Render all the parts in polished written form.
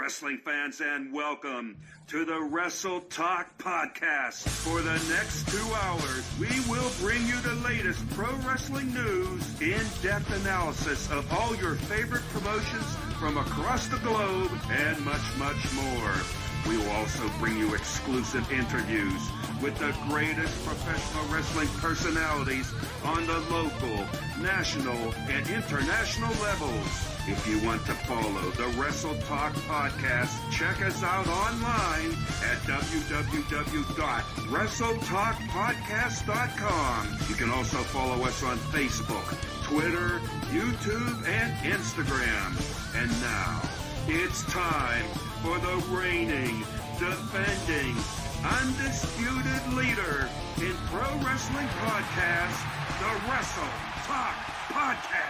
wrestling fans, and welcome to the Wrestle Talk Podcast. For the next 2 hours, we will bring you the latest pro wrestling news, in-depth analysis of all your favorite promotions from across the globe, and much, much more. We will also bring you exclusive interviews with the greatest professional wrestling personalities on the local, national, and international levels. If you want to follow the Wrestle Talk Podcast, check us out online at www.wrestletalkpodcast.com. You can also follow us on Facebook, Twitter, YouTube, and Instagram. And now, it's time for the reigning, defending, undisputed leader in pro wrestling podcast, the Wrestle Talk Podcast.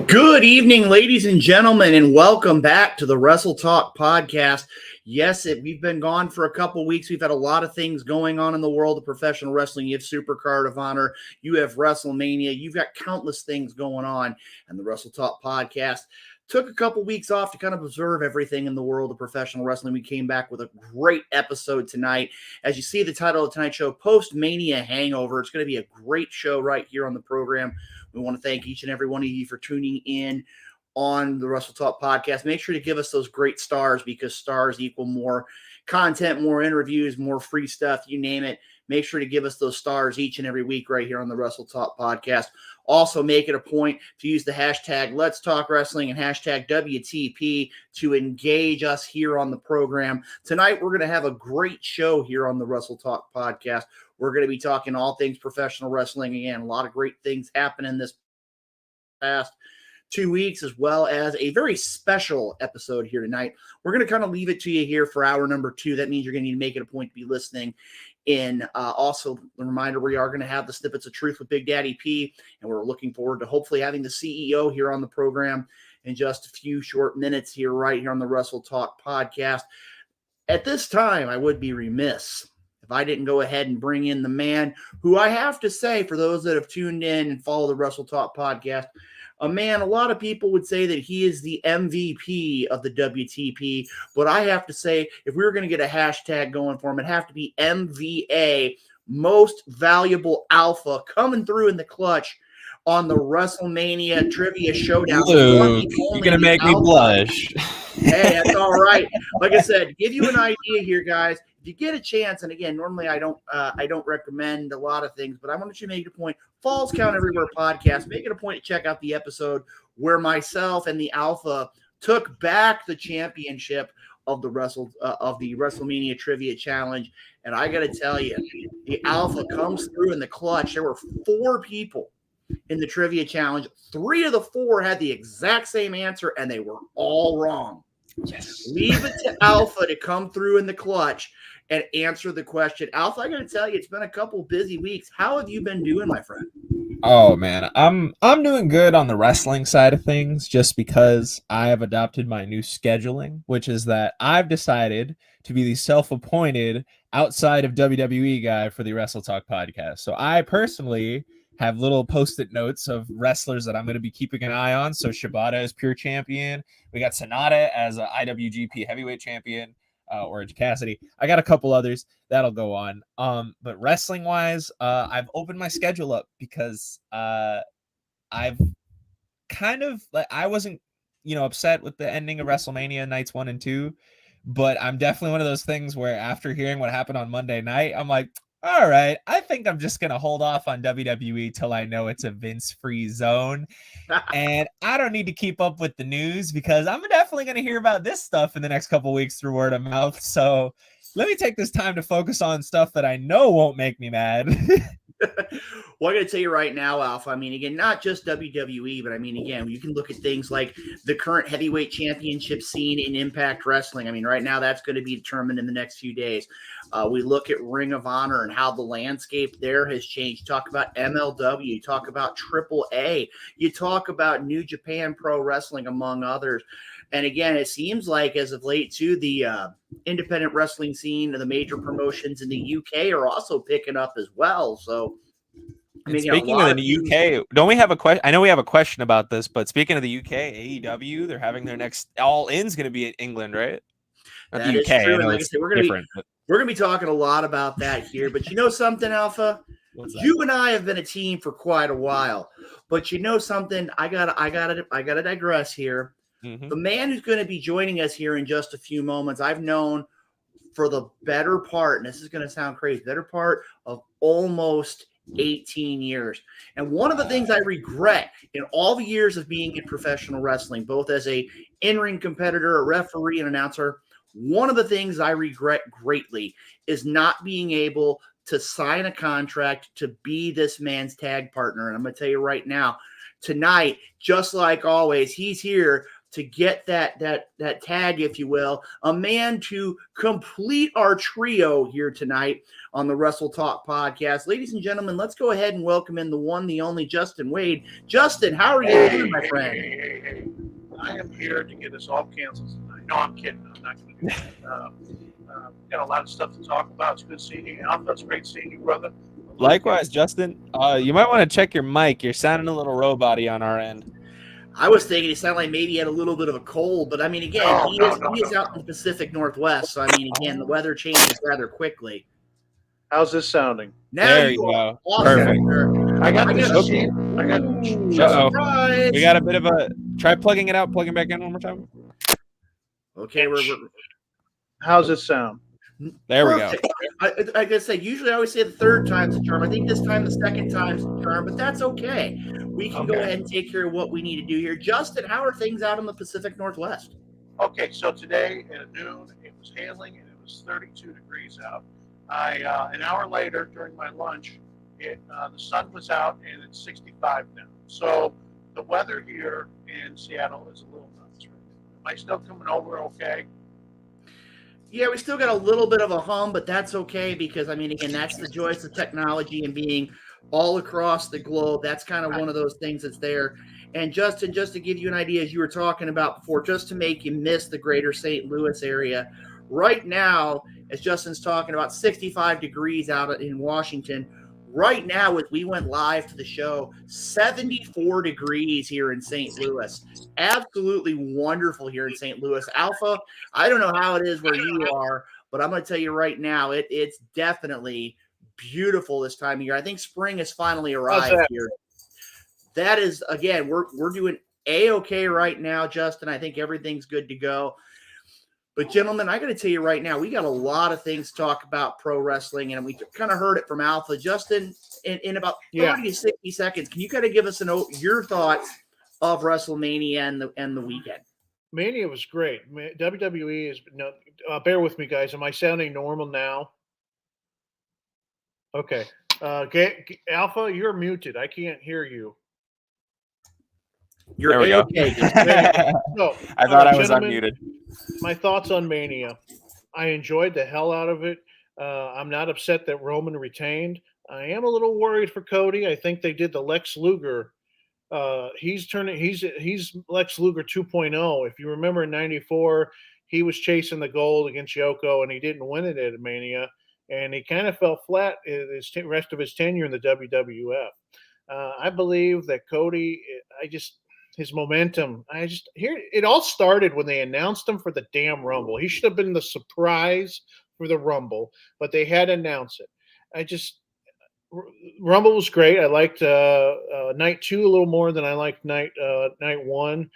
Good evening, ladies and gentlemen, and welcome back to the Wrestle Talk Podcast. Yes, we've been gone for a couple weeks. We've had a lot of things going on in the world of professional wrestling. You have Supercard of Honor, you have WrestleMania, you've got countless things going on, and the Wrestle Talk Podcast took a couple weeks off to kind of observe everything in the world of professional wrestling. We came back with a great episode tonight. As you see the title of tonight's show, Post-Mania Hangover. It's going to be a great show right here on the program. We want to thank each and every one of you for tuning in on the Wrestle Talk Podcast. Make sure to give us those great stars, because stars equal more content, more interviews, more free stuff, you name it. Make sure to give us those stars each and every week right here on the Wrestle Talk Podcast. Also, make it a point to use the hashtag Let's Talk Wrestling and hashtag WTP to engage us here on the program. Tonight, we're going to have a great show here on the Wrestle Talk Podcast. We're going to be talking all things professional wrestling. Again, a lot of great things happening this past 2 weeks, as well as a very special episode here tonight. We're going to kind of leave it to you here for hour number 2. That means you're going to need to make it a point to be listening in. Also, a reminder, we are going to have the Snippets of Truth with Big Daddy P, and we're looking forward to hopefully having the CEO here on the program in just a few short minutes here, right here on the Wrestle Talk Podcast. At this time, I would be remiss if I didn't go ahead and bring in the man who, I have to say, for those that have tuned in and follow the Wrestle Talk Podcast, a man, a lot of people would say that he is the MVP of the WTP, but I have to say, if we were going to get a hashtag going for him, it'd have to be MVA, Most Valuable Alpha, coming through in the clutch on the WrestleMania Trivia Showdown. Luke, you're going to make me blush. Hey, that's all right. Like I said, give you an idea here, guys. If you get a chance, and again, normally I don't recommend a lot of things, but I want you to make it a point. Falls Count Everywhere podcast. Make it a point to check out the episode where myself and the Alpha took back the championship of the WrestleMania Trivia Challenge. And I got to tell you, the Alpha comes through in the clutch. There were 4 people in the Trivia Challenge. 3 of the 4 had the exact same answer, and they were all wrong. Yes. Leave it to Alpha to come through in the clutch and answer the question. Alpha, I got to tell you, it's been a couple busy weeks. How have you been doing, my friend? Oh man, I'm doing good on the wrestling side of things, just because I have adopted my new scheduling, which is that I've decided to be the self-appointed outside of WWE guy for the Wrestle Talk Podcast. So I personally have little post-it notes of wrestlers that I'm going to be keeping an eye on. So Shibata as pure champion. We got Sonata as a IWGP heavyweight champion, Orange Cassidy. I got a couple others that'll go on. But wrestling wise, I've opened my schedule up because I've kind of, I wasn't, upset with the ending of WrestleMania nights 1 and 2, but I'm definitely one of those things where after hearing what happened on Monday night, I'm like, all right, I think I'm just going to hold off on WWE till I know it's a Vince-free zone. And I don't need to keep up with the news, because I'm definitely going to hear about this stuff in the next couple weeks through word of mouth. So let me take this time to focus on stuff that I know won't make me mad. Well, I got to tell you right now, Alpha, I mean, again, not just WWE, but I mean, again, you can look at things like the current heavyweight championship scene in Impact Wrestling. I mean, right now that's going to be determined in the next few days. We look at Ring of Honor and how the landscape there has changed. Talk about MLW, talk about AAA, you talk about New Japan Pro Wrestling, among others. And again, it seems like as of late, too, the independent wrestling scene and the major promotions in the UK are also picking up as well. So I mean, speaking of the UK, don't we have a question? I know we have a question about this, but speaking of the UK, AEW, they're having their next All In's going to be in England, right? Not that the is UK. true. I And know like I it's said, different. we're gonna be talking a lot about that here. But you know something, Alpha? What's that? You and I have been a team for quite a while. But you know something? I gotta digress here. Mm-hmm. The man who's going to be joining us here in just a few moments, I've known for the better part, and this is going to sound crazy, better part of almost 18 years. And one of the things I regret in all the years of being in professional wrestling, both as a in-ring competitor, a referee, and announcer, one of the things I regret greatly is not being able to sign a contract to be this man's tag partner. And I'm going to tell you right now, tonight, just like always, he's here to get that tag, if you will, a man to complete our trio here tonight on the Wrestle Talk podcast. Ladies and gentlemen, let's go ahead and welcome in the one, the only Justin Wade. Justin, how are you doing, my friend? Hey. I am here to get us all canceled tonight. No, I'm kidding. I'm not going to do that. Got a lot of stuff to talk about. It's good seeing you. Alpha, it's great seeing you, brother. Likewise, Justin. You might want to check your mic. You're sounding a little robot-y on our end. I was thinking it sounded like maybe he had a little bit of a cold, but I mean, again, he is out in the Pacific Northwest, so I mean, again, the weather changes rather quickly. How's this sounding? Now there you go. Awesome. Perfect. I got this. Okay. I got surprise. We got a bit of a try plugging it out, plugging back in one more time. Okay, how's it sound? There Perfect. We go. I gotta say, usually I always say the third time's the charm. I think this time the second time's the charm, but that's okay. We can go ahead and take care of what we need to do here. Justin, how are things out in the Pacific Northwest? Okay, so today at noon it was hailing and it was 32 degrees out. An hour later during my lunch, the sun was out and it's 65 now. So the weather here in Seattle is a little nuts right now. Am I still coming over okay? Yeah, we still got a little bit of a hum, but that's okay because, I mean, again, that's the joys of technology and being all across the globe. That's kind of one of those things that's there. And Justin, just to give you an idea, as you were talking about before, just to make you miss the greater St. Louis area, right now, as Justin's talking about, 65 degrees out in Washington. Right now, as we went live to the show, 74 degrees here in St. Louis. Absolutely wonderful here in St. Louis. Alpha, I don't know how it is where you are, but I'm going to tell you right now, it's definitely beautiful this time of year. I think spring has finally arrived here. That is, again, we're doing A-okay right now, Justin. I think everything's good to go. But, gentlemen, I got to tell you right now, we got a lot of things to talk about pro wrestling, and we kind of heard it from Alpha. Justin, in about 30 to 60 seconds, can you kind of give us your thoughts of WrestleMania and the weekend? Mania was great. WWE is bear with me, guys. Am I sounding normal now? Okay. Alpha, you're muted. I can't hear you. You're okay. No, I thought I was unmuted. My thoughts on Mania. I enjoyed the hell out of it. I'm not upset that Roman retained. I am a little worried for Cody. I think they did the Lex Luger. He's Lex Luger 2.0. If you remember in '94, he was chasing the gold against Yoko, and he didn't win it at Mania, and he kind of fell flat his rest of his tenure in the WWF. I believe that Cody. His momentum. It all started when they announced him for the damn Rumble. He should have been the surprise for the Rumble, but they had to announce it. Rumble was great. I liked night 2 a little more than I liked night 1.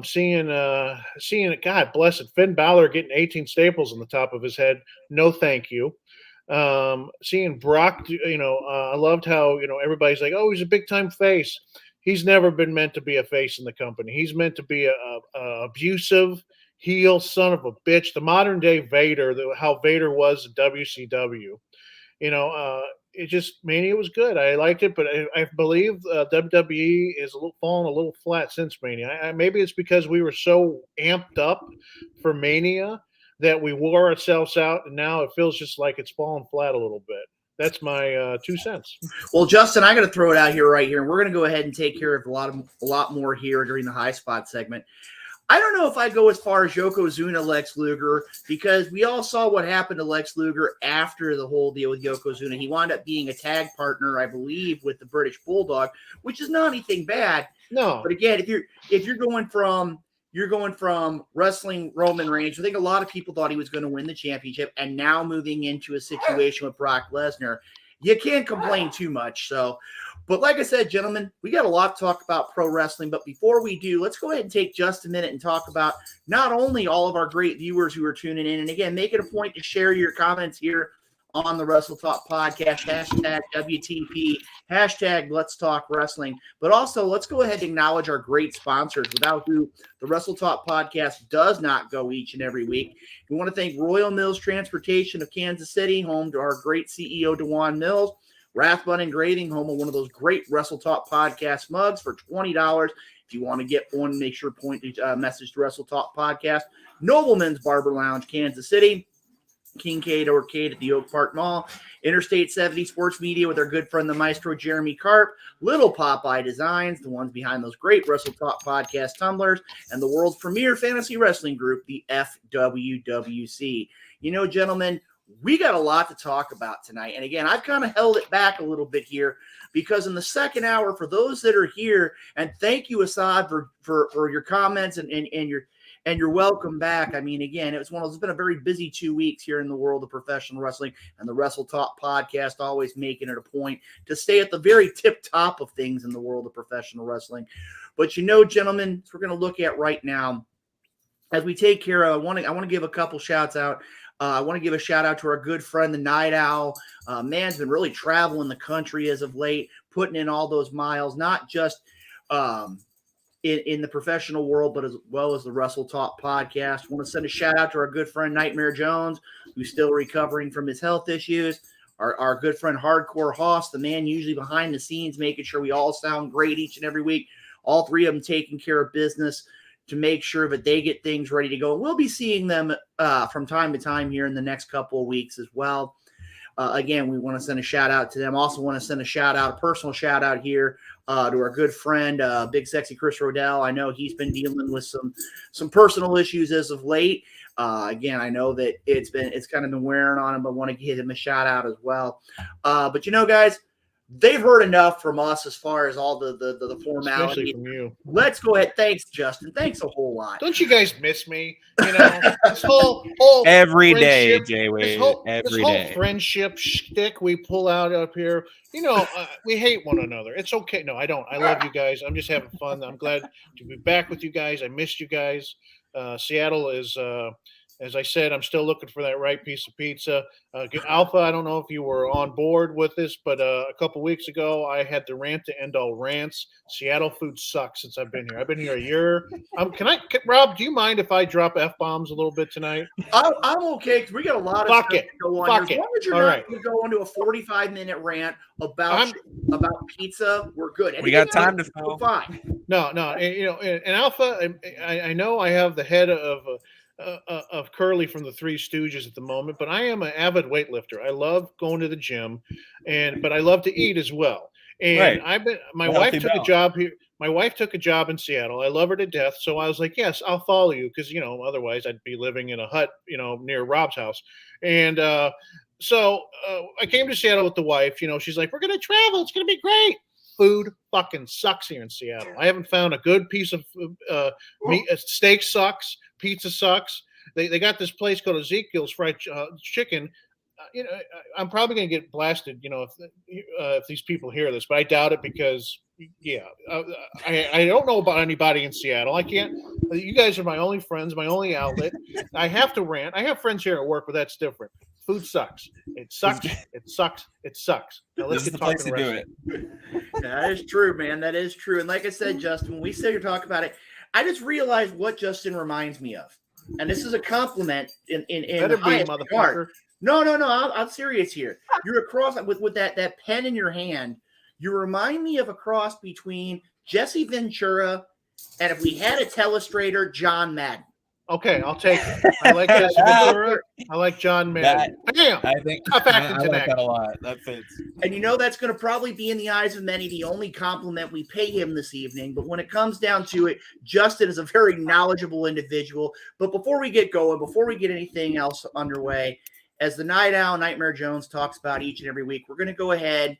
Seeing God bless it, Finn Balor getting 18 staples on the top of his head. No, thank you. Seeing Brock, I loved how everybody's like, oh, he's a big time face. He's never been meant to be a face in the company. He's meant to be a abusive heel son of a bitch. The modern day Vader, how Vader was in WCW. Mania was good. I liked it, but I believe WWE is fallen a little flat since Mania. Maybe it's because we were so amped up for Mania that we wore ourselves out, and now it feels just like it's fallen flat a little bit. That's my 2 cents. Well, Justin, I got to throw it out here right here, and we're going to go ahead and take care of a lot more here during the high spot segment. I don't know if I go as far as Yokozuna, Lex Luger, because we all saw what happened to Lex Luger after the whole deal with Yokozuna. He wound up being a tag partner, I believe, with the British Bulldog, which is not anything bad. No. But again, if you're going from wrestling Roman Reigns, I think a lot of people thought he was going to win the championship, and now moving into a situation with Brock Lesnar, you can't complain too much. So, but like I said, gentlemen, we got a lot to talk about pro wrestling. But before we do, let's go ahead and take just a minute and talk about not only all of our great viewers who are tuning in, and again, make it a point to share your comments here on the Wrestle Talk podcast, hashtag WTP, hashtag Let's Talk Wrestling. But also, let's go ahead and acknowledge our great sponsors, without who the Wrestle Talk podcast does not go each and every week. We want to thank Royal Mills Transportation of Kansas City, home to our great CEO, DeJuan Mills. Rathbun Engraving, home of one of those great Wrestle Talk podcast mugs for $20. If you want to get one, make sure to point message to Wrestle Talk podcast. Nobleman's Barber Lounge, Kansas City. Kincaid Arcade at the Oak Park Mall, Interstate 70 Sports Media with our good friend, the Maestro Jeremy Karp, Little Popeye Designs, the ones behind those great Wrestle Talk podcast tumblers, and the world's premier fantasy wrestling group, the FWWC. You know, gentlemen, we got a lot to talk about tonight. And again, I've kind of held it back a little bit here because in the second hour, for those that are here, and thank you, Assad, for your comments and you're welcome back. I mean, again, it's been a very busy 2 weeks here in the world of professional wrestling, and the Wrestle Talk podcast always making it a point to stay at the very tip top of things in the world of professional wrestling. But you know, gentlemen, we're going to look at right now as we take care of. I want to give a couple shouts out. I want to give a shout out to our good friend, the Night Owl. Man's been really traveling the country as of late, putting in all those miles, not just in the professional world, but as well as the Wrestle Talk podcast. I want to send a shout out to our good friend Nightmare Jones, who's still recovering from his health issues. Our good friend Hardcore Hoss, the man usually behind the scenes, making sure we all sound great each and every week. All three of them taking care of business to make sure that they get things ready to go. We'll be seeing them from time to time here in the next couple of weeks as well. Again, we want to send a shout out to them. Also want to send a personal shout out here to our good friend, Big Sexy Chris Rodell. I know he's been dealing with some personal issues as of late. Again, I know that it's kind of been wearing on him, but want to give him a shout out as well. But you know, guys, they've heard enough from us as far as all the formality. Especially from you. Let's go ahead. Thanks, Justin. Thanks a whole lot. Don't you guys miss me? You know, this whole every day, friendship- Jay Wade. this whole friendship shtick we pull out up here. You know, we hate one another. It's okay. No, I don't. I love you guys. I'm just having fun. I'm glad to be back with you guys. I missed you guys. Seattle is, as I said, I'm still looking for that right piece of pizza. Alpha, I don't know if you were on board with this, but a couple weeks ago, I had the rant to end all rants. Seattle food sucks since I've been here. I've been here a year. Rob, do you mind if I drop F-bombs a little bit tonight? I'm okay because we got a lot of stuff to go on. Fuck as long as you're all not right. going to go into a 45-minute rant about pizza, we're good. We got time to go. Fine. No, and, you know, and Alpha, I know I have the head of Curly from the Three Stooges at the moment, but I am an avid weightlifter. I love going to the gym, but I love to eat as well. And right. My wife took a job here. My wife took a job in Seattle. I love her to death. So I was like, yes, I'll follow you. Cause you know, otherwise I'd be living in a hut, you know, near Rob's house. And, so I came to Seattle with the wife, you know, she's like, we're going to travel. It's going to be great. Food fucking sucks here in Seattle. I haven't found a good piece of meat. Steak sucks. Pizza sucks. They got this place called Ezekiel's Fried Chicken. You know, I'm probably going to get blasted, you know, if these people hear this, but I doubt it because, yeah, I don't know about anybody in Seattle. I can't. You guys are my only friends, my only outlet. I have to rant. I have friends here at work, but that's different. Food sucks. It sucks. It sucks. It sucks. Now let's get talking to it. That is true, man. That is true. And like I said, Justin, when we sit here talk about it, I just realized what Justin reminds me of. And this is a compliment in the highest regard. No. I'm serious here. You're a cross with that pen in your hand. You remind me of a cross between Jesse Ventura and, if we had a telestrator, John Madden. Okay, I'll take it. I like Jesse Ventura. I like John Madden. Damn, I think tough acting I like tonight. that a lot. That fits. And that's going to probably be in the eyes of many the only compliment we pay him this evening. But when it comes down to it, Justin is a very knowledgeable individual. But before we get going, before we get anything else underway, as the Night Owl Nightmare Jones talks about each and every week, we're going to go ahead,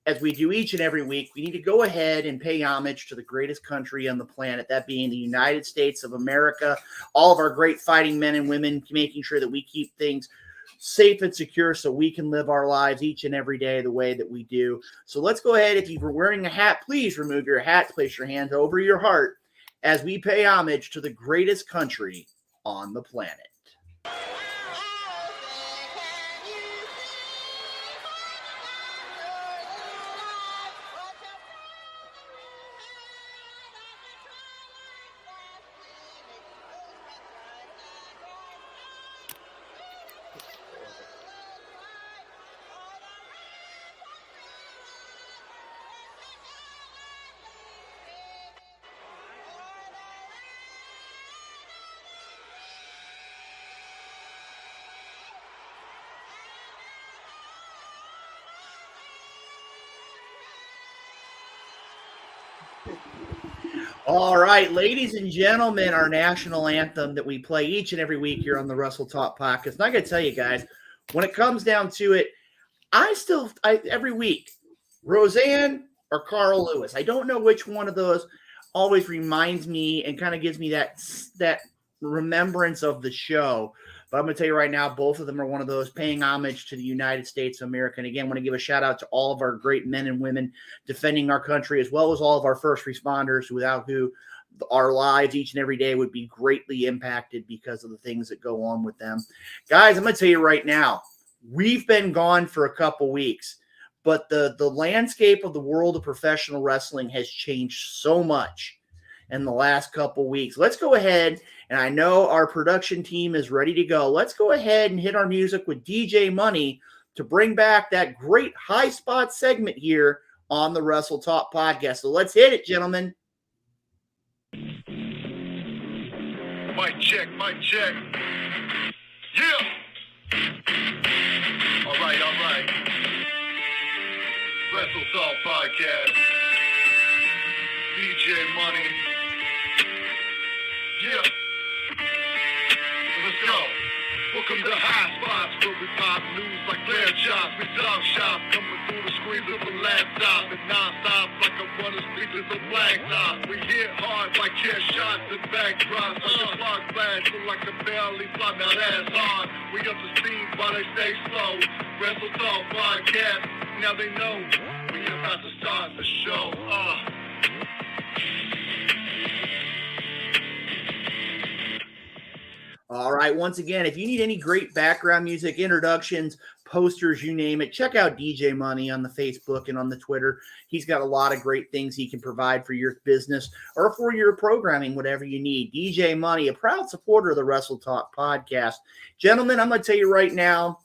as we do each and every week, we need to go ahead and pay homage to the greatest country on the planet, that being the United States of America, all of our great fighting men and women, making sure that we keep things safe and secure so we can live our lives each and every day the way that we do. So let's go ahead. If you were wearing a hat, please remove your hat, place your hands over your heart as we pay homage to the greatest country on the planet. All right, ladies and gentlemen, our national anthem that we play each and every week here on the Wrestle Talk podcast. And I got to tell you guys, when it comes down to it, I every week, Roseanne or Carl Lewis, I don't know which one of those always reminds me and kind of gives me that remembrance of the show. But I'm going to tell you right now, both of them are one of those paying homage to the United States of America. And again, I want to give a shout out to all of our great men and women defending our country, as well as all of our first responders, without who our lives each and every day would be greatly impacted because of the things that go on with them. Guys, I'm going to tell you right now, we've been gone for a couple weeks, but the landscape of the world of professional wrestling has changed so much in the last couple weeks. Let's go ahead, and I know our production team is ready to go. Let's go ahead and hit our music with DJ Money to bring back that great high spot segment here on the Wrestle Talk podcast. So let's hit it, gentlemen. Mic check, mic check. Yeah. All right. Wrestle Talk podcast. DJ Money. Yeah. Let's go. Welcome to High Spots, where we pop news like lamb chops. We dog shop, coming through the screens of a laptop and non-stop like a runner speakers of blacktop. We hit hard like chair shots and backdrops. Like a clock flash, look like a belly flop. Now that's hard. We up to speed while they stay slow. Wrestle Talk podcast. Now they know we about to start the show. All right. Once again, if you need any great background music, introductions, posters, you name it, check out DJ Money on the Facebook and on the Twitter. He's got a lot of great things he can provide for your business or for your programming, whatever you need. DJ Money, a proud supporter of the Wrestle Talk podcast. Gentlemen, I'm going to tell you right now,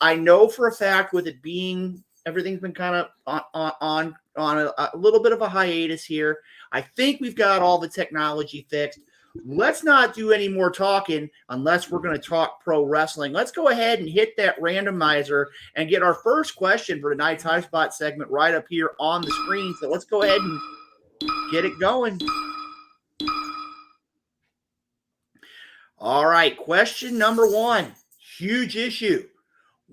I know for a fact with it being, everything's been kind of on a little bit of a hiatus here. I think we've got all the technology fixed. Let's not do any more talking unless we're going to talk pro wrestling. Let's go ahead and hit that randomizer and get our first question for tonight's High Spot segment right up here on the screen. So let's go ahead and get it going. All right, question number one, huge issue.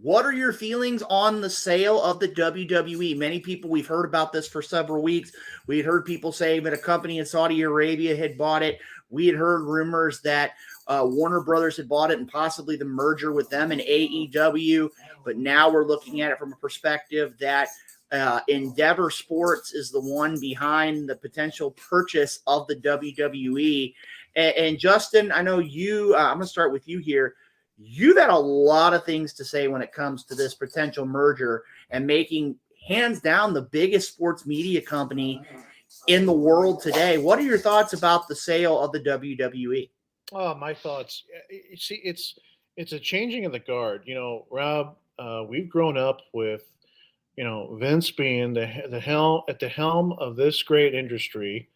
What are your feelings on the sale of the WWE? Many people, we've heard about this for several weeks. We had heard people say that a company in Saudi Arabia had bought it. We had heard rumors that Warner Brothers had bought it and possibly the merger with them and AEW. But now we're looking at it from a perspective that Endeavor Sports is the one behind the potential purchase of the WWE. And Justin, I know you, I'm going to start with you here. You've had a lot of things to say when it comes to this potential merger and making hands down the biggest sports media company in the world today. What are your thoughts about the sale of the WWE? Oh, my thoughts. See, it's a changing of the guard. You know, Rob, we've grown up with, you know, Vince being the helm of this great industry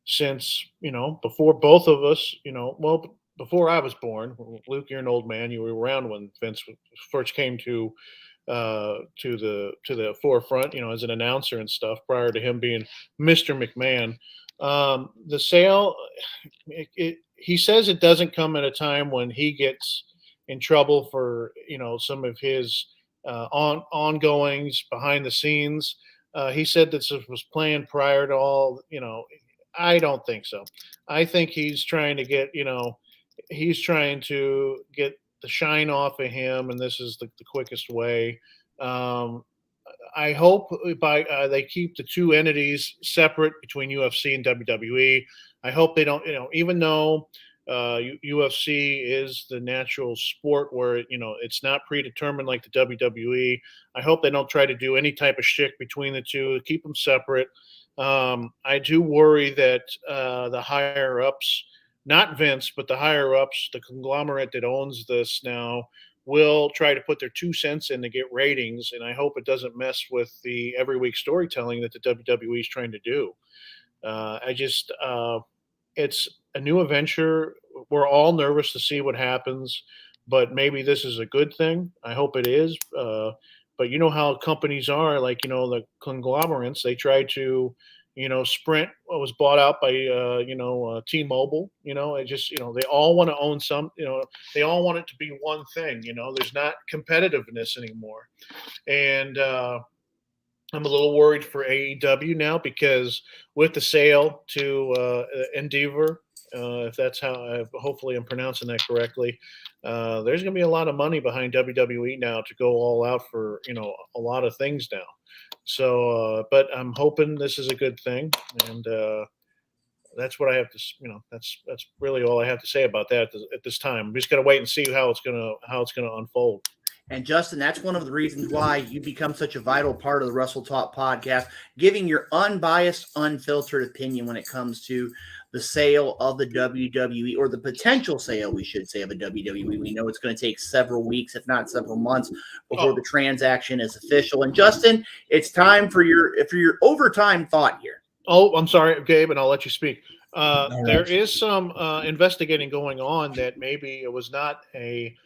since, you know, before both of us, you know, well, before I was born. Luke, you're an old man. You were around when Vince first came to the forefront, as an announcer and stuff prior to him being Mr. McMahon. The sale, he says it doesn't come at a time when he gets in trouble for some of his ongoings behind the scenes. He said this was planned prior to all. I don't think so. I think he's trying to get the shine off of him, and this is the quickest way. Um, I hope by they keep the two entities separate between UFC and WWE. I hope they don't, even though UFC is the natural sport where it's not predetermined like the WWE. I hope they don't try to do any type of shtick between the two. Keep them separate. I do worry that the higher ups, not Vince, but the higher ups, the conglomerate that owns this now, will try to put their 2 cents in to get ratings, and I hope it doesn't mess with the every week storytelling that the WWE is trying to do. It's a new adventure. We're all nervous to see what happens, but maybe this is a good thing. I hope it is. But you know how companies are, like the conglomerates. They try to Sprint was bought out by T-Mobile. It just they all want to own some. They all want it to be one thing. There's not competitiveness anymore, and I'm a little worried for AEW now because with the sale to Endeavor, if that's how, hopefully I'm pronouncing that correctly, there's going to be a lot of money behind WWE now to go all out for a lot of things now. So, but I'm hoping this is a good thing, and that's what I have to. That's really all I have to say about that at this time. I'm just going to wait and see how it's gonna unfold. And Justin, that's one of the reasons why you become such a vital part of the Wrestle Talk podcast, giving your unbiased, unfiltered opinion when it comes to the sale of the WWE, or the potential sale, we should say, of the WWE. We know it's going to take several weeks, if not several months, before the transaction is official. And Justin, it's time for your overtime thought here. Oh, I'm sorry, Gabe, and I'll let you speak. There is some investigating going on that maybe it was not the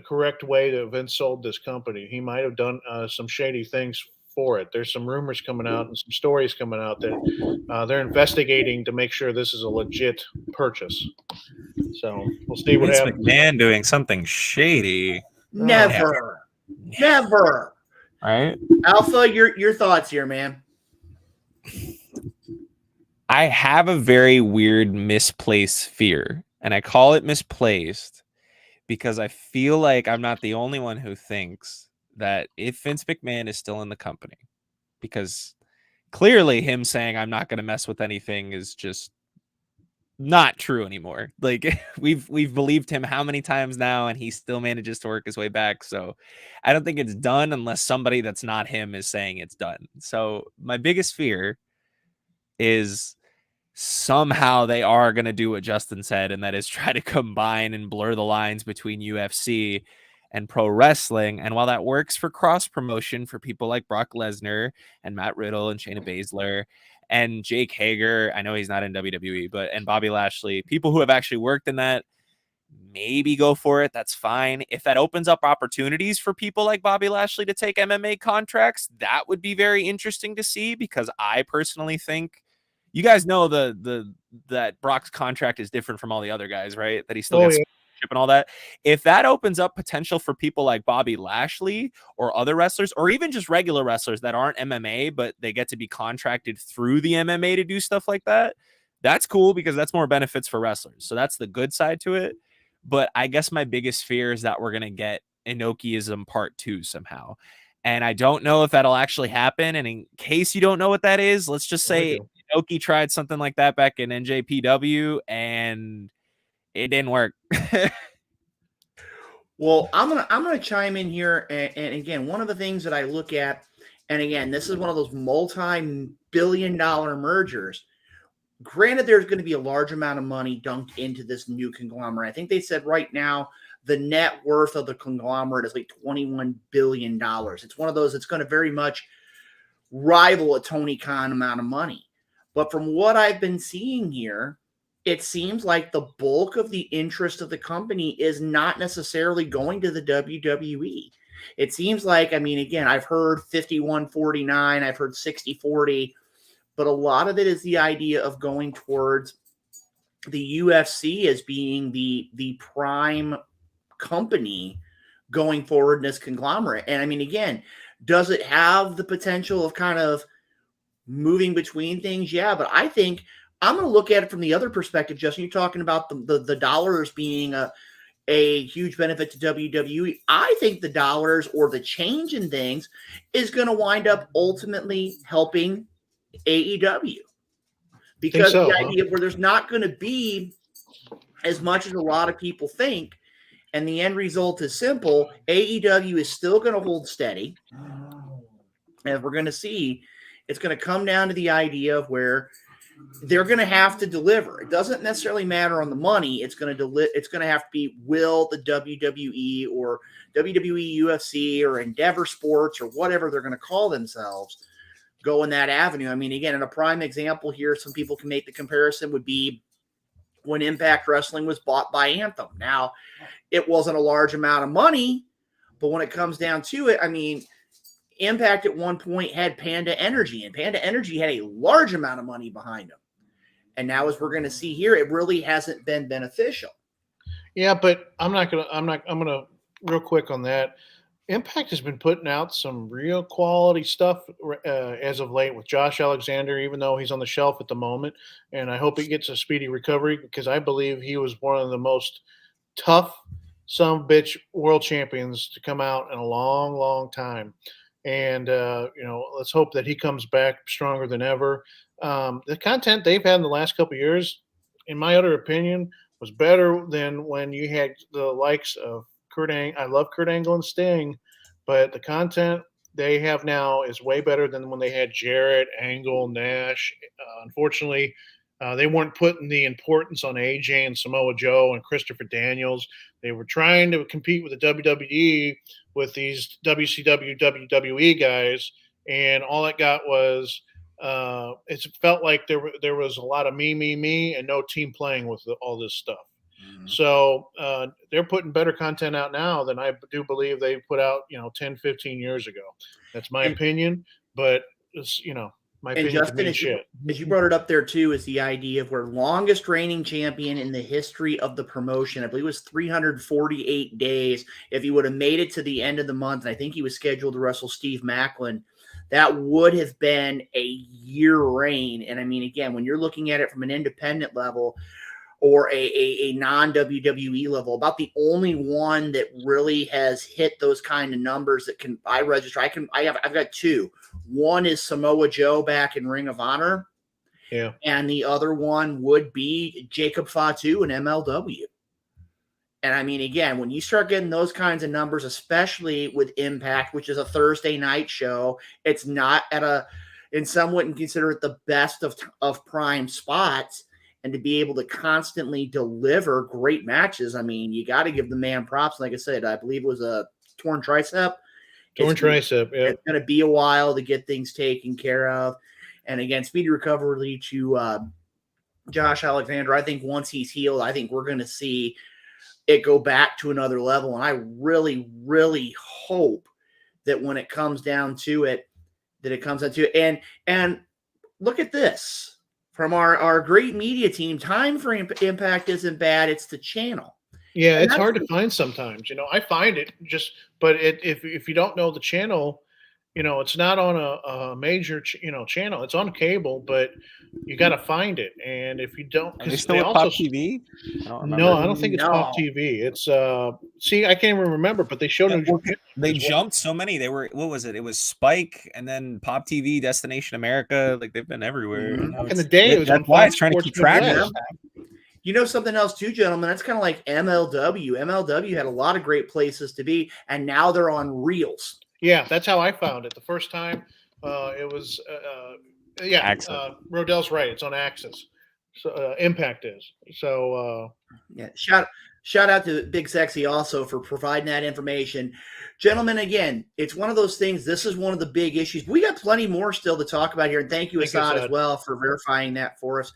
correct way that Vince sold this company. He might have done some shady things for it. There's some rumors coming out and some stories coming out that they're investigating to make sure this is a legit purchase. So we'll see what happens. McMahon doing something shady. Never. Right? Alpha, your thoughts here, man. I have a very weird misplaced fear, and I call it misplaced because I feel like I'm not the only one who thinks that if Vince McMahon is still in the company, because clearly him saying I'm not going to mess with anything is just not true anymore. Like we've believed him how many times now, and he still manages to work his way back. So I don't think it's done unless somebody that's not him is saying it's done. So my biggest fear is somehow they are going to do what Justin said, and that is try to combine and blur the lines between UFC and pro wrestling. And while that works for cross promotion for people like Brock Lesnar and Matt Riddle and Shayna Baszler and Jake Hager, I know he's not in WWE, and Bobby Lashley, people who have actually worked in that, maybe go for it. That's fine. If that opens up opportunities for people like Bobby Lashley to take MMA contracts, that would be very interesting to see, because I personally think, you guys know that Brock's contract is different from all the other guys, right? That he still gets and all that. If that opens up potential for people like Bobby Lashley or other wrestlers, or even just regular wrestlers that aren't MMA, but they get to be contracted through the MMA to do stuff like that, that's cool, because that's more benefits for wrestlers. So that's the good side to it. But I guess my biggest fear is that we're going to get Inokiism Part 2 somehow. And I don't know if that'll actually happen. And in case you don't know what that is, let's just say Inoki tried something like that back in NJPW and it didn't work. Well, I'm gonna chime in here, and again, one of the things that I look at, and again, this is one of those multi-billion-dollar mergers. Granted, there's going to be a large amount of money dunked into this new conglomerate. I think they said right now the net worth of the conglomerate is like $21 billion. It's one of those that's going to very much rival a Tony Khan amount of money. But from what I've been seeing here, it seems like the bulk of the interest of the company is not necessarily going to the WWE. It seems like, I mean, again, I've heard 51-49, I've heard 60-40, but a lot of it is the idea of going towards the UFC as being the prime company going forward in this conglomerate. And I mean, again, does it have the potential of kind of moving between things? Yeah, but I think I'm going to look at it from the other perspective, Justin. You're talking about the dollars being a huge benefit to WWE. I think the dollars or the change in things is going to wind up ultimately helping AEW. Because the idea where there's not going to be as much as a lot of people think, and the end result is simple. AEW is still going to hold steady. And we're going to see, it's going to come down to the idea of where they're going to have to deliver. It doesn't necessarily matter on the money. It's going to have to be, will the WWE or WWE UFC or Endeavor Sports or whatever they're going to call themselves go in that avenue. I mean, again, in a prime example here, some people can make the comparison would be when Impact Wrestling was bought by Anthem. Now, it wasn't a large amount of money, but when it comes down to it, I mean, Impact at one point had Panda Energy, and Panda Energy had a large amount of money behind them. And now, as we're going to see here, it really hasn't been beneficial. Yeah, but I'm going to real quick on that. Impact has been putting out some real quality stuff as of late with Josh Alexander, even though he's on the shelf at the moment. And I hope he gets a speedy recovery, because I believe he was one of the most tough son of a bitch world champions to come out in a long, long time. And, let's hope that he comes back stronger than ever. The content they've had in the last couple of years, in my utter opinion, was better than when you had the likes of Kurt Angle. I love Kurt Angle and Sting, but the content they have now is way better than when they had Jarrett, Angle, Nash. Unfortunately, they weren't putting the importance on AJ and Samoa Joe and Christopher Daniels. They were trying to compete with the WWE with these WCW, WWE guys, and all it got was it felt like there was a lot of me, and no team playing with all this stuff. Mm-hmm. So they're putting better content out now than I do believe they put out, 10, 15 years ago. That's my opinion, but it's, my opinion. And Justin, as you brought it up there too, is the idea of where longest reigning champion in the history of the promotion. I believe it was 348 days. If he would have made it to the end of the month, and I think he was scheduled to wrestle Steve Macklin, that would have been a year reign. And I mean, again, when you're looking at it from an independent level or a non-WWE level, about the only one that really has hit those kind of numbers that I've got two. One is Samoa Joe back in Ring of Honor. Yeah. And the other one would be Jacob Fatu in MLW. And I mean, again, when you start getting those kinds of numbers, especially with Impact, which is a Thursday night show, it's not and some wouldn't consider it the best of prime spots. And to be able to constantly deliver great matches, I mean, you got to give the man props. Like I said, I believe it was a torn tricep. It's going to be a while to get things taken care of. And again, speedy recovery to Josh Alexander. I think once he's healed, I think we're going to see it go back to another level. And I really, really hope that when it comes down to it, And look at this. From our great media team, time for Impact isn't bad. It's the channel. Yeah, it's hard to find sometimes. I find it but if you don't know the channel, it's not on a major, channel. It's on cable, but you got to find it. And if you don't, because they also Pop TV. I don't think it's Pop TV. It's I can't even remember, but they showed they jumped so many. They were, what was it? It was Spike and then Pop TV, Destination America. Like they've been everywhere. Back in the day, it was that's why it's trying to keep track of it. Something else too, gentlemen, that's kind of like MLW. MLW had a lot of great places to be, and now they're on reels. Yeah, that's how I found it. The first time it was, Rodell's right. It's on Access. So Impact is. So shout out to Big Sexy also for providing that information. Gentlemen, again, it's one of those things. This is one of the big issues. We got plenty more still to talk about here, and thank you, Assad, as well, for verifying that for us.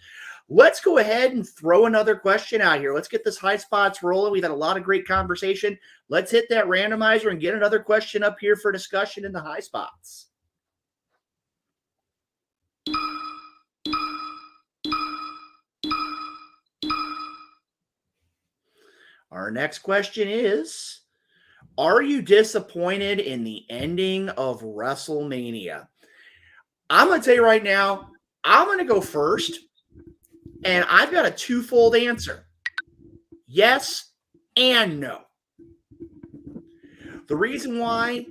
let's go ahead and throw another question out here. Let's get this high spots rolling. We've had a lot of great conversation. Let's hit that randomizer and get another question up here for discussion in the high spots. Our next question is, are you disappointed in the ending of WrestleMania? I'm going to tell you right now, I'm going to go first, and I've got a twofold answer. Yes and no. The reason why,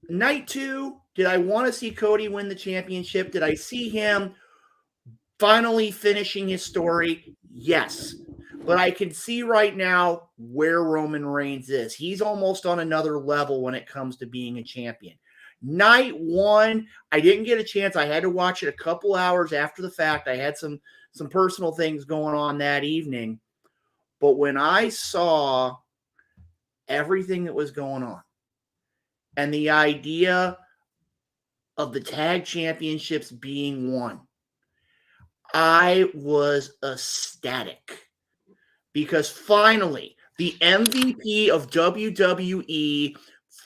night 2, did I want to see Cody win the championship? Did I see him finally finishing his story? Yes. But I can see right now where Roman Reigns is. He's almost on another level when it comes to being a champion. Night 1, I didn't get a chance. I had to watch it a couple hours after the fact. I had some personal things going on that evening. But when I saw everything that was going on and the idea of the tag championships being won, I was ecstatic. Because finally, the MVP of WWE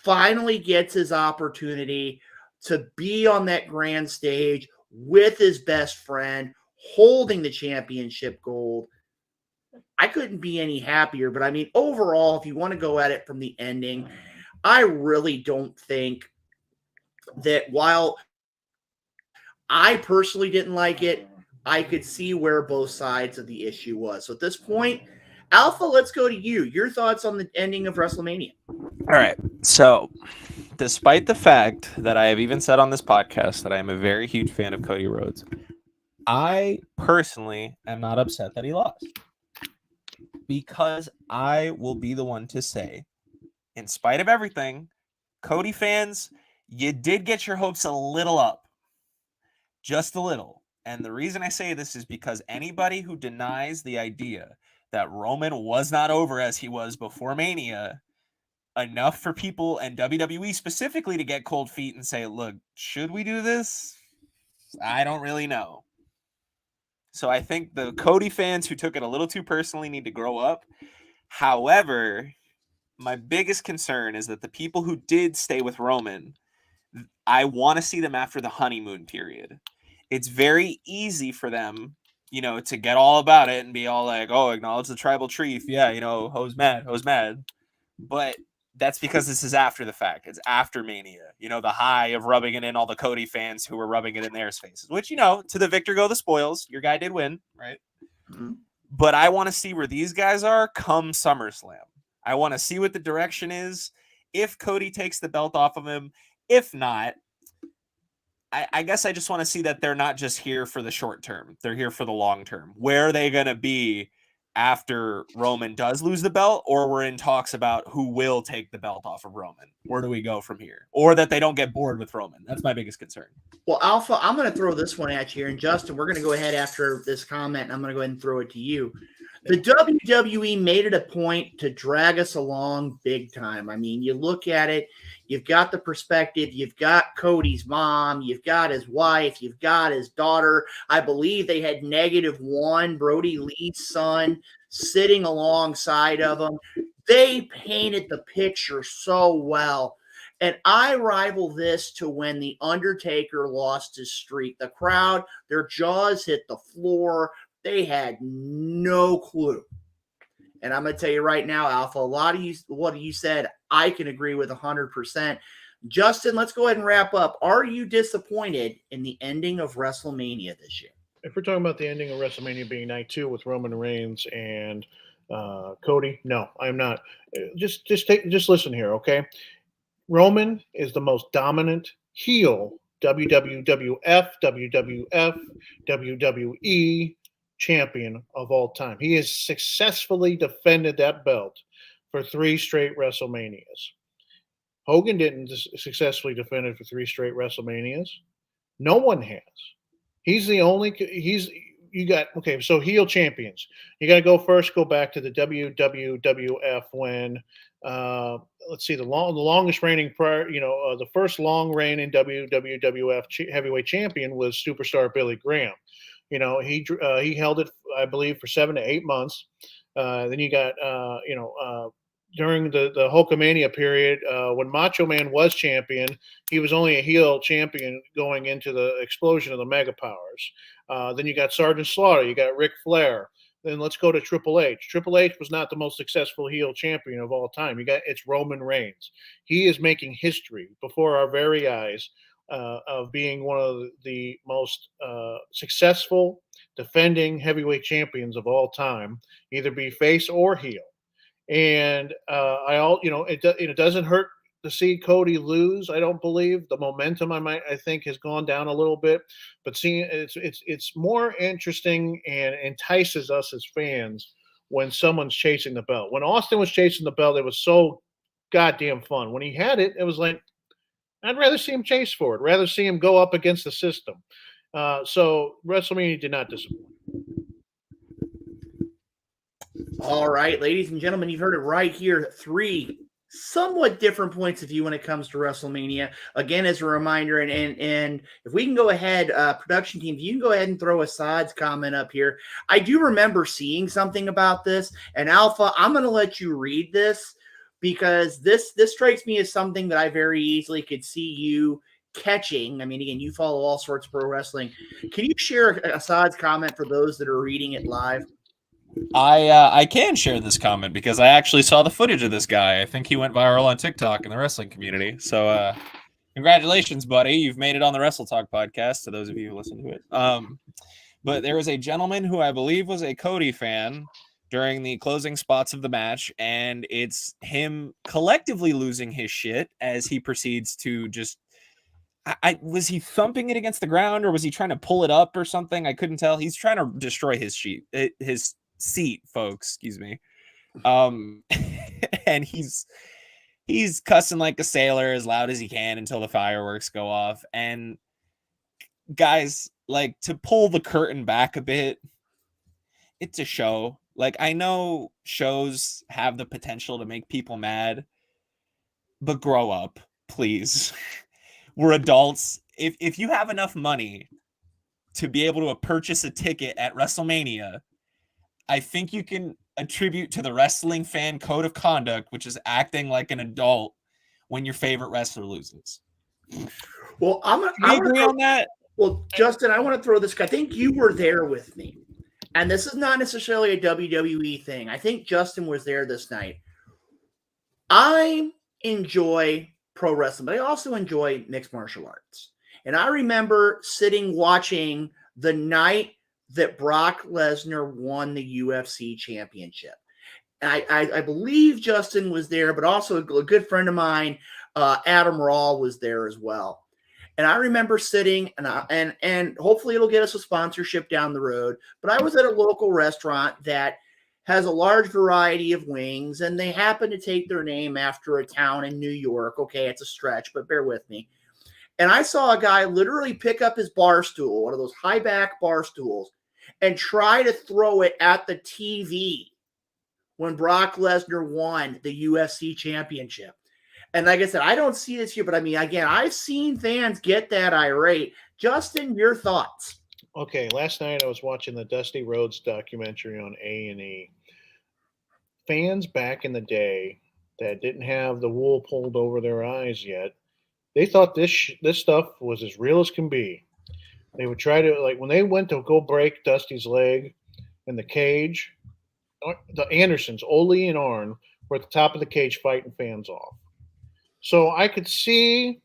finally gets his opportunity to be on that grand stage with his best friend, holding the championship gold. I couldn't be any happier. But I mean, overall, if you want to go at it from the ending, I really don't think that while I personally didn't like it, I could see where both sides of the issue was. So at this point, Alpha, let's go to you. Your thoughts on the ending of WrestleMania. All right. So, despite the fact that I have even said on this podcast that I am a very huge fan of Cody Rhodes, I personally am not upset that he lost. Because I will be the one to say, in spite of everything, Cody fans, you did get your hopes a little up. Just a little. And the reason I say this is because anybody who denies the idea that Roman was not over as he was before Mania, enough for people and WWE specifically to get cold feet and say, look, should we do this? I don't really know. So I think the Cody fans who took it a little too personally need to grow up. However, my biggest concern is that the people who did stay with Roman, I want to see them after the honeymoon period. It's very easy for them, to get all about it and be all like, oh, acknowledge the tribal chief. Yeah, ho's mad. But that's because this is after the fact. It's after Mania. The high of rubbing it in all the Cody fans who were rubbing it in their faces, which, to the victor go the spoils. Your guy did win, right? Mm-hmm. But I want to see where these guys are come SummerSlam. I want to see what the direction is. If Cody takes the belt off of him, if not, I guess I just want to see that they're not just here for the short term. They're here for the long term. Where are they going to be after Roman does lose the belt, or we're in talks about who will take the belt off of Roman? Where do we go from here? Or that they don't get bored with Roman. That's my biggest concern. Well, Alpha, I'm going to throw this one at you here. And Justin, we're going to go ahead after this comment. And I'm going to go ahead and throw it to you. The WWE made it a point to drag us along big time. I mean, you look at it, you've got the perspective, you've got Cody's mom, you've got his wife, you've got his daughter. I believe they had -1, Brody Lee's son, sitting alongside of him. They painted the picture so well. And I rival this to when The Undertaker lost his streak. The crowd, their jaws hit the floor. They had no clue. And I'm going to tell you right now, Alpha, a lot of you, what you said, I can agree with 100%. Justin, let's go ahead and wrap up. Are you disappointed in the ending of WrestleMania this year? If we're talking about the ending of WrestleMania being night 2 with Roman Reigns and Cody, no, I'm not. Just listen here, okay? Roman is the most dominant heel WWF, WWE champion of all time. He has successfully defended that belt for 3 straight WrestleManias. Hogan didn't successfully defend it for 3 straight WrestleManias. No one has. He's the only. So heel champions. You got to go back to the WWF when let's see, the longest reigning the first long reign in WWF heavyweight champion was superstar Billy Graham. He held it, I believe, for 7 to 8 months. Then you got during the Hulkamania period, when Macho Man was champion, he was only a heel champion going into the explosion of the Mega Powers. Then you got Sergeant Slaughter, you got Ric Flair. Then let's go to Triple H. Triple H was not the most successful heel champion of all time. It's Roman Reigns. He is making history before our very eyes of being one of the most successful defending heavyweight champions of all time, either be face or heel. And it doesn't hurt to see Cody lose. I don't believe the momentum I think has gone down a little bit, but seeing it's more interesting and entices us as fans when someone's chasing the belt. When Austin was chasing the belt, it was so goddamn fun. When he had it, it was like I'd rather see him chase for it, rather see him go up against the system. So WrestleMania did not disappoint. All right, ladies and gentlemen, you've heard it right here. 3 somewhat different points of view when it comes to WrestleMania. Again, as a reminder, and if we can go ahead, production team, if you can go ahead and throw Assad's comment up here. I do remember seeing something about this, and Alpha, I'm going to let you read this because this strikes me as something that I very easily could see you catching. I mean, again, you follow all sorts of pro wrestling. Can you share Assad's comment for those that are reading it live? I can share this comment because I actually saw the footage of this guy. I think he went viral on TikTok in the wrestling community. So congratulations, buddy. You've made it on the Wrestle Talk podcast, to those of you who listen to it. But there was a gentleman who I believe was a Cody fan during the closing spots of the match, and it's him collectively losing his shit as he proceeds to just was he thumping it against the ground, or was he trying to pull it up or something? I couldn't tell. He's trying to destroy his seat, folks, excuse me. And he's cussing like a sailor as loud as he can until the fireworks go off. And guys, like, to pull the curtain back a bit, it's a show. Like, I know shows have the potential to make people mad, but grow up, please. We're adults. If you have enough money to be able to purchase a ticket at WrestleMania, I think you can attribute to the wrestling fan code of conduct, which is acting like an adult when your favorite wrestler loses. Well, I agree on that. Well, Justin, I want to throw this. I think you were there with me, and this is not necessarily a WWE thing. I think Justin was there this night. I enjoy pro wrestling, but I also enjoy mixed martial arts. And I remember sitting watching the night that Brock Lesnar won the UFC championship. And I believe Justin was there, but also a good friend of mine, Adam Rawl, was there as well. And I remember sitting, and hopefully it'll get us a sponsorship down the road, but I was at a local restaurant that has a large variety of wings, and they happen to take their name after a town in New York. Okay, it's a stretch, but bear with me. And I saw a guy literally pick up his bar stool, one of those high back bar stools, and try to throw it at the TV when Brock Lesnar won the UFC championship. And like I said, I don't see this here, but I mean, again, I've seen fans get that irate. Justin, your thoughts? Okay, last night I was watching the Dusty Rhodes documentary on A&E. Fans back in the day that didn't have the wool pulled over their eyes yet, they thought this stuff was as real as can be. They would try to, like, when they went to go break Dusty's leg in the cage, the Andersons, Ole and Arn, were at the top of the cage fighting fans off. So I could see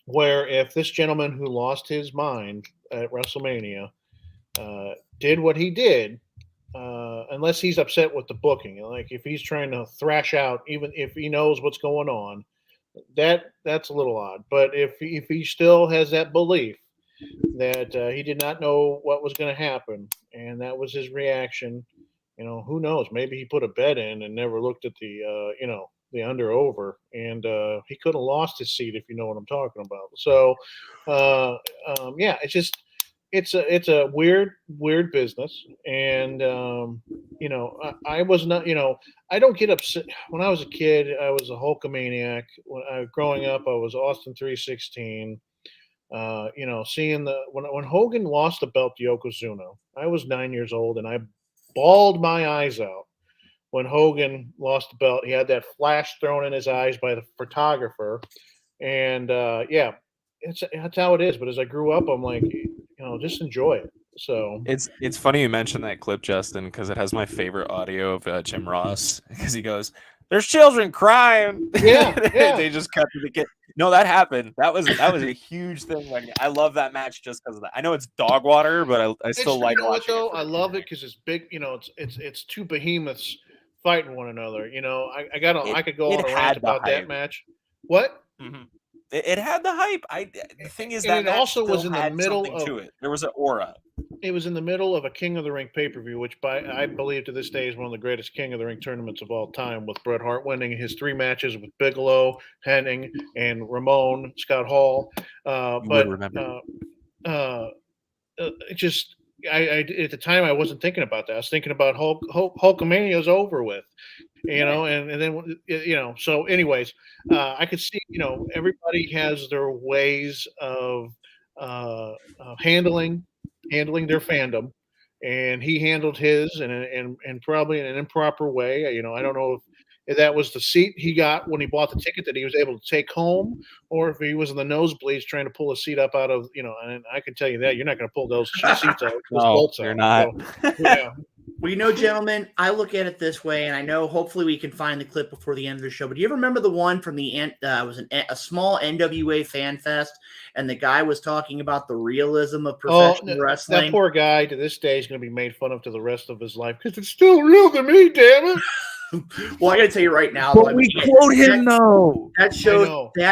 where if this gentleman who lost his mind at WrestleMania did what he did, unless he's upset with the booking, like if he's trying to thrash out, even if he knows what's going on, that's a little odd. But if he still has that belief that he did not know what was going to happen, and that was his reaction, who knows? Maybe he put a bet in and never looked at the the under over, and he could have lost his seat, if you know what I'm talking about. So yeah, it's a weird business, and I was not, I don't get upset. When I was a kid, I was a Hulkamaniac. When growing up, I was Austin 316. Seeing when Hogan lost the belt to Yokozuna, I was 9 years old and I bawled my eyes out when Hogan lost the belt. He had that flash thrown in his eyes by the photographer, and that's how it is. But as I grew up, I'm like, just enjoy it. So It's funny you mentioned that clip, Justin, because it has my favorite audio of Jim Ross because he goes, "There's children crying." Yeah. They just cut to the kid. No, that happened. That was a huge thing. Like I love that match just because of that. I know it's dog water, but I still like watching it. I love it because it's big. It's two behemoths fighting one another. I could go on a rant about that match. What? Mm-hmm. It had the hype. The thing is and that it also was in the middle of to it. There was an aura. It was in the middle of a King of the Ring pay-per-view, which I believe to this day is one of the greatest King of the Ring tournaments of all time, with Bret Hart winning his 3 matches with Bigelow, Hennig, and Ramon Scott Hall. Would remember. It just I at the time I wasn't thinking about that. I was thinking about Hulkamania's over with, and then So, anyways, I could see everybody has their ways of handling their fandom, and he handled his and probably in an improper way. I don't know if that was the seat he got when he bought the ticket that he was able to take home, or if he was in the nosebleeds trying to pull a seat up out of, and I can tell you that you're not going to pull those seats out. Those bolts you're out. not. So, yeah. Well, gentlemen, I look at it this way, and I know hopefully we can find the clip before the end of the show. But do you ever remember the one from the end? It was a small NWA fan fest, and the guy was talking about the realism of professional wrestling. That poor guy to this day is going to be made fun of to the rest of his life because it's still real to me, damn it. Well, I got to tell you right now, but we quote him though. That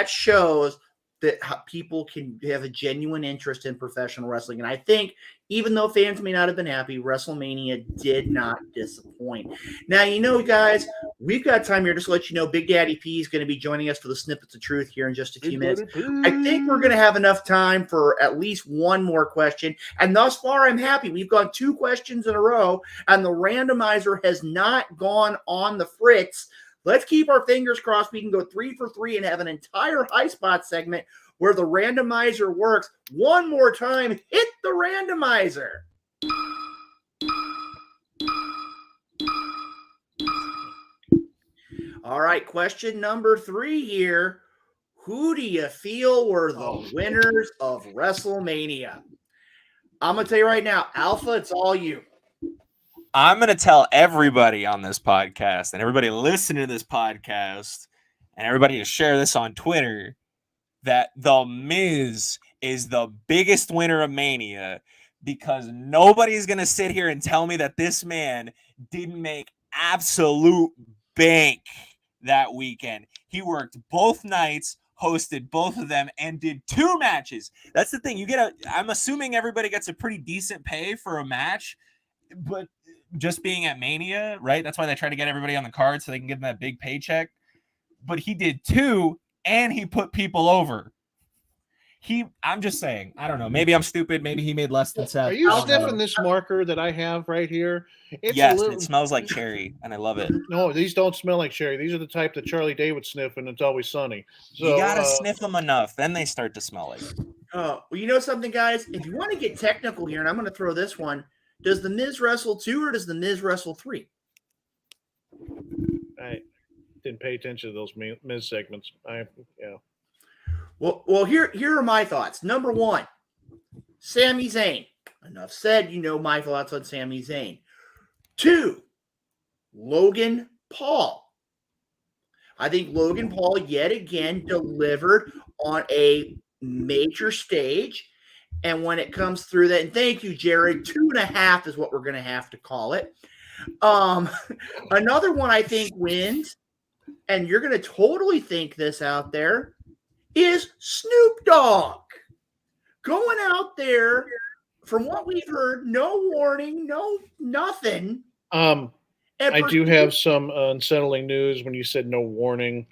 shows that people can have a genuine interest in professional wrestling. And I think even though fans may not have been happy, WrestleMania did not disappoint. Now, guys, we've got time here just to let you know Big Daddy P is going to be joining us for the Snippets of Truth here in just a few minutes. I think we're going to have enough time for at least one more question. And thus far, I'm happy. We've got 2 questions in a row, and the randomizer has not gone on the fritz. Let's keep our fingers crossed. We can go 3 for 3 and have an entire high spot segment where the randomizer works. One more time, hit the randomizer. All right, question number 3 here. Who do you feel were the winners of WrestleMania? I'm going to tell you right now, Alpha, it's all you. I'm going to tell everybody on this podcast and everybody listening to this podcast and everybody to share this on Twitter that The Miz is the biggest winner of Mania, because nobody's going to sit here and tell me that this man didn't make absolute bank that weekend. He worked both nights, hosted both of them, and did 2 matches. That's the thing. I'm assuming everybody gets a pretty decent pay for a match, but just being at Mania, right? That's why they try to get everybody on the card so they can give them that big paycheck. But he did 2, and he put people over. I'm just saying, I don't know. Maybe I'm stupid. Maybe he made less than 7. Are you sniffing this marker that I have right here? Yes, it smells like cherry, and I love it. No, these don't smell like cherry. These are the type that Charlie Day would sniff, and It's Always Sunny. So, you gotta sniff them enough, then they start to smell like. Well, you know something, guys? If you want to get technical here, and I'm going to throw this one, does The Miz wrestle 2 or does The Miz wrestle 3? I didn't pay attention to those Miz segments. Well, here are my thoughts. Number 1, Sami Zayn. Enough said. You know my thoughts on Sami Zayn. 2, Logan Paul. I think Logan Paul yet again delivered on a major stage. And when it comes through that, and thank you, Jared, 2.5 is what we're going to have to call it. Another one I think wins, and you're going to totally think this out there, is Snoop Dogg. Going out there, from what we've heard, no warning, no nothing. I do have some unsettling news when you said no warning.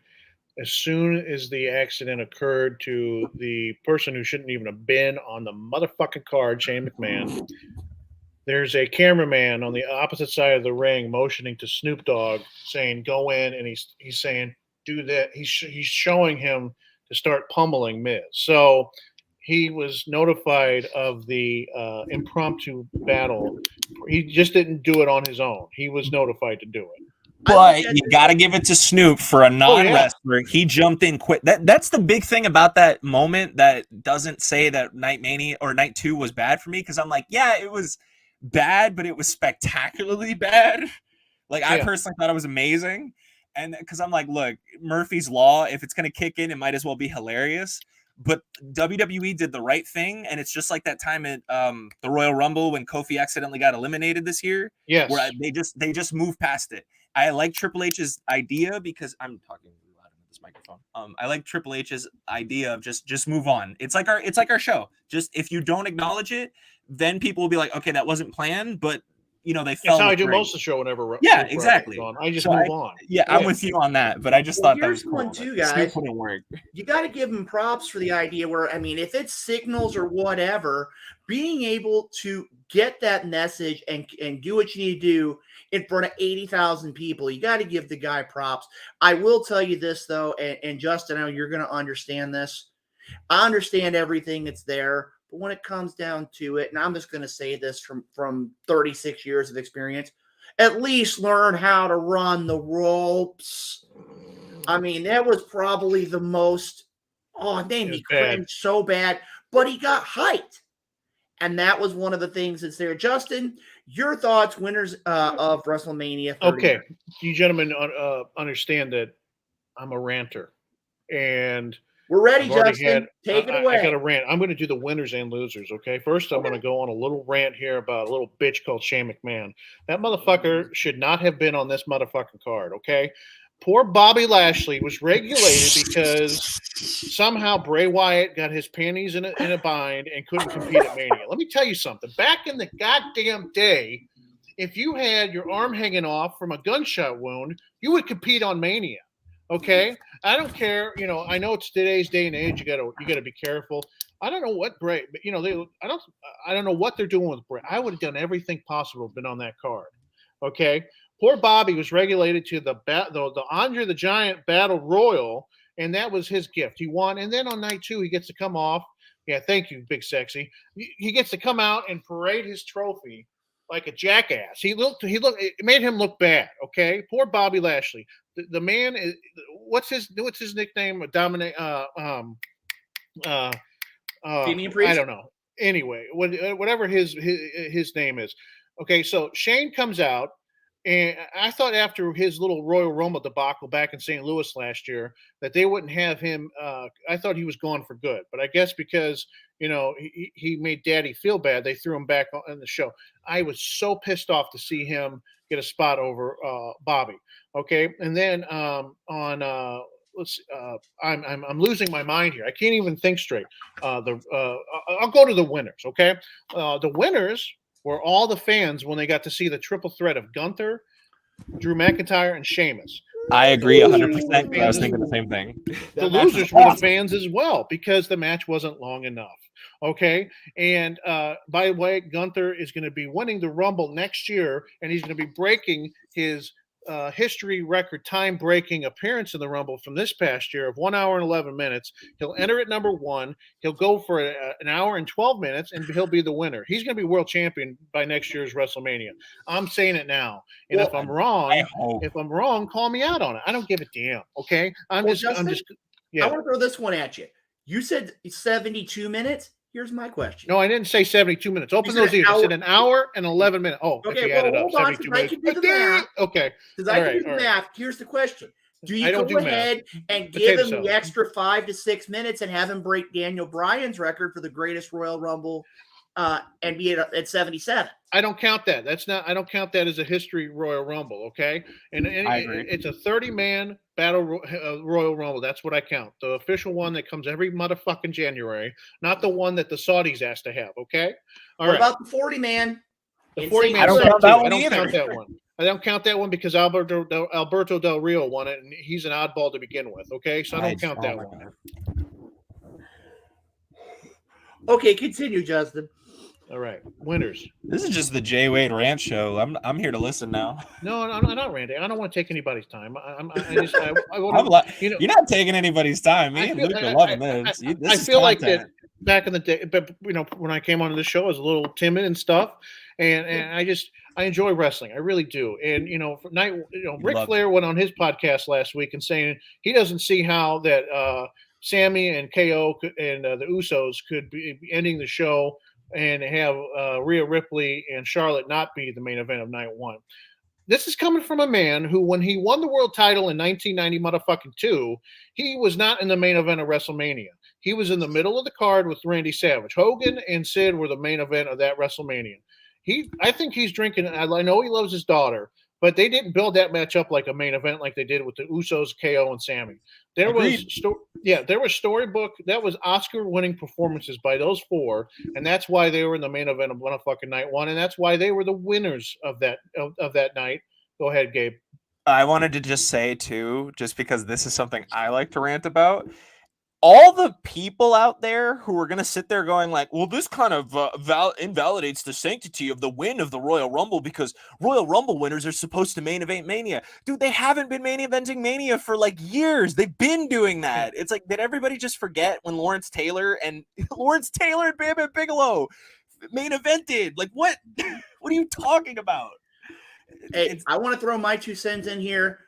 As soon as the accident occurred to the person who shouldn't even have been on the motherfucking card, Shane McMahon, there's a cameraman on the opposite side of the ring motioning to Snoop Dogg, saying, "Go in," and he's saying, "Do that." He's showing him to start pummeling Miz. So he was notified of the impromptu battle. He just didn't do it on his own. He was notified to do it. But you got to give it to Snoop for a non-wrestler. He jumped in quick. That's the big thing about that moment that doesn't say that Night Mania or Night 2 was bad for me, because I'm like, yeah, it was bad, but it was spectacularly bad. Like, I personally thought it was amazing. And because I'm like, look, Murphy's Law, if it's going to kick in, it might as well be hilarious. But WWE did the right thing, and it's just like that time at the Royal Rumble when Kofi accidentally got eliminated this year. Yes, where they just moved past it. I like Triple H's idea because I'm talking loud into this microphone. I like Triple H's idea of just move on. It's like our show. Just if you don't acknowledge it, then people will be like, okay, that wasn't planned, but they fell. That's how I do most of the show whenever. Yeah, exactly. I just move on. Yeah, I'm with you on that, but I just thought that was cool. One too, guys. Wouldn't work. You got to give him props for the idea where, I mean, if it's signals or whatever, being able to get that message and do what you need to do in front of 80,000 people, you got to give the guy props. I will tell you this, though, and Justin, I know you're going to understand this. I understand everything that's there, but when it comes down to it, and I'm just going to say this from 36 years of experience, at least learn how to run the ropes. I mean, that was probably the most, it made me cringe so bad, but he got hyped. And that was one of the things that's there. Justin, your thoughts, winners of WrestleMania 30. Okay, you gentlemen understand that I'm a ranter. And we're ready, Justin. Take it away. I got a rant. I'm going to do the winners and losers, okay? First, I'm going to go on a little rant here about a little bitch called Shane McMahon. That motherfucker should not have been on this motherfucking card, okay? Poor Bobby Lashley was regulated because somehow Bray Wyatt got his panties in a bind and couldn't compete at Mania. Let me tell you something. Back in the goddamn day, if you had your arm hanging off from a gunshot wound, you would compete on Mania. Okay, I don't care. I know it's today's day and age. You gotta be careful. I don't know what Bray, but I don't know what they're doing with Bray. I would have done everything possible to been on that card. Okay, poor Bobby was regulated to the Andre the Giant Battle Royal, and that was his gift. He won, and then on night 2 he gets to come off. Yeah, thank you, Big Sexy. He gets to come out and parade his trophy like a jackass. It made him look bad. Okay, poor Bobby Lashley. The man is what's his nickname? Dominate. Damian Priest? I don't know. Anyway, whatever his name is. Okay, so Shane comes out, and I thought after his little Royal Rumble debacle back in St. Louis last year that they wouldn't have him. I thought he was gone for good, but I guess because he made Daddy feel bad, they threw him back on the show. I was so pissed off to see him get a spot over Bobby. Okay, and then let's see, I'm losing my mind here. I can't even think straight. I'll go to the winners. Okay, the winners were all the fans when they got to see the triple threat of Gunther, Drew McIntyre, and Sheamus. I agree 100%. I was thinking the same thing. The losers were the fans as well because the match wasn't long enough. Okay, and by the way, Gunther is going to be winning the Rumble next year, and he's going to be breaking his history record time-breaking appearance in the Rumble from this past year of 1 hour and 11 minutes. He'll enter at number 1. He'll go for an hour and 12 minutes, and he'll be the winner. He's going to be world champion by next year's WrestleMania. I'm saying it now. And if I'm wrong, call me out on it. I don't give a damn. Okay, Justin, I want to throw this one at you. You said 72 minutes. Here's my question. No, I didn't say 72 minutes. Open those ears. I said an hour and 11 minutes. Oh, okay. Added up. Hold on, 72 minutes. Okay. Because I can do the math. Here's the question. Do you go ahead and give him the extra 5 to 6 minutes and have him break Daniel Bryan's record for the greatest Royal Rumble and be at 77? I don't count that. I don't count that as a history Royal Rumble, okay? And it's a 30-man battle Royal Rumble. That's what I count. The official one that comes every motherfucking January, not the one that the Saudis asked to have, okay? What about the 40-man? The 40-man. I don't count that one either. I don't count that one because Alberto Del Rio won it, and he's an oddball to begin with, okay? So I don't count that one. Okay, continue, Justin. All right, winners. This is just the Jay Wade rant show. I'm here to listen now. No, I'm not ranting. I don't want to take anybody's time. You're not taking anybody's time. Me and Luke are loving this. I feel like that back in the day, but when I came onto the show, I was a little timid and stuff, and I enjoy wrestling, I really do. And for night, Ric Flair went on his podcast last week and saying he doesn't see how that Sammy and KO and the Usos could be ending the show and have Rhea Ripley and Charlotte not be the main event of night one. This is coming from a man who, when he won the world title in 1990 motherfucking 2, he was not in the main event of WrestleMania. He was in the middle of the card with Randy Savage. Hogan and Sid were the main event of that WrestleMania. I think he's drinking. I know he loves his daughter, but they didn't build that match up like a main event like they did with the Usos, KO, and Sammy. There was storybook. That was Oscar-winning performances by those four, and that's why they were in the main event of motherfucking night one, and that's why they were the winners of that night. Go ahead, Gabe. I wanted to just say too, just because this is something I like to rant about. All the people out there who are going to sit there going like, well, this kind of invalidates the sanctity of the win of the Royal Rumble because Royal Rumble winners are supposed to main event Mania. Dude, they haven't been main eventing Mania for like years. They've been doing that. It's like, did everybody just forget when Lawrence Taylor and Bam Bam Bigelow main evented? Like, what? What are you talking about? Hey, I want to throw my 2 cents in here.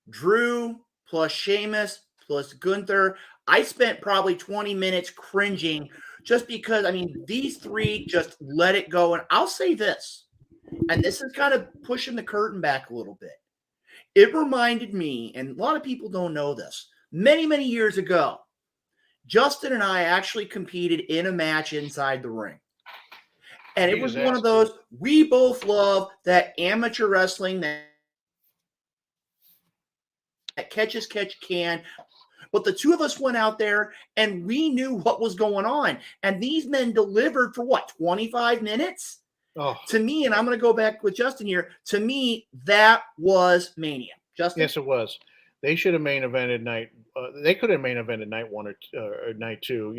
Drew plus Sheamus plus Gunther. I spent probably 20 minutes cringing just because, these three just let it go. And I'll say this, and this is kind of pushing the curtain back a little bit. It reminded me, and a lot of people don't know this, many, many years ago, Justin and I actually competed in a match inside the ring. And it was one of those, we both love that amateur wrestling that catch as catch can. But the two of us went out there and we knew what was going on. And these men delivered for 25 minutes? Oh. To me, and I'm going to go back with Justin here, to me, that was Mania. Justin? Yes, it was. They should have main evented night. They could have main evented night one or night two.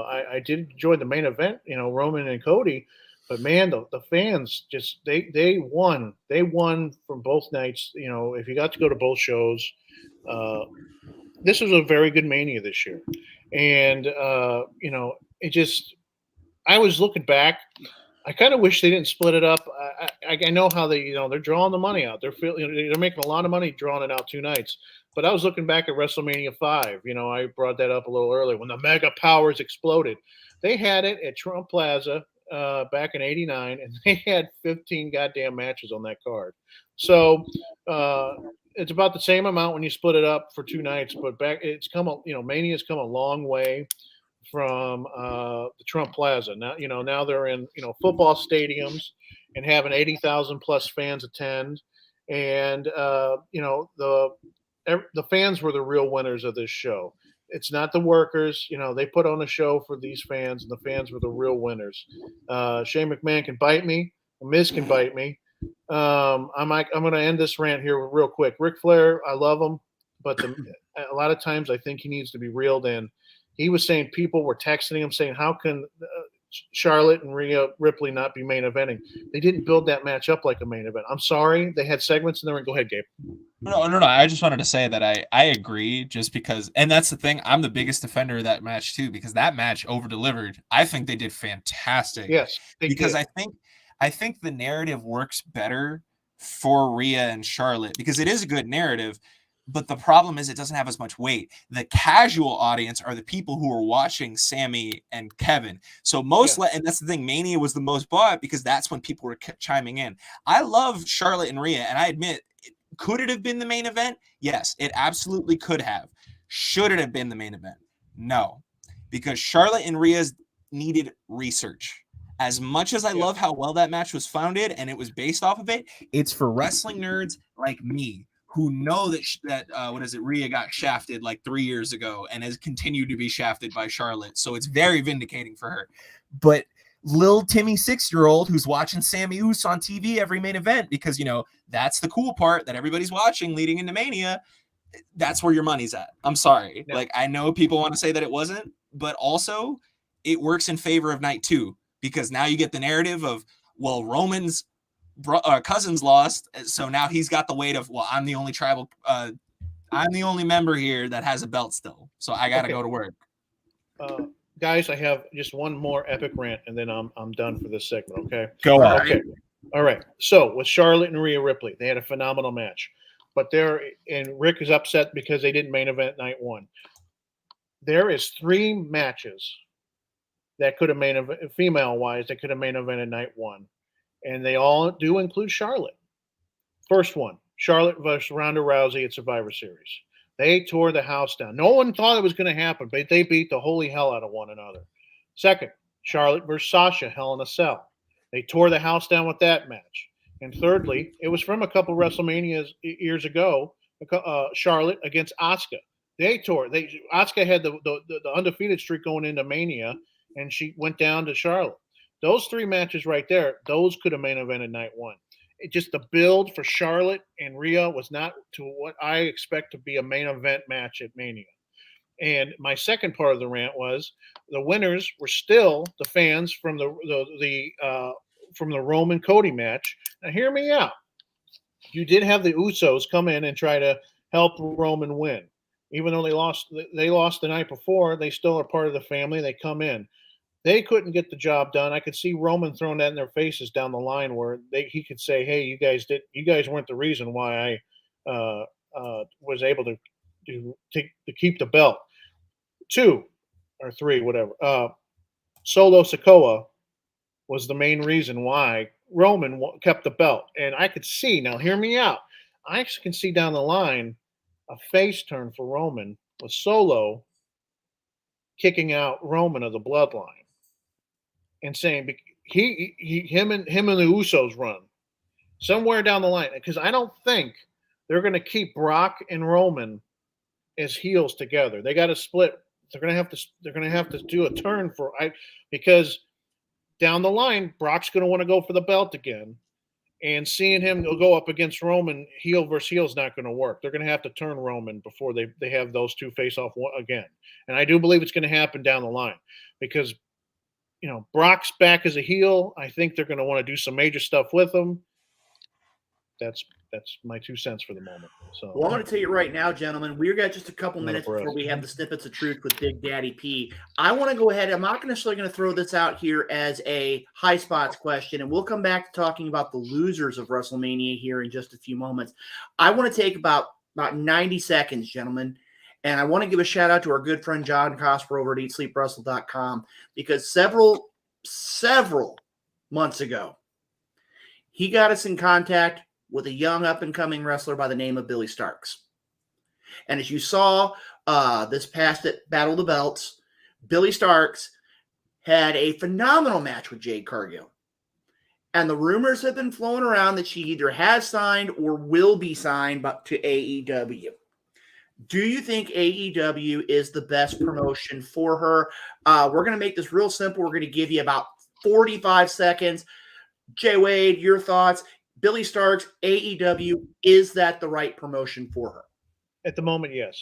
I did enjoy the main event, Roman and Cody. But man, the fans just they won. They won from both nights. If you got to go to both shows, this was a very good Mania this year. And it just, I was looking back. I kind of wish they didn't split it up. I know how they, they're drawing the money out. They're making a lot of money drawing it out 2 nights. But I was looking back at WrestleMania 5. I brought that up a little earlier when the Mega Powers exploded. They had it at Trump Plaza back in '89, and they had 15 goddamn matches on that card. So it's about the same amount when you split it up for 2 nights. But Mania's come a long way from the Trump Plaza. Now they're in football stadiums and having 80,000 plus fans attend, and the fans were the real winners of this show. It's not the workers. They put on a show for these fans, and the fans were the real winners. Shane McMahon can bite me. Miz can bite me. I'm going to end this rant here real quick. Ric Flair, I love him, but a lot of times I think he needs to be reeled in. He was saying people were texting him saying, how can Charlotte and Rhea Ripley not be main eventing? They didn't build that match up like a main event. I'm sorry. They had segments in there. Go ahead, Gabe. No. I just wanted to say that I agree just because, and that's the thing. I'm the biggest defender of that match too, because that match over-delivered. I think they did fantastic. Yes. Because I think the narrative works better for Rhea and Charlotte because it is a good narrative. But the problem is it doesn't have as much weight. The casual audience are the people who are watching Sammy and Kevin. So and that's the thing, Mania was the most bought because that's when people were chiming in. I love Charlotte and Rhea, and I admit, could it have been the main event? Yes, it absolutely could have. Should it have been the main event? No, because Charlotte and Rhea needed research. As much as I love how well that match was founded and it was based off of it, it's for wrestling nerds like me who know that Rhea got shafted like 3 years ago and has continued to be shafted by Charlotte. So it's very vindicating for her. But Lil Timmy 6-year-old who's watching Sammy Uso on TV every main event because, that's the cool part that everybody's watching leading into Mania. That's where your money's at. I'm sorry. Yeah. Like, I know people want to say that it wasn't, but also it works in favor of night 2 because now you get the narrative of, well, Roman's cousins lost, so now he's got the weight of, well, I'm the only I'm the only member here that has a belt still, so I gotta go to work. guys, I have just one more epic rant, and then I'm done for this segment. Okay. Go on. Okay. All right. So with Charlotte and Rhea Ripley, they had a phenomenal match, but Rick is upset because they didn't main event night one. There is 3 matches that could have main event female wise that could have main evented night one, and they all do include Charlotte. First one, Charlotte versus Ronda Rousey at Survivor Series. They tore the house down. No one thought it was going to happen, but they beat the holy hell out of one another. Second, Charlotte versus Sasha, Hell in a Cell. They tore the house down with that match. And thirdly, it was from a couple WrestleManias years ago, Charlotte against Asuka. Asuka had the undefeated streak going into Mania, and she went down to Charlotte. Those 3 matches right there, those could have main evented night one. Just the build for Charlotte and Rhea was not to what I expect to be a main event match at Mania. And my second part of the rant was the winners were still the fans from from the Roman Cody match. Now hear me out. You did have the Usos come in and try to help Roman win. Even though they lost the night before, they still are part of the family. They come in. They couldn't get the job done. I could see Roman throwing that in their faces down the line, where he could say, "Hey, you guys weren't the reason why I was able to keep the belt." 2 or 3, whatever. Solo Sikoa was the main reason why Roman kept the belt, and I could see. Now, hear me out. I can see down the line a face turn for Roman with Solo kicking out Roman of the Bloodline and saying him and the Usos run somewhere down the line, because I don't think they're going to keep Brock and Roman as heels together. They got to split. They're going to have to do a turn because down the line Brock's going to want to go for the belt again, and seeing him go up against Roman heel versus heel is not going to work. They're going to have to turn Roman before they have those 2 face off again, and I do believe it's going to happen down the line because Brock's back as a heel. I think they're going to want to do some major stuff with him. That's my 2 cents for the moment. So, well, I'm going to tell you right now, gentlemen, we've got just a couple minutes before we have the snippets of truth with Big Daddy P. I want to go ahead. I'm not necessarily going to throw this out here as a high spots question, and we'll come back to talking about the losers of WrestleMania here in just a few moments. I want to take about 90 seconds, gentlemen. And I want to give a shout out to our good friend John Cosper over at EatSleepWrestle.com, because several months ago, he got us in contact with a young up-and-coming wrestler by the name of Billy Starks. And as you saw this past at Battle of the Belts, Billy Starks had a phenomenal match with Jade Cargill. And the rumors have been flowing around that she either has signed or will be signed to AEW. Do you think AEW is the best promotion for her? We're going to make this real simple. We're going to give you about 45 seconds. Jay Wade, your thoughts. Billy Starks, AEW, is that the right promotion for her? At the moment, yes.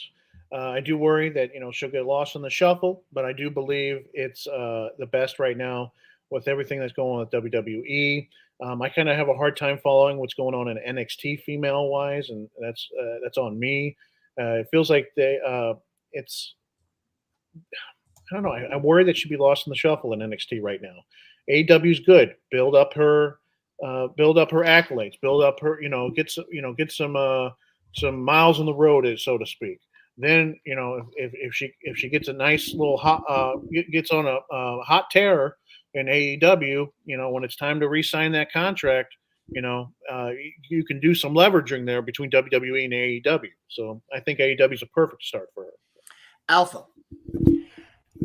I do worry that she'll get lost in the shuffle, but I do believe it's the best right now with everything that's going on with WWE. I kind of have a hard time following what's going on in NXT female-wise, and that's on me. It feels like I don't know. I'm worried that she'd be lost in the shuffle in NXT right now. AEW's good. Build up her accolades. Build up her. Get some miles on the road, so to speak. Then if she gets a nice little gets on a hot tear in AEW, when it's time to re-sign that contract, you can do some leveraging there between WWE and AEW. So I think AEW is a perfect start for her. Alpha.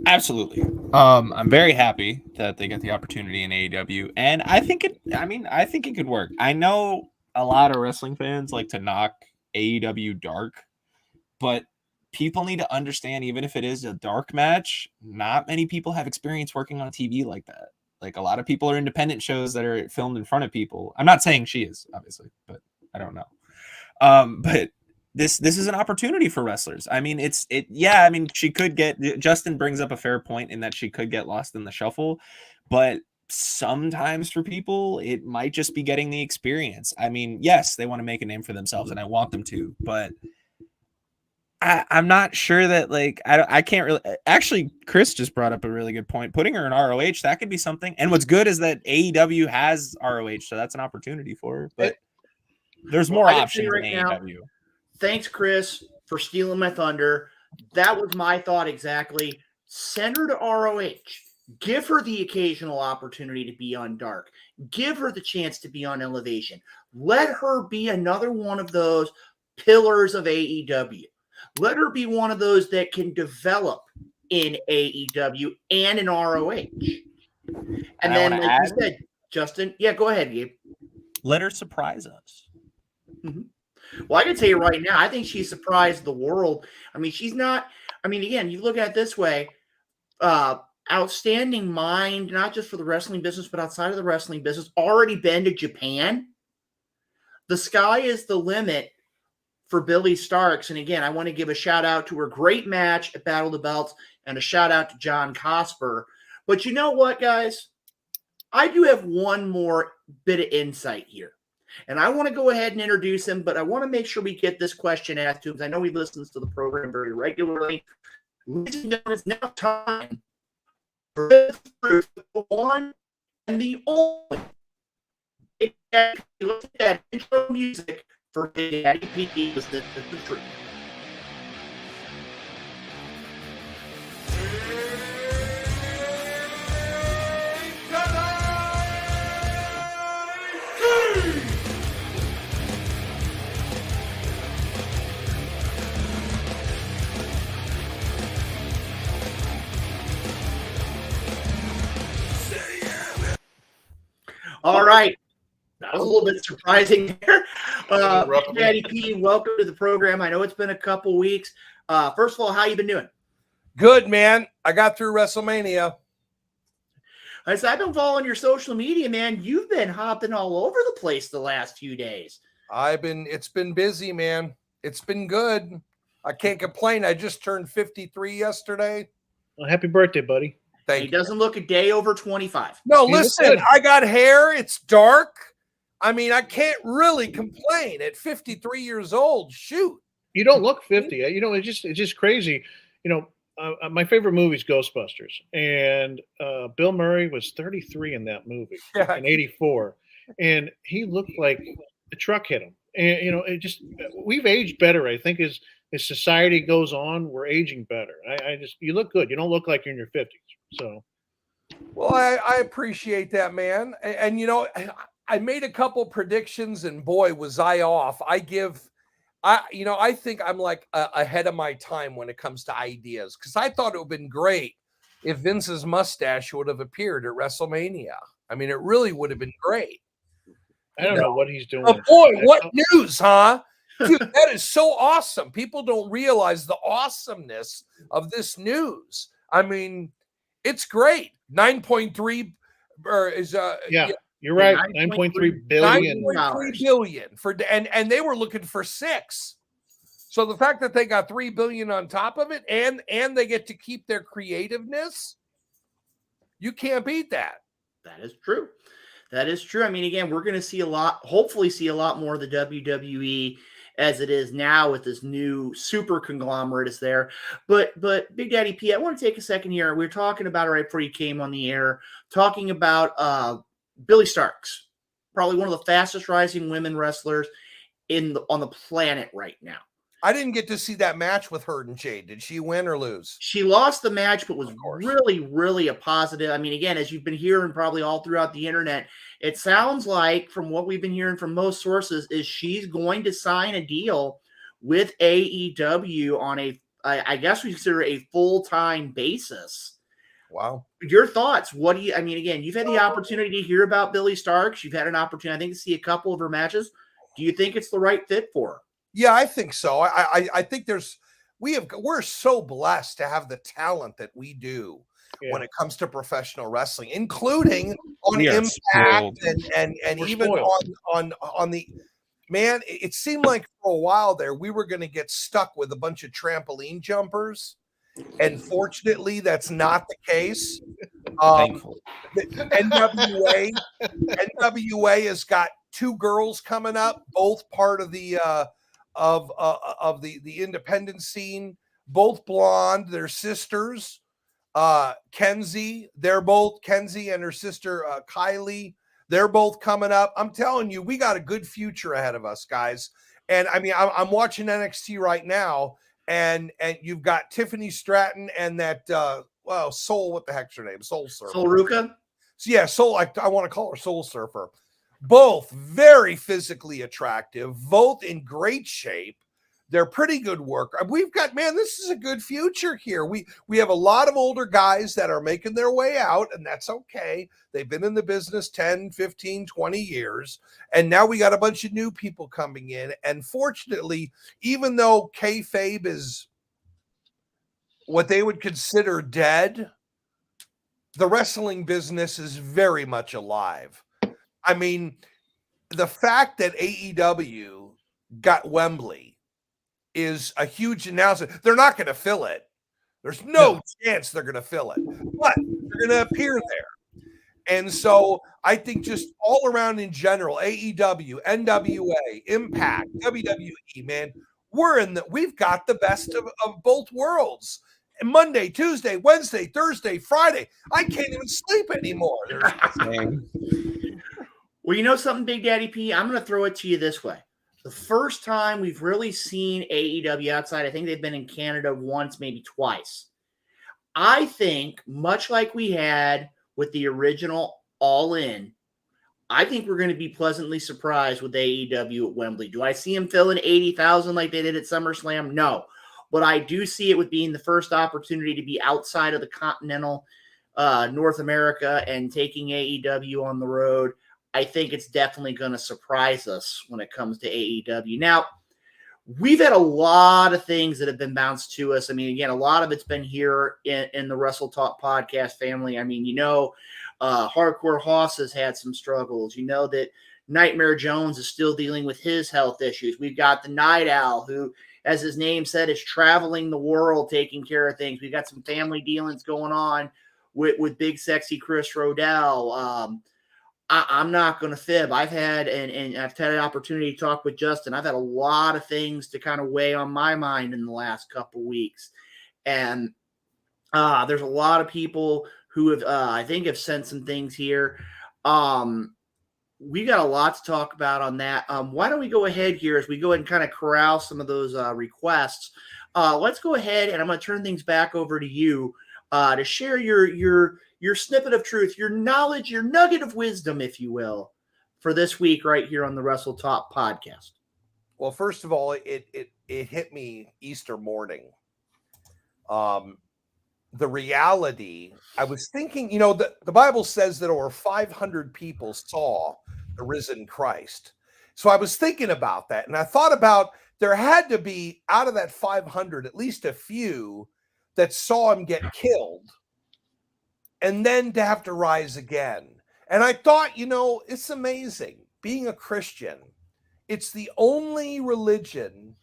Absolutely. I'm very happy that they get the opportunity in AEW, and I think it could work. I know a lot of wrestling fans like to knock AEW dark, but people need to understand, even if it is a dark match, not many people have experience working on TV like that. Like, a lot of people are independent shows that are filmed in front of people. I'm not saying she is, obviously, but I don't know. But this is an opportunity for wrestlers. I mean, she could get, Justin brings up a fair point in that she could get lost in the shuffle, but sometimes for people, it might just be getting the experience. I mean, yes, they want to make a name for themselves, and I want them to, but I'm not sure that like I can't really actually. Chris just brought up a really good point. Putting her in ROH, that could be something. And what's good is that AEW has ROH, so that's an opportunity for her. But there's more I can tell you options in right now, AEW. thanks, Chris, for stealing my thunder. That was my thought exactly. Send her to ROH. Give her the occasional opportunity to be on Dark. Give her the chance to be on Elevation. Let her be another one of those pillars of AEW. Let her be one of those that can develop in AEW and in ROH. And then, like you said, Justin, yeah, go ahead, Gabe. Let her surprise us. Mm-hmm. Well, I can tell you right now, I think she surprised the world. I mean, she's not, I mean, again, you look at it this way, outstanding mind, not just for the wrestling business, but outside of the wrestling business, already been to Japan. The sky is the limit for Billy Starks. And again, I want to give a shout out to her great match at Battle of the Belts and a shout out to John Cosper. But you know what, guys? I do have one more bit of insight here. And I want to go ahead and introduce him, but I want to make sure we get this question asked to him because I know he listens to the program very regularly. Ladies and gentlemen, it's now time for the one and the only. Look at that intro music for Big Daddy P. Was the truth. All right. That was a little bit surprising there. Daddy P, welcome to the program. I know it's been a couple weeks. First of all, how you been doing? Good, man. I got through WrestleMania. I've been following your social media, man. You've been hopping all over the place the last few days. It's been busy, man. It's been good. I can't complain. I just turned 53 yesterday. Well, happy birthday, buddy. Thank He you. doesn't look a day over 25. No, listen, I got hair. It's dark. I mean, I can't really complain at 53 years old. Shoot. You don't look 50. You know, it's just crazy. You know, my favorite movie is Ghostbusters, and Bill Murray was 33 in that movie in '84, and he looked like a truck hit him. And you know, we've aged better. I think as society goes on, we're aging better. You look good. You don't look like you're in your 50s. So, well, I appreciate that, man. And you know, I made a couple predictions, and boy, was I off. I think I'm like ahead of my time when it comes to ideas, because I thought it would have been great if Vince's mustache would have appeared at WrestleMania. I mean, it really would have been great. I don't know what he's doing. Oh boy, what news, huh? Dude, that is so awesome. People don't realize the awesomeness of this news. I mean, it's great. 9.3 is you're right. 9.3 billion. 9.3 billion and they were looking for 6. So the fact that they got 3 billion on top of it and they get to keep their creativeness, you can't beat that. That is true. That is true. I mean, again, we're going to hopefully see a lot more of the WWE as it is now with this new super conglomerate is there. But Big Daddy P, I want to take a second here. We were talking about it right before you came on the air, talking about Billy Starks, probably one of the fastest rising women wrestlers on the planet right now. I didn't get to see that match with her and Jade. Did she win or lose? She lost the match, but was really, really a positive. I mean, again, as you've been hearing probably all throughout the internet, it sounds like from what we've been hearing from most sources is she's going to sign a deal with AEW on I guess we consider a full-time basis. Wow. Your thoughts? I mean, again, you've had the opportunity to hear about Billy Starks. You've had an opportunity, I think, to see a couple of her matches. Do you think it's the right fit for her? Yeah, I think so. I think we're so blessed to have the talent that we do when it comes to professional wrestling, including on Impact and even on the man. It seemed like for a while there we were going to get stuck with a bunch of trampoline jumpers, and fortunately that's not the case. NWA has got 2 girls coming up, both part of the of the independent scene, both blonde, they're sisters. Kenzie and her sister Kylie, they're both coming up. I'm telling you, we got a good future ahead of us, guys. And I mean, I'm watching NXT right now, and you've got Tiffany Stratton and that Soul, what the heck's her name? Soul Surfer. Soul Ruka? So yeah, Soul, I want to call her Soul Surfer. Both very physically attractive, both in great shape. They're pretty good work. We've got, man, this is a good future here. We have a lot of older guys that are making their way out, and that's okay. They've been in the business 10, 15, 20 years, and now we got a bunch of new people coming in. And fortunately, even though kayfabe is what they would consider dead, the wrestling business is very much alive. I mean, the fact that AEW got Wembley is a huge announcement. They're not going to fill it. There's no chance they're going to fill it, but they're going to appear there. And so I think just all around in general, AEW, NWA, Impact, WWE, man, we've got the best of both worlds. And Monday, Tuesday, Wednesday, Thursday, Friday, I can't even sleep anymore. Well, you know something, Big Daddy P? I'm going to throw it to you this way. The first time we've really seen AEW outside, I think they've been in Canada once, maybe twice. I think, much like we had with the original All In, I think we're going to be pleasantly surprised with AEW at Wembley. Do I see them filling 80,000 like they did at SummerSlam? No. But I do see it with being the first opportunity to be outside of the continental North America and taking AEW on the road. I think it's definitely going to surprise us when it comes to AEW. Now, we've had a lot of things that have been bounced to us. I mean, again, a lot of it's been here in the Wrestle Talk podcast family. I mean, Hardcore Hoss has had some struggles. You know that Nightmare Jones is still dealing with his health issues. We've got the Night Owl, who, as his name said, is traveling the world taking care of things. We've got some family dealings going on with Big Sexy Chris Rodell. I'm not going to fib. I've had and I've had an opportunity to talk with Justin. I've had a lot of things to kind of weigh on my mind in the last couple of weeks. And there's a lot of people who have, I think, have sent some things here. We got a lot to talk about on that. Why don't we go ahead here as we go ahead and kind of corral some of those requests. Let's go ahead, and I'm going to turn things back over to you to share your snippet of truth, your knowledge, your nugget of wisdom, if you will, for this week right here on the Wrestle Talk podcast. Well, first of all, it hit me Easter morning. The reality, I was thinking, the Bible says that over 500 people saw the risen Christ. So I was thinking about that, and I thought about there had to be, out of that 500, at least a few that saw him get killed and then to have to rise again. And I thought, it's amazing. Being a Christian, it's the only religion,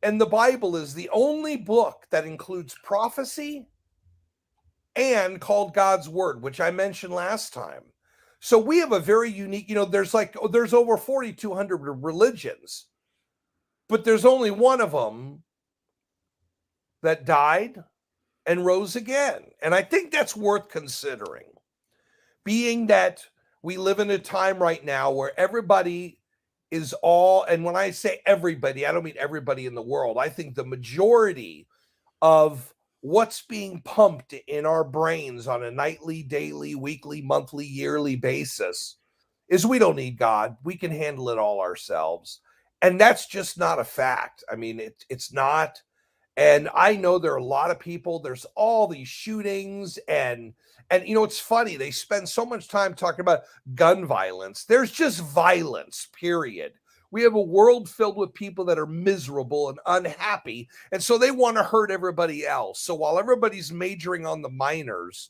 and the Bible is the only book that includes prophecy and called God's word, which I mentioned last time. So we have a very unique, there's over 4,200 religions, but there's only one of them that died and rose again. And I think that's worth considering, being that we live in a time right now where everybody is and when I say everybody, I don't mean everybody in the world. I think the majority of what's being pumped in our brains on a nightly, daily, weekly, monthly, yearly basis is we don't need God. We can handle it all ourselves. And that's just not a fact. I mean, it's not. And I know there are a lot of people, there's all these shootings and it's funny. They spend so much time talking about gun violence. There's just violence, period. We have a world filled with people that are miserable and unhappy. And so they want to hurt everybody else. So while everybody's majoring on the minors,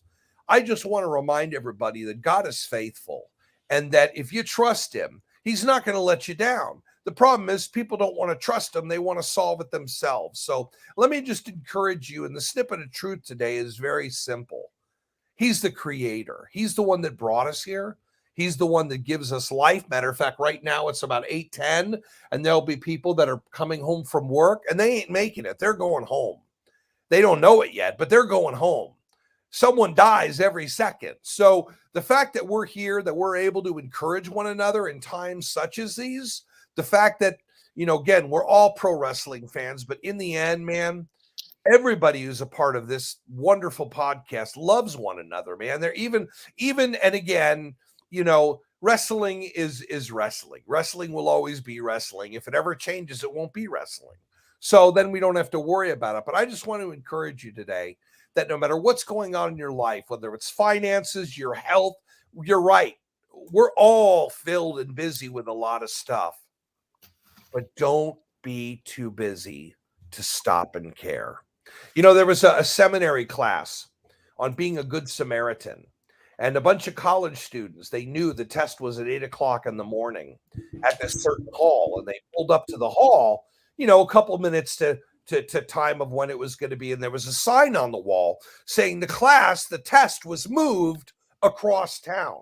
I just want to remind everybody that God is faithful and that if you trust him, he's not going to let you down. The problem is people don't want to trust him. They want to solve it themselves. So let me just encourage you. And the snippet of truth today is very simple. He's the creator. He's the one that brought us here. He's the one that gives us life. Matter of fact, right now it's about 8:10, and there'll be people that are coming home from work, and they ain't making it. They're going home. They don't know it yet, but they're going home. Someone dies every second. So the fact that we're here, that we're able to encourage one another in times such as these, the fact that, again, we're all pro wrestling fans, but in the end, man, everybody who's a part of this wonderful podcast loves one another, man. They're even, and again, wrestling is wrestling. Wrestling will always be wrestling. If it ever changes, it won't be wrestling. So then we don't have to worry about it. But I just want to encourage you today that no matter what's going on in your life, whether it's finances, your health, you're right. We're all filled and busy with a lot of stuff. But don't be too busy to stop and care. There was a seminary class on being a good Samaritan. And a bunch of college students, they knew the test was at 8:00 in the morning at this certain hall. And they pulled up to the hall, a couple of minutes to time of when it was going to be. And there was a sign on the wall saying the test was moved across town.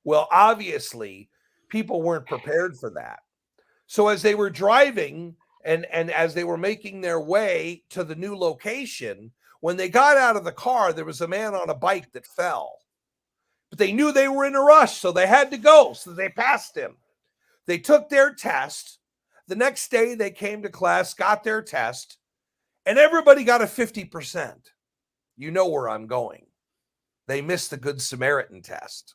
Well, obviously, people weren't prepared for that. So as they were driving and as they were making their way to the new location, when they got out of the car, there was a man on a bike that fell. But they knew they were in a rush, so they had to go. So they passed him. They took their test. The next day, they came to class, got their test, and everybody got a 50%. You know where I'm going. They missed the Good Samaritan test.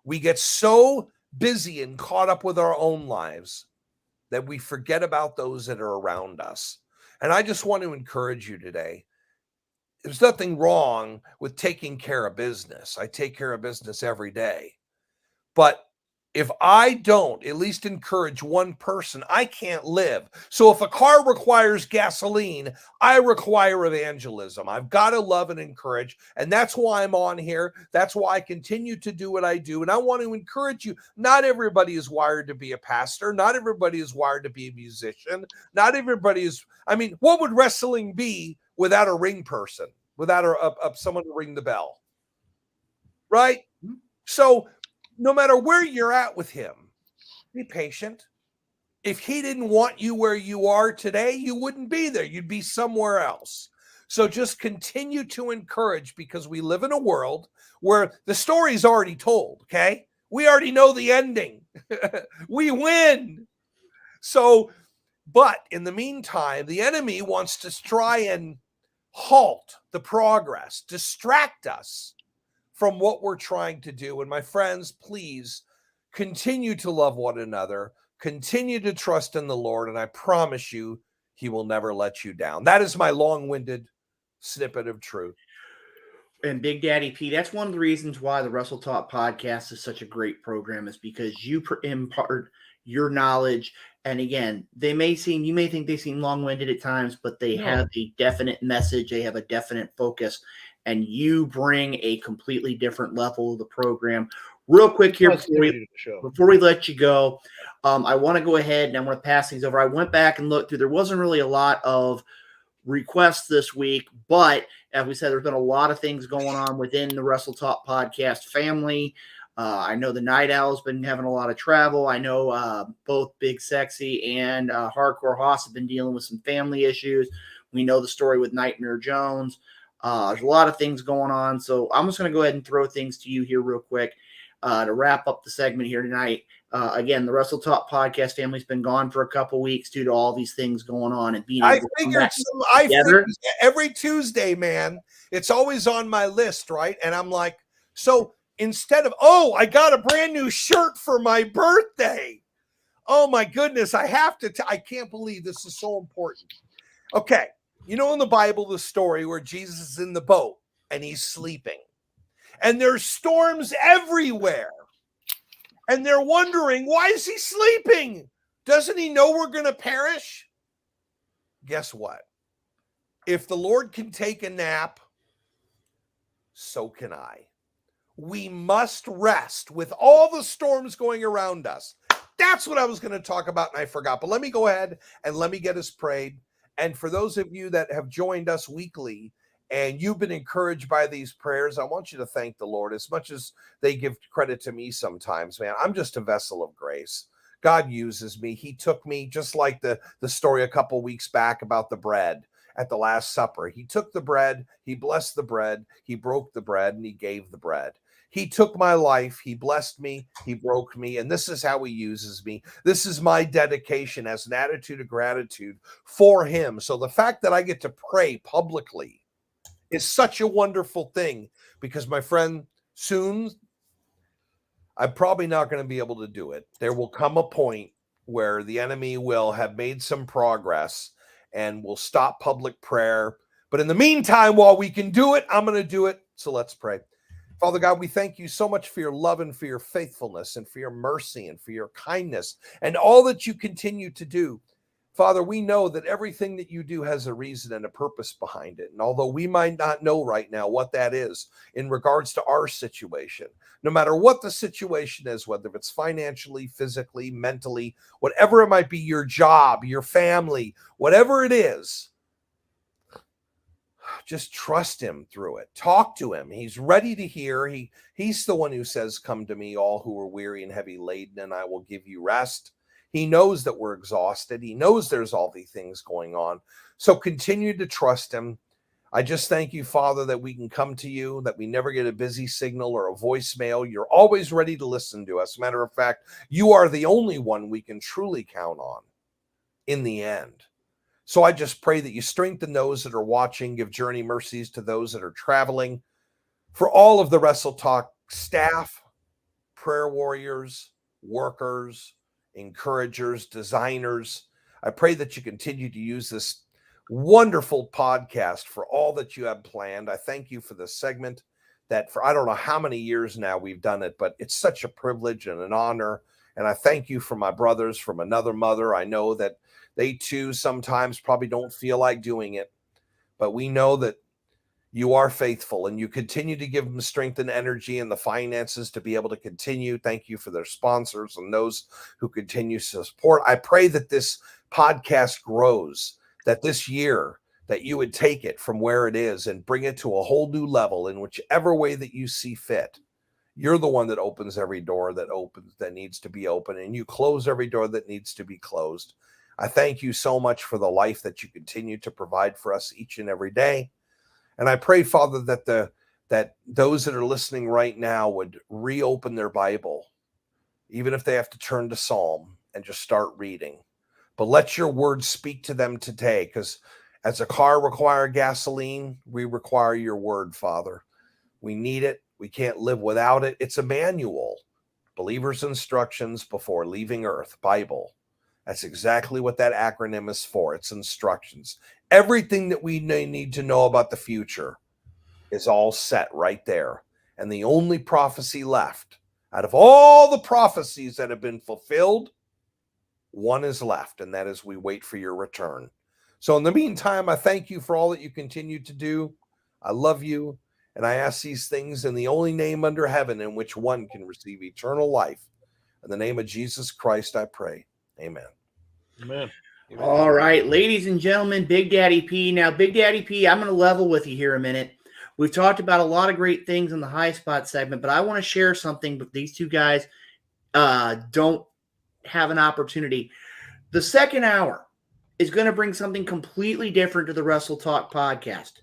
We get so busy and caught up with our own lives that we forget about those that are around us. And I just want to encourage you today. There's nothing wrong with taking care of business. I take care of business every day. But if I don't at least encourage one person, I can't live. So if a car requires gasoline, I require evangelism. I've got to love and encourage. And that's why I'm on here. That's why I continue to do what I do. And I want to encourage you. Not everybody is wired to be a pastor. Not everybody is wired to be a musician. Not everybody is. What would wrestling be without a ring person, without someone to ring the bell? Right? So no matter where you're at with him, be patient. If he didn't want you where you are today, you wouldn't be there. You'd be somewhere else. So just continue to encourage, because we live in a world where the story's already told, okay? We already know the ending. We win. So, but in the meantime, the enemy wants to try and halt the progress, distract us from what we're trying to do. And my friends, please continue to love one another, continue to trust in the Lord, and I promise you, he will never let you down. That is my long-winded snippet of truth. And Big Daddy P, that's one of the reasons why the Wrestle Talk podcast is such a great program, is because you impart your knowledge. And again, you may think they seem long-winded at times, but they have a definite message. They have a definite focus. And you bring a completely different level of the program. Real quick here, before we let you go, I want to go ahead and I want to pass things over. I went back and looked through. There wasn't really a lot of requests this week, but as we said, there's been a lot of things going on within the Wrestle Talk podcast family. I know the Night Owl's been having a lot of travel. I know both Big Sexy and Hardcore Hoss have been dealing with some family issues. We know the story with Nightmare Jones. There's a lot of things going on. So I'm just going to go ahead and throw things to you here real quick to wrap up the segment here tonight. Again, the Wrestle Talk podcast family's been gone for a couple weeks due to all these things going on and being able to I figured every Tuesday, man, it's always on my list, right? And I'm like, so instead of, I got a brand new shirt for my birthday. Oh my goodness, I can't believe this is so important. Okay. In the Bible, the story where Jesus is in the boat and he's sleeping. And there's storms everywhere. And they're wondering, why is he sleeping? Doesn't he know we're going to perish? Guess what? If the Lord can take a nap, so can I. We must rest with all the storms going around us. That's what I was going to talk about and I forgot. But let me go ahead and let me get us prayed. And for those of you that have joined us weekly and you've been encouraged by these prayers, I want you to thank the Lord. As much as they give credit to me sometimes, man, I'm just a vessel of grace. God uses me. He took me, just like the story a couple weeks back about the bread at the Last Supper. He took the bread, he blessed the bread, he broke the bread, and he gave the bread. He took my life, he blessed me, he broke me, and this is how he uses me. This is my dedication as an attitude of gratitude for him. So the fact that I get to pray publicly is such a wonderful thing, because, my friend, soon I'm probably not going to be able to do it. There will come a point where the enemy will have made some progress and will stop public prayer. But in the meantime, while we can do it, I'm going to do it. So let's pray. Father God, we thank you so much for your love and for your faithfulness and for your mercy and for your kindness and all that you continue to do. Father, we know that everything that you do has a reason and a purpose behind it. And although we might not know right now what that is in regards to our situation, no matter what the situation is, whether it's financially, physically, mentally, whatever it might be, your job, your family, whatever it is, just trust him through it. Talk to him. He's ready to hear. He's the one who says, "Come to me, all who are weary and heavy laden, and I will give you rest." He knows that we're exhausted. He knows there's all these things going on. So continue to trust him. I just thank you, Father, that we can come to you, that we never get a busy signal or a voicemail. You're always ready to listen to us. Matter of fact, you are the only one we can truly count on in the end. So I just pray that you strengthen those that are watching, give journey mercies to those that are traveling. For all of the Wrestle Talk staff, prayer warriors, workers, encouragers, designers, I pray that you continue to use this wonderful podcast for all that you have planned. I thank you for this segment that for I don't know how many years now we've done it, but it's such a privilege and an honor. And I thank you for my brothers from another mother. I know that they too sometimes probably don't feel like doing it, but we know that you are faithful and you continue to give them strength and energy and the finances to be able to continue. Thank you for their sponsors and those who continue to support. I pray that this podcast grows, that this year that you would take it from where it is and bring it to a whole new level in whichever way that you see fit. You're the one that opens every door that needs to be open, and you close every door that needs to be closed. I thank you so much for the life that you continue to provide for us each and every day. And I pray, Father, that those that are listening right now would reopen their Bible, even if they have to turn to Psalm and just start reading. But let your word speak to them today, because as a car requires gasoline, we require your word, Father. We need it. We can't live without it. It's a manual. Believer's instructions before leaving earth, Bible. That's exactly what that acronym is for. It's instructions. Everything that we need to know about the future is all set right there. And the only prophecy left, out of all the prophecies that have been fulfilled, one is left, and that is we wait for your return. So in the meantime, I thank you for all that you continue to do. I love you, and I ask these things in the only name under heaven in which one can receive eternal life. In the name of Jesus Christ, I pray. Amen. Amen. All right, ladies and gentlemen, Big Daddy P. Now, Big Daddy P, I'm going to level with you here a minute. We've talked about a lot of great things in the high spot segment, but I want to share something, but these two guys don't have an opportunity. The second hour is going to bring something completely different to the Wrestle Talk podcast.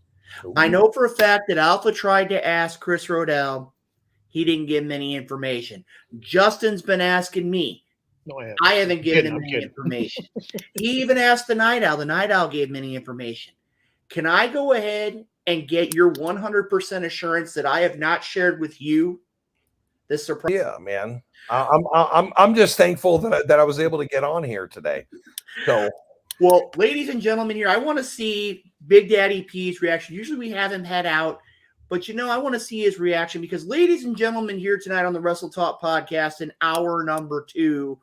Ooh. I know for a fact that Alpha tried to ask Chris Rodell. He didn't give him any information. Justin's been asking me. No, I haven't given him any information. He even asked the Night Owl. The Night Owl gave him any information. Can I go ahead and get your 100% assurance that I have not shared with you this surprise? Yeah, man. I'm just thankful that I was able to get on here today. So, well, ladies and gentlemen, here I want to see Big Daddy P's reaction. Usually we have him head out, but I want to see his reaction because, ladies and gentlemen, here tonight on the Wrestle Talk podcast, in hour number 2,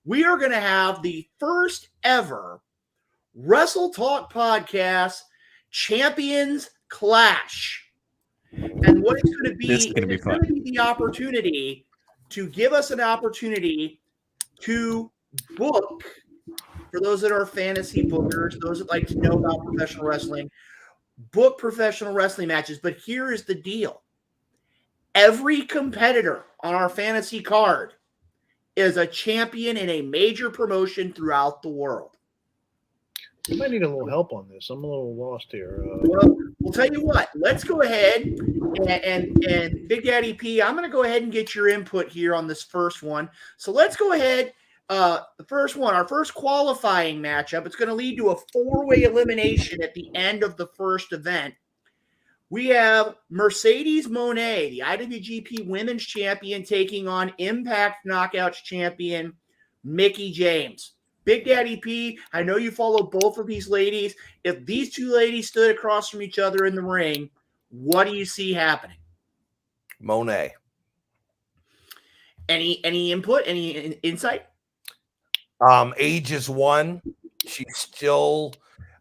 we are going to have the first ever Wrestle Talk podcast Champions Clash. And what it's going to be, it's going to be the opportunity to give us an opportunity to book, for those that are fantasy bookers, those that like to know about professional wrestling, book professional wrestling matches, but here is the deal. Every competitor on our fantasy card is a champion in a major promotion throughout the world. You might need a little help on this. I'm a little lost here. Well, we'll tell you what. Let's go ahead and Big Daddy P, I'm going to go ahead and get your input here on this first one. So let's go ahead. The first one, our first qualifying matchup, it's going to lead to a 4-way elimination at the end of the first event. We have Mercedes Moné, the IWGP Women's Champion, taking on Impact Knockouts Champion Mickie James. Big Daddy P, I know you follow both of these ladies. If these two ladies stood across from each other in the ring, what do you see happening? Moné. Any input? Any insight? Age is one. She's still.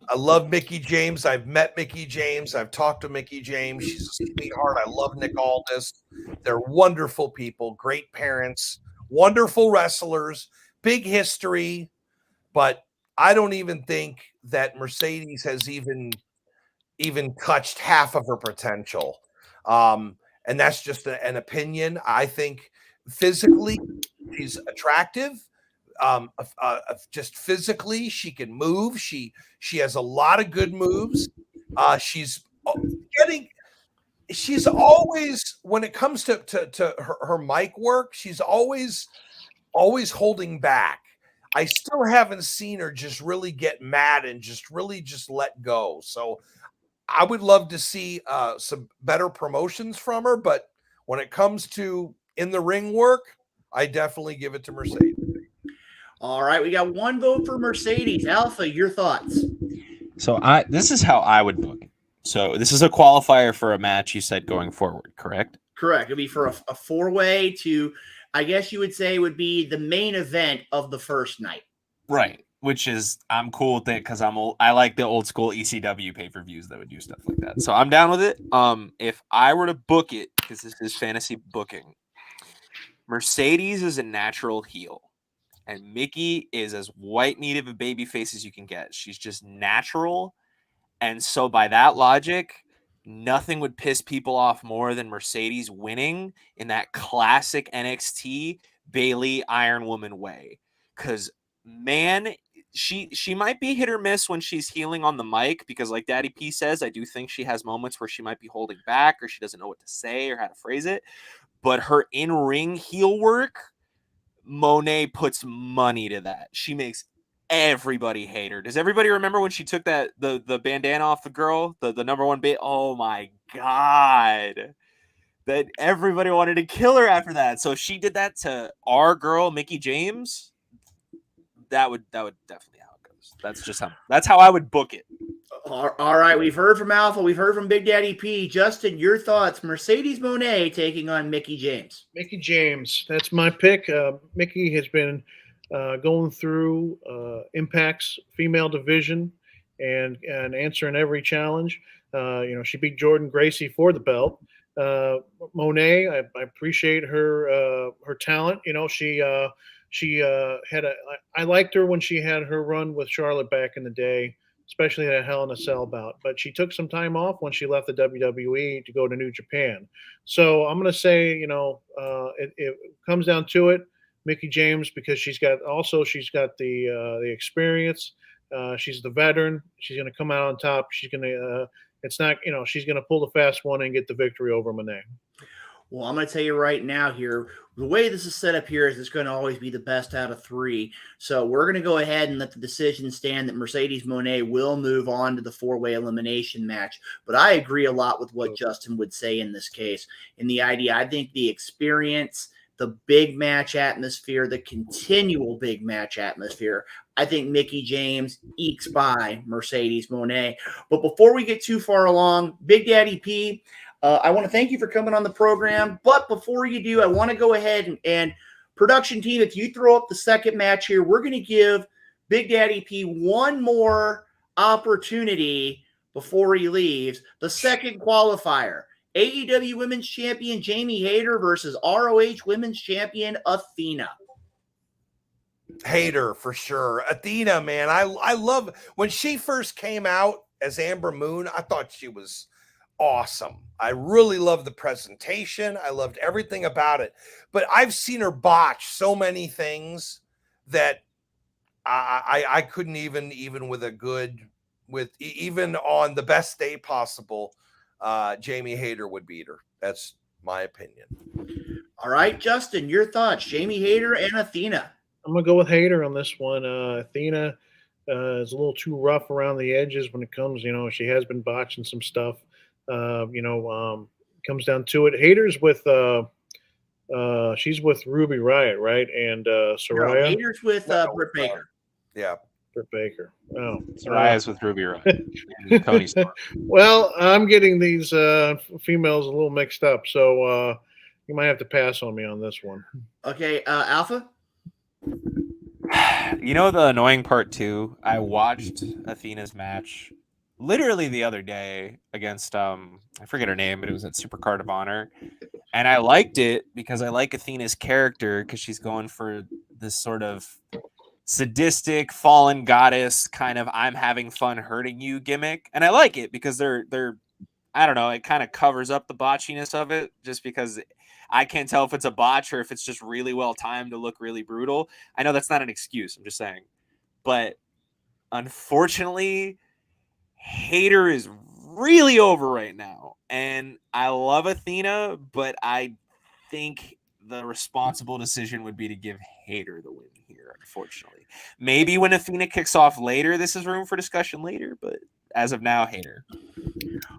I love Mickie James. I've met Mickie James. I've talked to Mickie James. She's a sweetheart. I love Nick Aldis. They're wonderful people, great parents, wonderful wrestlers, big history. But I don't even think that Mercedes has even touched half of her potential. And that's just an opinion. I think physically she's attractive. Just physically, she can move. She has a lot of good moves. She's always, when it comes to her mic work, she's always holding back. I still haven't seen her just really get mad and just let go. So I would love to see some better promotions from her. But when it comes to in the ring work, I definitely give it to Mercedes. All right, we got one vote for Mercedes. Alpha, your thoughts? So this is how I would book it. So this is a qualifier for a match you said going forward, correct? Correct. It'd be for a 4-way to, I guess you would say, would be the main event of the first night. Right. Which is, I'm cool with it because I like the old school ECW pay-per-views that would do stuff like that. So I'm down with it. If I were to book it, because this is fantasy booking, Mercedes is a natural heel. And Mickie is as white meat of a baby face as you can get. She's just natural. And so by that logic, nothing would piss people off more than Mercedes winning in that classic NXT Bayley Iron Woman way. Because, man, she might be hit or miss when she's healing on the mic. Because like Daddy P says, I do think she has moments where she might be holding back or she doesn't know what to say or how to phrase it. But her in-ring heel work, Moné puts money to that. She makes everybody hate her. Does everybody remember when she took that the bandana off the girl, the number one bit? Oh my god, that everybody wanted to kill her after that. So if she did that to our girl Mickie James, that would definitely how it goes. That's how I would book it. All right, we've heard from Alpha, we've heard from Big Daddy P. Justin, your thoughts? Mercedes Moné taking on Mickie James. Mickie James, that's my pick. Mickie has been going through Impact's female division and answering every challenge. She beat Jordan Gracie for the belt. Moné, I appreciate her talent. She had I liked her when she had her run with Charlotte back in the day, especially that Hell in a Cell bout. But she took some time off when she left the WWE to go to New Japan. So I'm going to say, it comes down to it, Mickie James, because she's got the experience. She's the veteran. She's going to come out on top. She's going to she's going to pull the fast one and get the victory over Moné. Well, I'm going to tell you right now here, the way this is set up here is it's going to always be the best out of 3. So we're going to go ahead and let the decision stand that Mercedes Moné will move on to the 4-way elimination match. But I agree a lot with what Justin would say in this case. In the idea, I think the experience, the big match atmosphere, the continual big match atmosphere, I think Mickie James ekes by Mercedes Moné. But before we get too far along, Big Daddy P, I want to thank you for coming on the program. But before you do, I want to go ahead and production team, if you throw up the second match here, we're going to give Big Daddy P one more opportunity before he leaves. The second qualifier, AEW Women's Champion Jamie Hayter versus ROH Women's Champion Athena. Hayter for sure. Athena, man, I love when she first came out. as Amber Moon, I thought she was awesome. I really loved the presentation. I loved everything about it. But I've seen her botch so many things that I couldn't even with even on the best day possible, Jamie Hayter would beat her. That's my opinion. All right, Justin, your thoughts, Jamie Hayter and Athena. I'm gonna go with Hayter on this one. Athena is a little too rough around the edges when it comes. She has been botching some stuff. Comes down to it. Hayter's with she's with Ruby Riott, right? And Soraya. No, Hayter's with Britt Baker. Yeah. Britt Baker. Oh, Soraya's with Ruby Riott. Cody Storm. Well, I'm getting these females a little mixed up, so you might have to pass on me on this one. Okay, Alpha. The annoying part too, I watched Athena's match literally the other day against I forget her name, but it was at Super Card of Honor. And I liked it because I like Athena's character because she's going for this sort of sadistic fallen goddess kind of I'm having fun hurting you gimmick. And I like it because they're I don't know, it kind of covers up the botchiness of it just because I can't tell if it's a botch or if it's just really well timed to look really brutal. I know that's not an excuse. I'm just saying. But unfortunately, Hayter is really over right now. And I love Athena, but I think the responsible decision would be to give Hayter the win here, unfortunately. Maybe when Athena kicks off later, this is room for discussion later, but as of now, Hayter.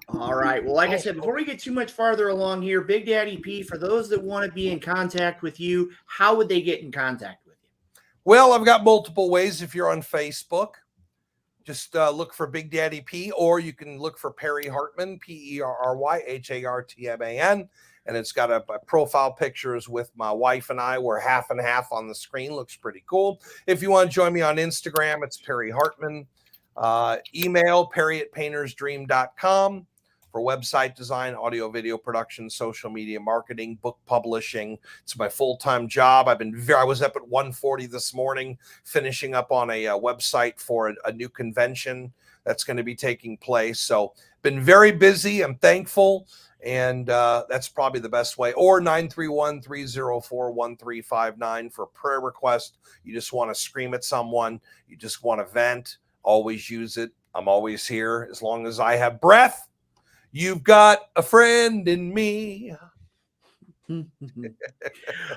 All right. Well, like I said, before we get too much farther along here, Big Daddy P, for those that want to be in contact with you, how would they get in contact with you? Well, I've got multiple ways. If you're on Facebook, just look for Big Daddy P, or you can look for Perry Hartman, PerryHartman, and it's got a profile pictures with my wife and I. We're half and half on the screen. Looks pretty cool. If you want to join me on Instagram, it's Perry Hartman. Email perry@paintersdream.com for website design, audio, video production, social media marketing, book publishing. It's my full-time job. I was up at 1:40 this morning, finishing up on a website for a new convention that's going to be taking place. So been very busy. I'm thankful. And that's probably the best way. Or 931-304-1359 for prayer request. You just want to scream at someone. You just want to vent. Always use it. I'm always here. As long as I have breath, you've got a friend in me.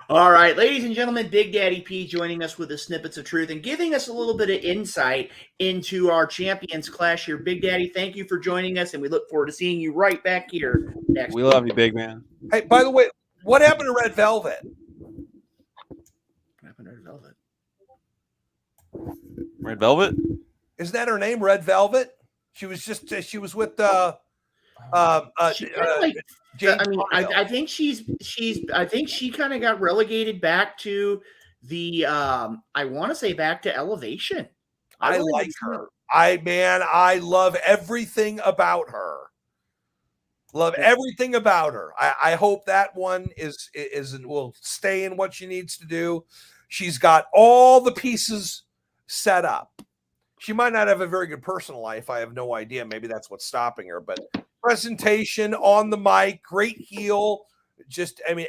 All right, ladies and gentlemen, Big Daddy P joining us with the snippets of truth and giving us a little bit of insight into our Champions Clash here. Big Daddy, thank you for joining us, and we look forward to seeing you right back here next week. We love you, big man. Hey, by the way, what happened to Red Velvet? What happened to Red Velvet? Red Velvet? Isn't that her name, Red Velvet? She was with I think I think she kind of got relegated back to the I want to say back to Elevation. I like her. I love everything about her. Love everything about her. I hope that one will stay in what she needs to do. She's got all the pieces set up. She might not have a very good personal life. I have no idea. Maybe that's what's stopping her. But presentation on the mic, great heel.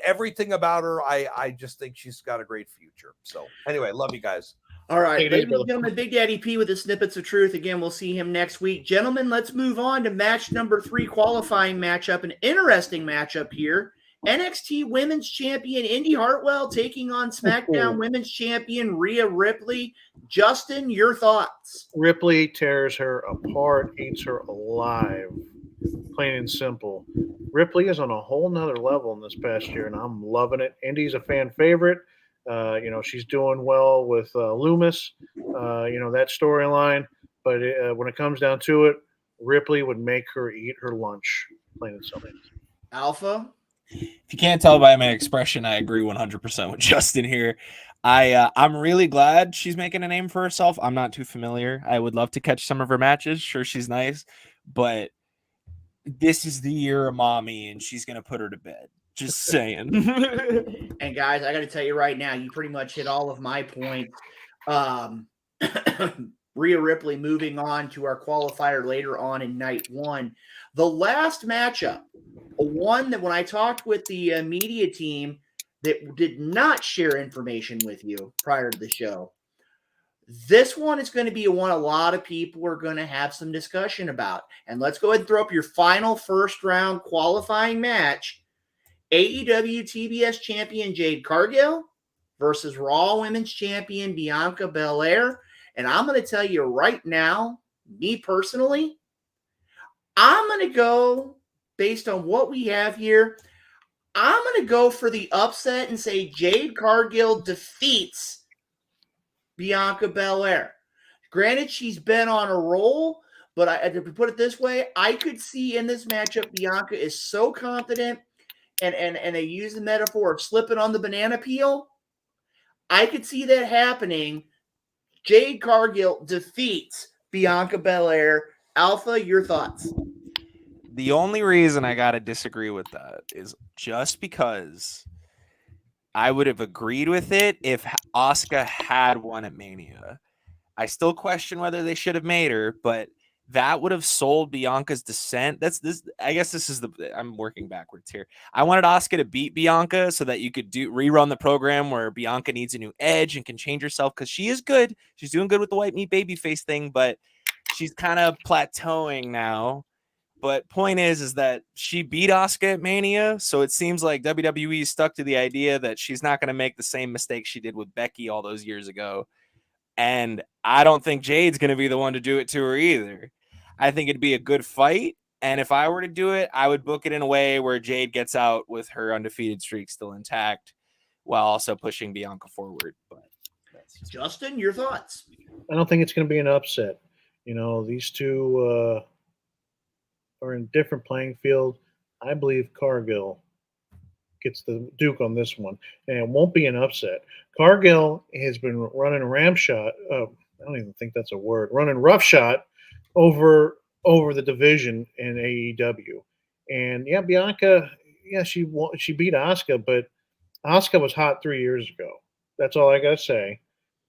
Everything about her. I just think she's got a great future. So anyway, love you guys. All right, ladies and gentlemen, Big Daddy P with the snippets of truth. Again, we'll see him next week. Gentlemen, let's move on to match number 3, qualifying matchup. An interesting matchup here. NXT Women's Champion Indy Hartwell taking on SmackDown Women's Champion Rhea Ripley. Justin, your thoughts? Ripley tears her apart, eats her alive. Plain and simple. Ripley is on a whole nother level in this past year, and I'm loving it. Indy's a fan favorite. She's doing well with Loomis, that storyline. But when it comes down to it, Ripley would make her eat her lunch, plain and simple. Alpha? If you can't tell by my expression, I agree 100% with Justin here. I'm really glad she's making a name for herself. I'm not too familiar. I would love to catch some of her matches. Sure, she's nice, but this is the year of mommy, and she's gonna put her to bed. Just saying. And guys, I got to tell you right now, you pretty much hit all of my points. Rhea Ripley moving on to our qualifier later on in night one. The last matchup, one that when I talked with the media team that did not share information with you prior to the show, this one is going to be one a lot of people are going to have some discussion about. And let's go ahead and throw up your final first round qualifying match. AEW TBS champion Jade Cargill versus Raw Women's Champion Bianca Belair. And I'm going to tell you right now, me personally, I'm going to go based on what we have here. I'm going to go for the upset and say Jade Cargill defeats Bianca Belair. Granted, she's been on a roll, but to put it this way, I could see in this matchup Bianca is so confident, and they use the metaphor of slipping on the banana peel. I could see that happening. Jade Cargill defeats Bianca Belair. Alpha, your thoughts? The only reason I got to disagree with that is just because I would have agreed with it if Asuka had won at Mania. I still question whether they should have made her, but that would have sold Bianca's descent. That's this. I guess this is I'm working backwards here. I wanted Asuka to beat Bianca so that you could rerun the program where Bianca needs a new edge and can change herself because she is good. She's doing good with the white meat baby face thing, but she's kind of plateauing now. But point is that she beat Asuka at Mania, so it seems like WWE stuck to the idea that she's not going to make the same mistake she did with Becky all those years ago. And I don't think Jade's going to be the one to do it to her either. I think it'd be a good fight. And if I were to do it, I would book it in a way where Jade gets out with her undefeated streak still intact while also pushing Bianca forward. But Justin, your thoughts? I don't think it's going to be an upset. You know, these two are in different playing field. I believe Cargill gets the Duke on this one, and it won't be an upset. Cargill has been running ramshot. I don't even think that's a word. Running roughshod over the division in AEW, and yeah, Bianca, yeah, she beat Asuka, but Asuka was hot 3 years ago. That's all I gotta say.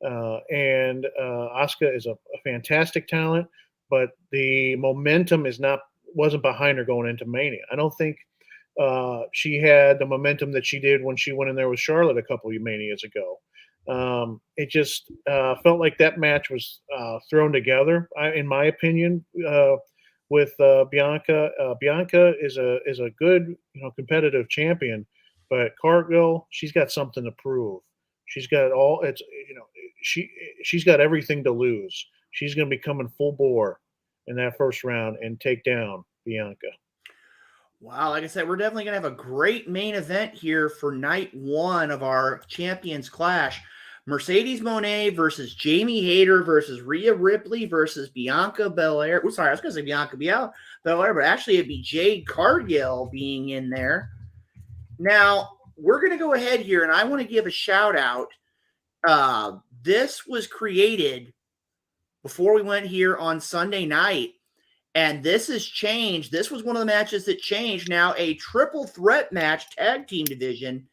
And Asuka is a fantastic talent, but the momentum wasn't behind her going into Mania. I don't think she had the momentum that she did when she went in there with Charlotte a couple of Manias ago. It just felt like that match was thrown together, in my opinion, with Bianca. Bianca is a good, competitive champion, but Cargill, she's got something to prove. She's got she's got everything to lose. She's going to be coming full bore in that first round and take down Bianca. Wow, like I said, we're definitely going to have a great main event here for night one of our Champions Clash. Mercedes Moné versus Jamie Hayter versus Rhea Ripley versus Bianca Belair. Oh, sorry, I was going to say Bianca Belair, but actually it'd be Jade Cargill being in there. Now, we're going to go ahead here, and I want to give a shout out. This was created before we went here on Sunday night. And this has changed. This was one of the matches that changed. Now a triple threat match, tag team division.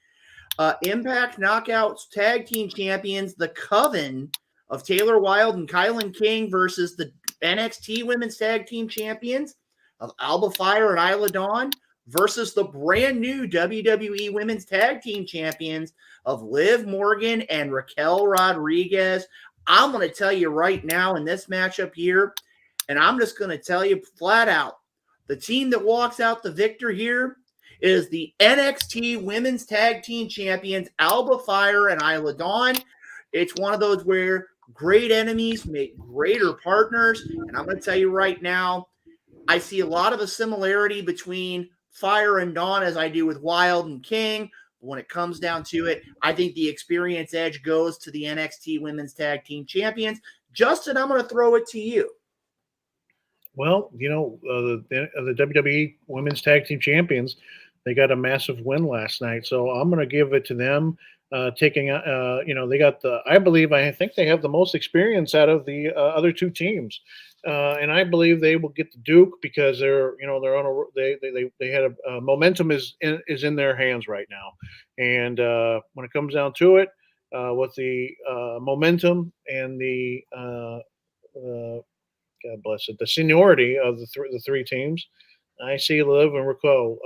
Impact Knockouts tag team champions, the Coven of Taylor Wilde and Kylan King versus the NXT women's tag team champions of Alba Fire and Isla Dawn versus the brand new WWE women's tag team champions of Liv Morgan and Raquel Rodriguez. I'm going to tell you right now in this matchup here, and I'm just going to tell you flat out, the team that walks out the victor here is the NXT Women's Tag Team Champions, Alba Fire and Isla Dawn. It's one of those where great enemies make greater partners. And I'm going to tell you right now, I see a lot of a similarity between Fire and Dawn as I do with Wild and King. When it comes down to it, I think the experience edge goes to the NXT Women's Tag Team Champions. Justin, I'm going to throw it to you. Well, the WWE Women's Tag Team Champions, they got a massive win last night, so I'm going to give it to them. They got I think they have the most experience out of the other two teams, and I believe they will get the Duke because they're on they had a momentum is in their hands right now, and when it comes down to it, with the momentum and the God bless it, the seniority of the three teams. I see Liv and Raquel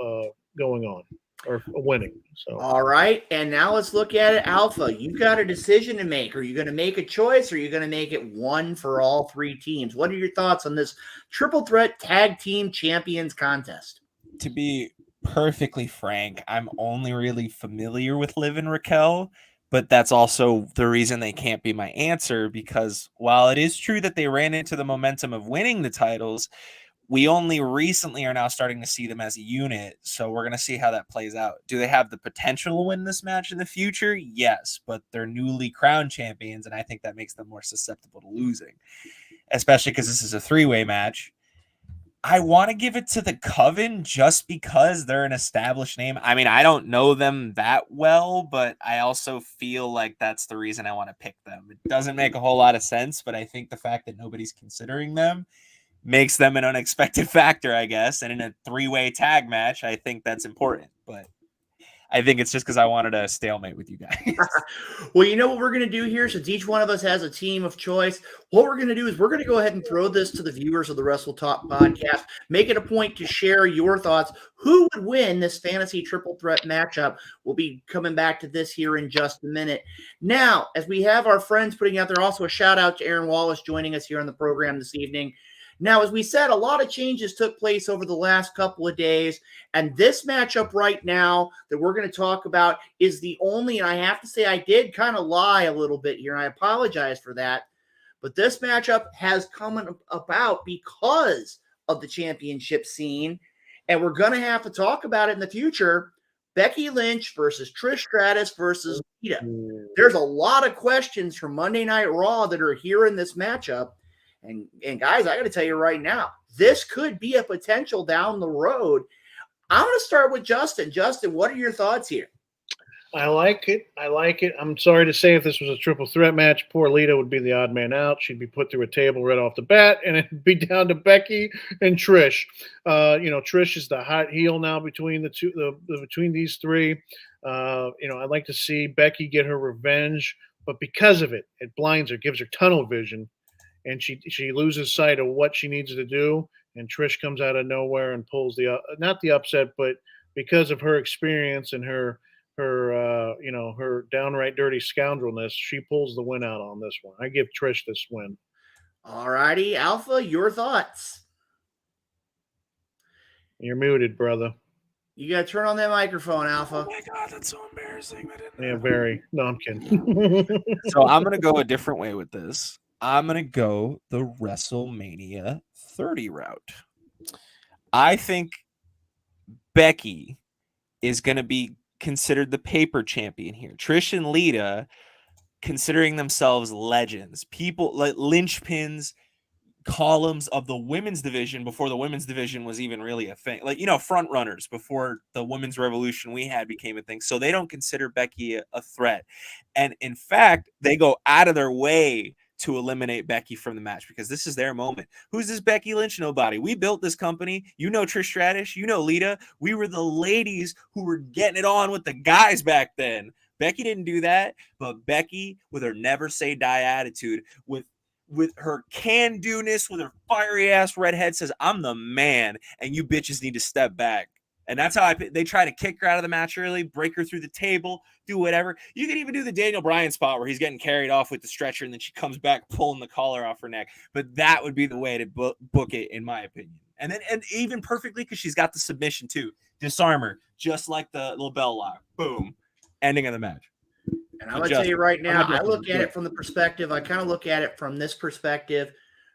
going on or winning. So All right, and now let's look at it. Alpha, you've got a decision to make. Are you going to make a choice, or are you going to make it one for all three teams? What are your thoughts on this triple threat tag team champions contest? To be perfectly frank, I'm only really familiar with Liv and Raquel, but that's also the reason they can't be my answer, because while it is true that they ran into the momentum of winning the titles, we only recently are now starting to see them as a unit. So we're going to see how that plays out. Do they have the potential to win this match in the future? Yes, but they're newly crowned champions, and I think that makes them more susceptible to losing, especially because this is a three-way match. I want to give it to the Coven just because they're an established name. I mean, I don't know them that well, but I also feel like that's the reason I want to pick them. It doesn't make a whole lot of sense, but I think the fact that nobody's considering them makes them an unexpected factor, I guess. And in a three-way tag match, I think that's important. But I think it's just because I wanted a stalemate with you guys. Well, you know what we're going to do here? Since each one of us has a team of choice, what we're going to do is we're going to go ahead and throw this to the viewers of the Wrestle Talk podcast. Make it a point to share your thoughts. Who would win this fantasy triple threat matchup? We'll be coming back to this here in just a minute. Now, as we have our friends putting out there, also a shout out to Aaron Wallace joining us here on the program this evening. Now, as we said, a lot of changes took place over the last couple of days, and this matchup right now that we're going to talk about is the only, and I have to say I did kind of lie a little bit here, and I apologize for that, but this matchup has come about because of the championship scene, and we're going to have to talk about it in the future. Becky Lynch versus Trish Stratus versus Lita. There's a lot of questions from Monday Night Raw that are here in this matchup. And guys, I got to tell you right now, this could be a potential down the road. I'm going to start with Justin. Justin, what are your thoughts here? I like it. I'm sorry to say, if this was a triple threat match, poor Lita would be the odd man out. She'd be put through a table right off the bat, and it'd be down to Becky and Trish. Trish is the hot heel now between between these three. I'd like to see Becky get her revenge, but because of it, it blinds her, gives her tunnel vision, and she loses sight of what she needs to do. And Trish comes out of nowhere and pulls not the upset, but because of her experience and her downright dirty scoundrelness, she pulls the win out on this one. I give Trish this win. All righty, Alpha, your thoughts? You're muted, brother. You got to turn on that microphone, Alpha. Oh my God, that's so embarrassing. Yeah, very. No, I'm kidding. So I'm going to go a different way with this. I'm going to go the WrestleMania 30 route. I think Becky is going to be considered the paper champion here. Trish and Lita, considering themselves legends, people like linchpins, columns of the women's division before the women's division was even really a thing. Like, front runners before the women's revolution we had became a thing. So they don't consider Becky a threat. And in fact, they go out of their way to eliminate Becky from the match because this is their moment. Who's this Becky Lynch? Nobody. We built this company. Trish Stratus, Lita. We were the ladies who were getting it on with the guys back then. Becky didn't do that, but Becky, with her never say die attitude, with her can-do-ness, with her fiery ass redhead, says, I'm the man, and you bitches need to step back. And that's how they try to kick her out of the match early, break her through the table, do whatever. You can even do the Daniel Bryan spot where he's getting carried off with the stretcher and then she comes back pulling the collar off her neck. But that would be the way to book it, in my opinion. And even perfectly, because she's got the submission too. Disarm her, just like the little bell lock. Boom. Ending of the match. And I'm going to tell you right now, I look at it from the perspective, I kind of look at it from this perspective.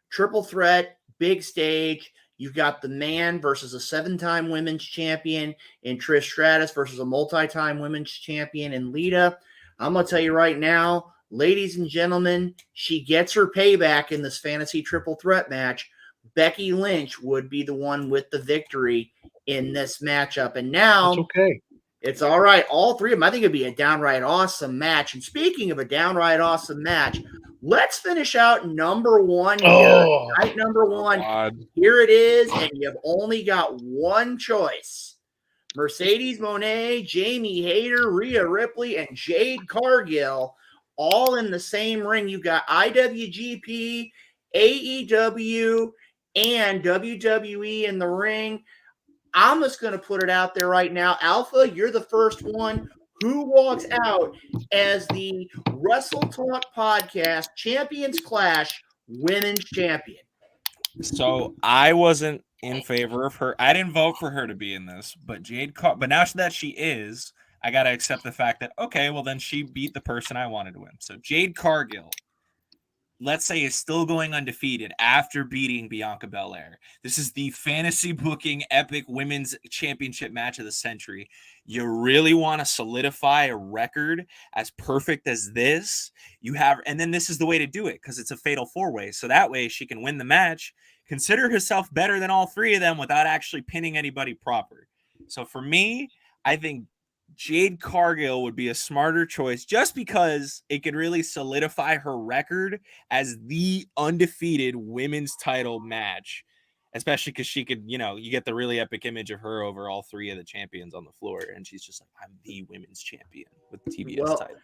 Triple threat, big stage. You've got the man versus a 7-time women's champion in Trish Stratus versus a multi-time women's champion in Lita. I'm going to tell you right now, ladies and gentlemen, she gets her payback in this fantasy triple threat match. Becky Lynch would be the one with the victory in this matchup. And now it's okay. It's all right. All three of them. I think it'd be a downright awesome match. And speaking of a downright awesome match, let's finish out number one here. Night number one. Here it is. And you've only got one choice. Mercedes Moné, Jamie Hayter, Rhea Ripley, and Jade Cargill all in the same ring. You've got IWGP AEW and WWE in the ring. I'm just going to put it out there right now. Alpha, you're the first one. Who walks out as the Wrestle Talk Podcast Champions Clash Women's Champion? So I wasn't in favor of her. I didn't vote for her to be in this, but but now that she is, I got to accept the fact that, okay, well, then she beat the person I wanted to win. So Jade Cargill, let's say, is still going undefeated after beating Bianca Belair. This is the fantasy booking epic women's championship match of the century. You really want to solidify a record as perfect as this? And then this is the way to do it, because it's a fatal four-way. So that way she can win the match, consider herself better than all three of them without actually pinning anybody proper. So for me, I think Jade Cargill would be a smarter choice, just because it could really solidify her record as the undefeated women's title match, especially because she could, you get the really epic image of her over all three of the champions on the floor, and she's just like, I'm the women's champion with the TBS title.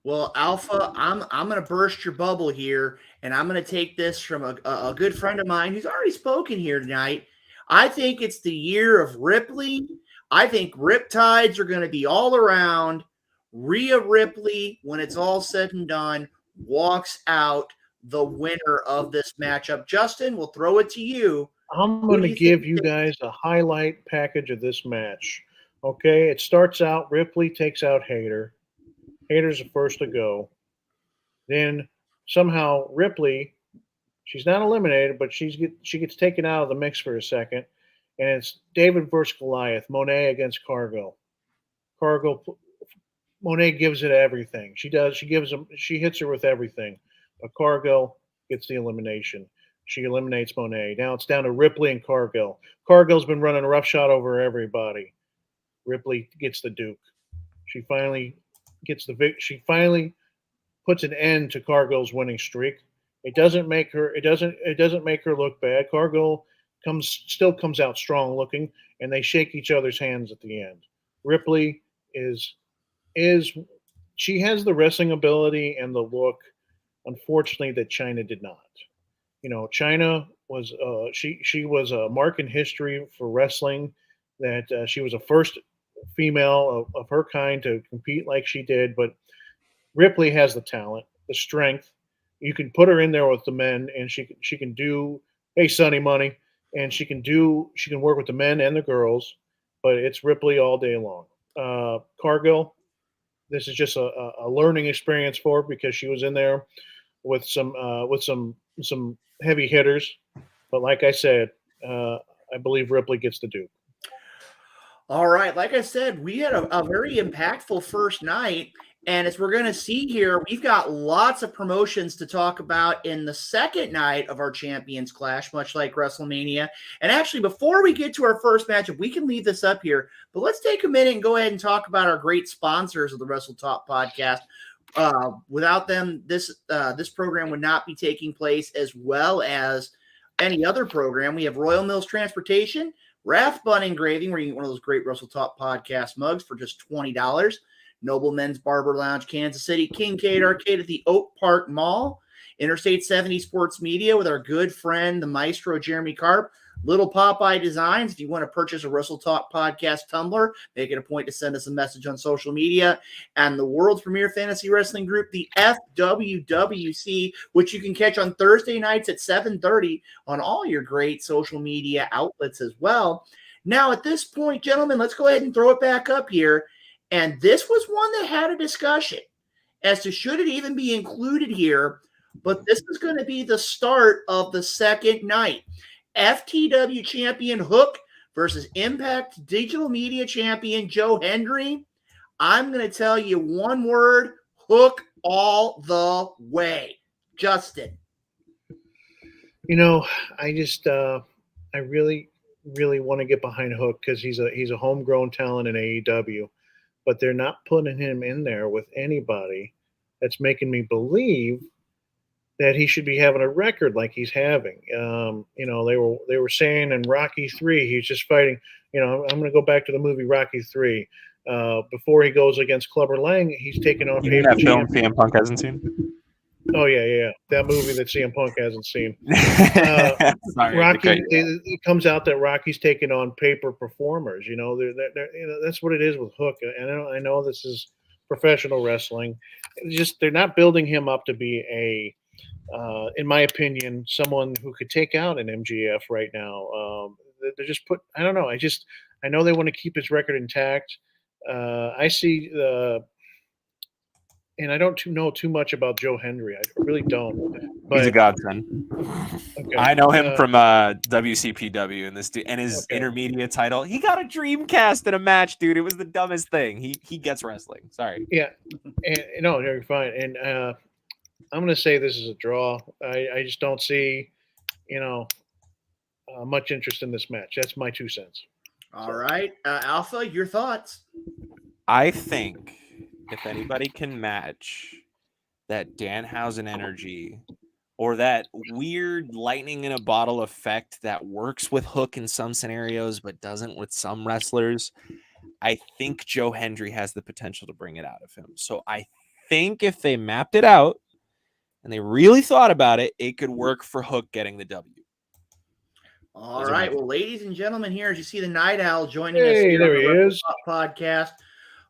Well, Alpha, I'm going to burst your bubble here, and I'm going to take this from a good friend of mine who's already spoken here tonight. I think it's the year of Ripley. I think Riptides are going to be all around. Rhea Ripley, when it's all said and done, walks out the winner of this matchup. Justin, we'll throw it to you. I'm going to give you guys a highlight package of this match. Okay, it starts out, Ripley takes out Hayter. Hayter's the first to go. Then somehow Ripley, she's not eliminated, but she gets taken out of the mix for a second. And it's David versus Goliath, Monet against Cargill. Monet gives it everything. She hits her with everything. But Cargill gets the elimination. She eliminates Monet. Now it's down to Ripley and Cargill. Cargill's been running roughshod over everybody. Ripley gets the Duke. She finally puts an end to Cargill's winning streak. It doesn't make her look bad. Cargill still comes out strong looking, and they shake each other's hands at the end. Ripley she has the wrestling ability and the look, unfortunately, that Chyna did not. Chyna was she was a mark in history for wrestling, that she was the first female of her kind to compete like she did. But Ripley has the talent, the strength. You can put her in there with the men, and she can do, hey, Sonny Money, and she can work with the men and the girls. But it's Ripley all day long. Cargill, this is just a learning experience for her, because she was in there with some heavy hitters. But like I said, I believe Ripley gets the Duke. All right. Like I said, we had a very impactful first night. And as we're going to see here, we've got lots of promotions to talk about in the second night of our Champions Clash, much like WrestleMania. And actually, before we get to our first matchup, we can leave this up here, but let's take a minute and go ahead and talk about our great sponsors of the Wrestle Talk podcast. Without them, this program would not be taking place, as well as any other program. We have Royal Mills Transportation, Rathbun Engraving, where you get one of those great Wrestle Talk podcast mugs for just $20. Noblemen's Barber Lounge, Kansas City, Kincaid Arcade at the Oak Park Mall, Interstate 70 Sports Media with our good friend, the maestro Jeremy Karp, Little Popeye Designs. If you want to purchase a Wrestle Talk podcast tumbler, make it a point to send us a message on social media. And the world's premier fantasy wrestling group, the FWWC, which you can catch on Thursday nights at 7:30 on all your great social media outlets as well. Now, at this point, gentlemen, let's go ahead and throw it back up here. And this was one that had a discussion as to should it even be included here. But this is going to be the start of the second night. FTW champion Hook versus Impact Digital Media champion Joe Hendry. I'm going to tell you one word: Hook all the way. Justin. I really want to get behind Hook, because he's a homegrown talent in AEW. But they're not putting him in there with anybody that's making me believe that he should be having a record like he's having. They were saying in Rocky 3, he's just fighting. I'm going to go back to the movie Rocky 3. Before he goes against Clubber Lang, he's taking off. You mean that film CM Punk hasn't seen? Oh yeah. That movie that CM Punk hasn't seen. Sorry, Rocky. It comes out that Rocky's taking on paper performers. That's what it is with Hook. And I know this is professional wrestling. They're not building him up to be in my opinion, someone who could take out an MGF right now. They're just I don't know. I know they want to keep his record intact. I see and I don't know too much about Joe Hendry. I really don't. But, he's a godsend. Okay. I know him from WCPW and his intermediate title. He got a Dreamcast in a match, dude. It was the dumbest thing. He gets wrestling. Sorry. Yeah, and no, you're fine. And I'm going to say this is a draw. I just don't see, much interest in this match. That's my 2 cents. All right, Alpha, your thoughts? I think if anybody can match that Danhausen energy or that weird lightning in a bottle effect that works with Hook in some scenarios but doesn't with some wrestlers, I think Joe Hendry has the potential to bring it out of him. So I think if they mapped it out and they really thought about it, it could work for Hook getting the W. All right. Well, ladies and gentlemen, here, as you see the Night Owl joining us Hey, here there on he the is. podcast.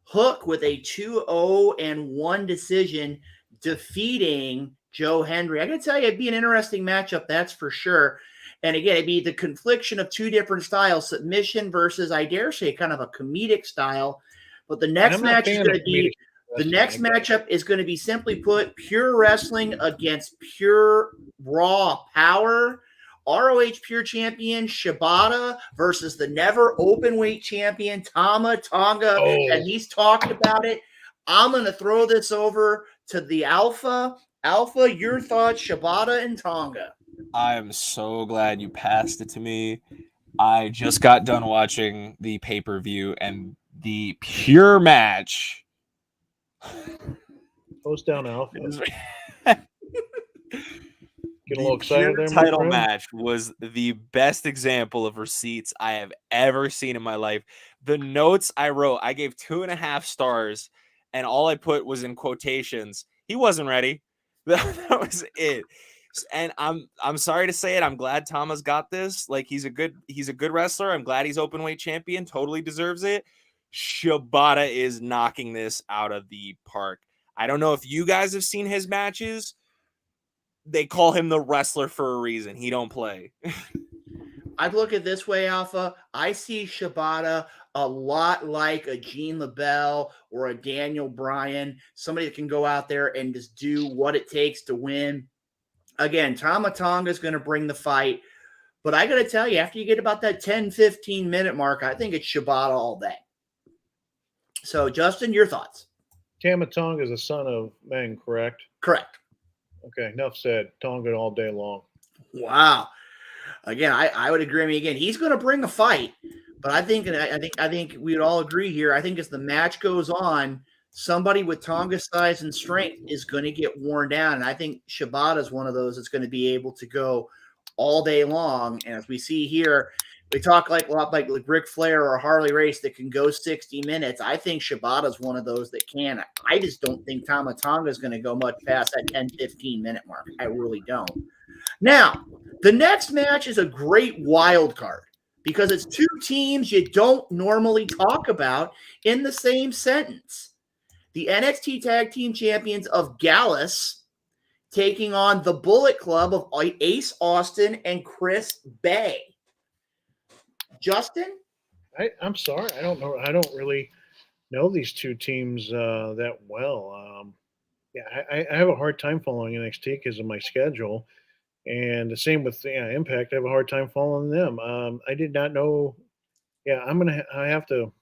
Hook with a 2-0-1 decision defeating Joe Hendry. I got to tell you, it'd be an interesting matchup, that's for sure. And again, it'd be the confliction of two different styles, submission versus, I dare say, kind of a comedic style. But the next match is going to be matchup is going to be, simply put, pure wrestling against pure raw power. ROH Pure Champion Shibata versus the never openweight champion Tama Tonga. And he's talked about it. I'm going to throw this over to the Alpha. Alpha, your thoughts, Shibata and Tonga. I am so glad you passed it to me. I just got done watching the pay-per-view and the pure match. Post down, Alpha. Get a little The excited pure there, my title friend. match was the best example of receipts I have ever seen in my life. The notes I wrote, I gave 2.5 stars, and all I put was in quotations. He wasn't ready. That was it. And I'm sorry to say it. I'm glad Tama's got this. Like, he's a good wrestler. I'm glad he's openweight champion. Totally deserves it. Shibata is knocking this out of the park. I don't know if you guys have seen his matches. They call him the wrestler for a reason. He don't play. I'd look at it this way, Alpha. I see Shibata a lot like a Gene LaBelle or a Daniel Bryan, somebody that can go out there and just do what it takes to win. Again, Tama Tonga is going to bring the fight. But I got to tell you, after you get about that 10, 15-minute mark, I think it's Shibata all day. So, Justin, your thoughts? Tama Tonga is the son of Meng, correct? Correct. Okay, enough said. Tonga all day long. Wow. Again, I would agree. I mean, again, he's going to bring a fight, but I think we'd all agree here. I think as the match goes on, somebody with Tonga's size and strength is going to get worn down, and I think Shibata is one of those that's going to be able to go all day long. And as we see here, we talk a lot like Ric Flair or Harley Race that can go 60 minutes. I think Shibata is one of those that can. I just don't think Tama Tonga is going to go much past that 10, 15-minute mark. I really don't. Now, the next match is a great wild card because it's two teams you don't normally talk about in the same sentence. The NXT Tag Team Champions of Gallus taking on the Bullet Club of Ace Austin and Chris Bay. Justin? I'm sorry. I don't know. I don't really know these two teams that well. I have a hard time following NXT because of my schedule. And the same with Impact. I have a hard time following them. I did not know. Yeah, I have to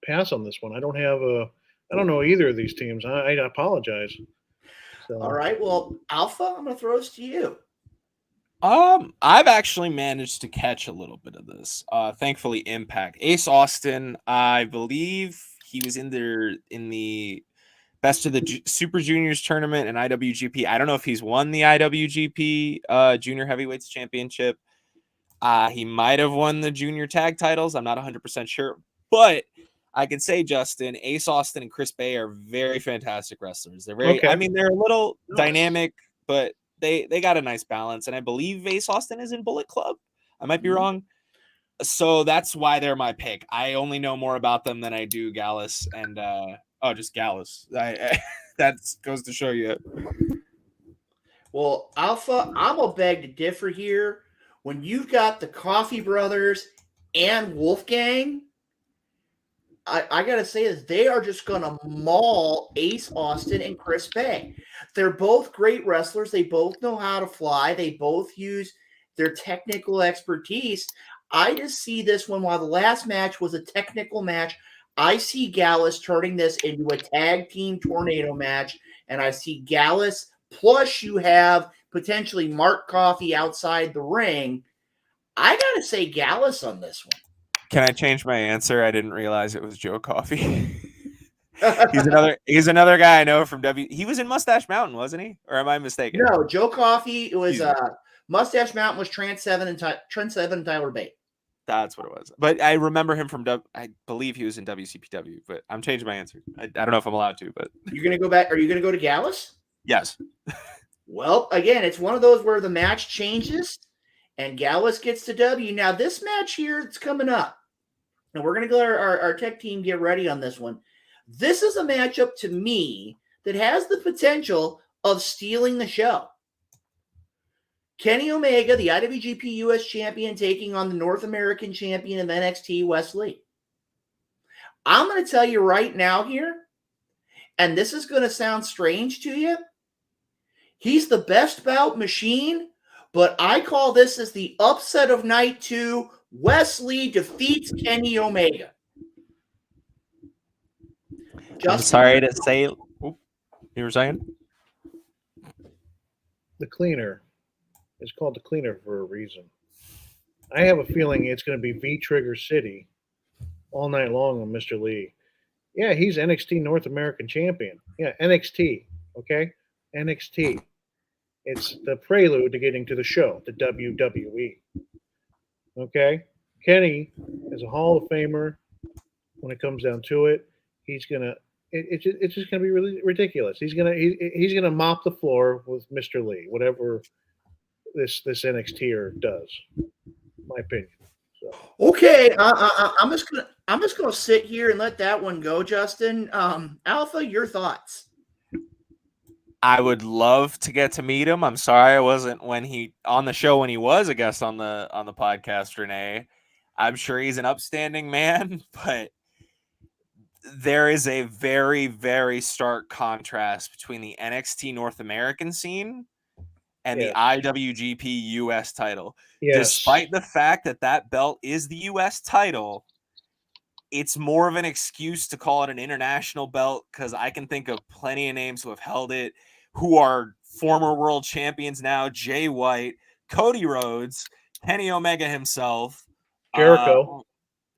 pass on this one. I don't know either of these teams. I apologize. So. All right. Well, Alpha, I'm going to throw this to you. I've actually managed to catch a little bit of this. Thankfully, Impact. Ace Austin, I believe he was in the Best of the Super Juniors tournament and IWGP. I don't know if he's won the IWGP Junior Heavyweights Championship. He might have won the junior tag titles. I'm not 100% sure. But I can say, Justin, Ace Austin and Chris Bay are very fantastic wrestlers. They're very, I mean, they're a little dynamic, but they got a nice balance. And I believe Ace Austin is in Bullet Club. I might be wrong. So that's why they're my pick. I only know more about them than I do Gallus and just Gallus. That goes to show you. Well, Alpha, I'm gonna beg to differ here. When you've got the Coffee Brothers and Wolfgang, I gotta say is they are just gonna maul Ace Austin and Chris Bay. They're both great wrestlers. They both know how to fly. They both use their technical expertise. I just see this one, while the last match was a technical match, I see Gallus turning this into a tag team tornado match, and I see Gallus, plus you have potentially Mark Coffey outside the ring. I gotta say Gallus on this one. Can I change my answer? I didn't realize it was Joe Coffey. He's another guy I know from He was in Mustache Mountain, wasn't he? Or am I mistaken? No, Joe Coffey. It was Mustache Mountain was Trent Seven and Tyler Bate. That's what it was. But I remember him from I believe he was in WCPW. But I'm changing my answer. I don't know if I'm allowed to. But you're gonna go back. Are you gonna go to Gallus? Yes. Well, again, it's one of those where the match changes and Gallus gets the W. Now, this match here that's coming up, and we're going to let our tech team get ready on this one. This is a matchup to me that has the potential of stealing the show. Kenny Omega, the IWGP US champion, taking on the North American champion of NXT, Wes Lee. I'm going to tell you right now here, and this is going to sound strange to you, he's the best bout machine, but I call this as the upset of night 2. Wes Lee defeats Kenny Omega. I'm sorry to say. You were saying? The Cleaner is called the Cleaner for a reason. I have a feeling it's going to be V-Trigger City all night long on Mr. Lee. Yeah, he's NXT North American champion. Yeah, NXT. Okay? NXT. It's the prelude to getting to the show, the WWE. Okay? Kenny is a Hall of Famer when it comes down to it. He's going to it's just going to be really ridiculous. He's going to mop the floor with Mr. Lee, whatever this NXTer does. My opinion. So. Okay, I'm just gonna sit here and let that one go, Justin. Alpha, your thoughts? I would love to get to meet him. I'm sorry I wasn't when he was a guest on the podcast, Renee. I'm sure he's an upstanding man, but there is a very, very stark contrast between the NXT North American scene and the IWGP US title. Yes. Despite the fact that belt is the US title, it's more of an excuse to call it an international belt, because I can think of plenty of names who have held it, who are former world champions now: Jay White, Cody Rhodes, Kenny Omega himself, Jericho.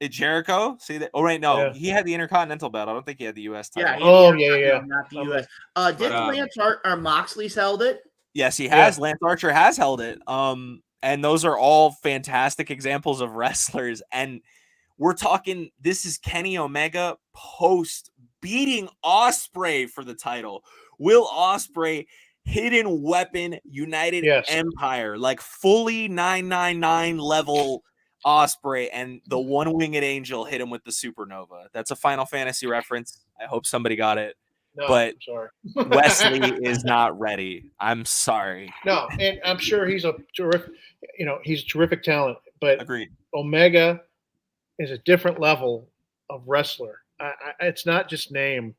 Jericho? See that? Oh, right, no, he had the Intercontinental belt. I don't think he had the US Yeah. title. Yeah. Not the US. Didn't Lance or Moxley's held it? Yes, he has. Yeah. Lance Archer has held it. And those are all fantastic examples of wrestlers. And we're talking, this is Kenny Omega post beating Ospreay for the title. Will Ospreay, hidden weapon, United Empire, like fully 999 level Ospreay, and the one-winged angel hit him with the supernova. That's a Final Fantasy reference. I hope somebody got it. No, but I'm sorry. Wesley is not ready. I'm sorry. No, and I'm sure he's a terrific, he's a terrific talent. But agreed. Omega is a different level of wrestler. It's not just name.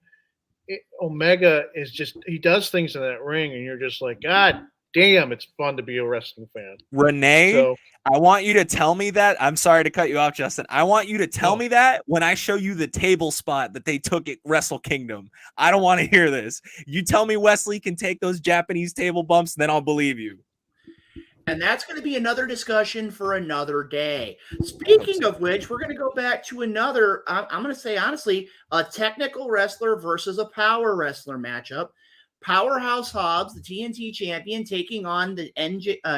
Omega is just, he does things in that ring, and you're just like, God damn, it's fun to be a wrestling fan. Renee, I want you to tell me that. I'm sorry to cut you off, Justin. I want you to tell me that when I show you the table spot that they took at Wrestle Kingdom. I don't want to hear this. You tell me Wesley can take those Japanese table bumps, then I'll believe you. And that's going to be another discussion for another day. Speaking of which, we're going to go back to another, I'm going to say honestly, a technical wrestler versus a power wrestler matchup. Powerhouse Hobbs, the TNT champion, taking on the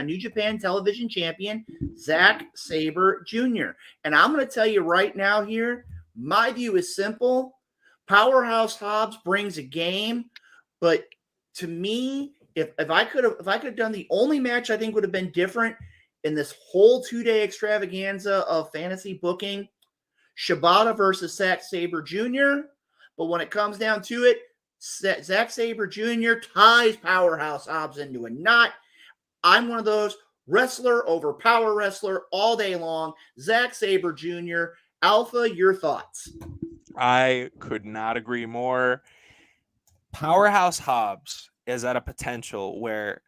New Japan Television champion, Zack Sabre Jr. And I'm going to tell you right now here, My view is simple. Powerhouse Hobbs brings a game, but to me, if I could have done the only match I think would have been different in this whole 2-day extravaganza of fantasy booking, Shibata versus Zack Sabre Jr. But when it comes down to it, Zack Sabre Jr. ties Powerhouse Hobbs into a knot. I'm one of those wrestler over power wrestler all day long. Zack Sabre Jr. Alpha, your thoughts? I could not agree more. Powerhouse Hobbs is at a potential where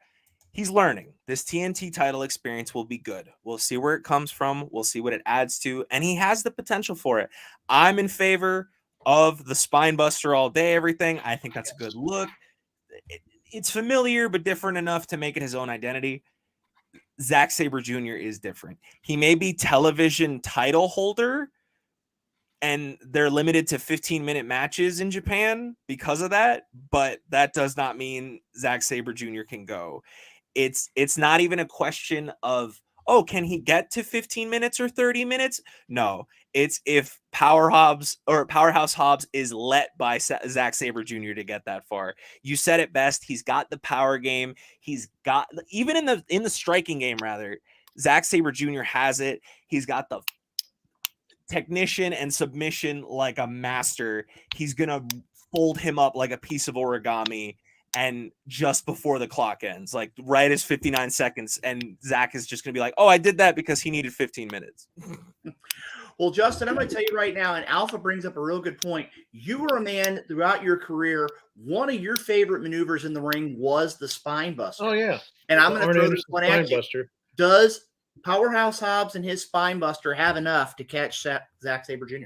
he's learning. This TNT title experience will be good. We'll see where it comes from. We'll see what it adds to, and he has the potential for it. I'm in favor of the spine buster all day, everything. I think that's a good look. It's familiar, but different enough to make it his own identity. Zack Sabre Jr. is different. He may be television title holder, and they're limited to 15-minute matches in Japan because of that, but that does not mean Zack Sabre Jr. can go. It's not even a question of, oh, can he get to 15 minutes or 30 minutes? No, it's if Powerhouse Hobbs is let by Zack Sabre Jr. to get that far. You said it best. He's got the power game. He's got, even in the striking game, rather, Zack Sabre Jr. has it. He's got the technician and submission like a master. He's gonna fold him up like a piece of origami, and just before the clock ends, like right as 59 seconds, and Zach is just gonna be like, oh, I did that because he needed 15 minutes. Well, Justin, I'm going to tell you right now, and Alpha brings up a real good point. You were a man throughout your career, one of your favorite maneuvers in the ring was the spine buster. Oh, yeah. And I'm going to throw this one at you. Buster. Does Powerhouse Hobbs and his spine buster have enough to catch Zack Sabre Jr.?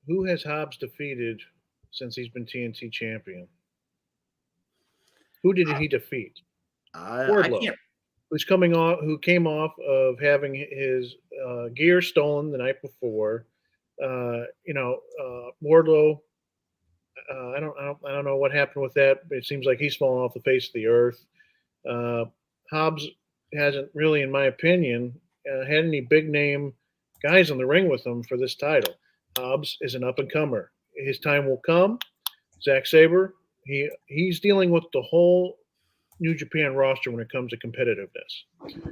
Who has Hobbs defeated since he's been TNT champion? Who did he defeat? Wardlow, who came off of having his gear stolen the night before. Wardlow. I don't know what happened with that. But it seems like he's fallen off the face of the earth. Hobbs hasn't really, in my opinion, had any big name guys in the ring with him for this title. Hobbs is an up and comer. His time will come. Zack Sabre, he's dealing with the whole New Japan roster when it comes to competitiveness.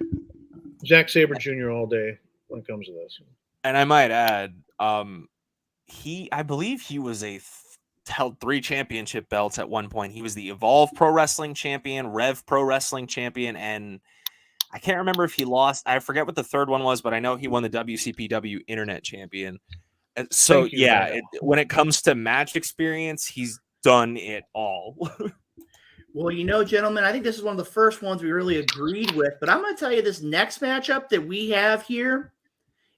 Zack Sabre Jr. all day when it comes to this. And I might add, I believe he was held 3 championship belts at one point. He was the Evolve Pro Wrestling champion, Rev Pro Wrestling champion, and I can't remember if he lost. I forget what the third one was, but I know he won the WCPW Internet champion. So when it comes to match experience, he's done it all. Well, gentlemen, I think this is one of the first ones we really agreed with, but I'm going to tell you this next matchup that we have here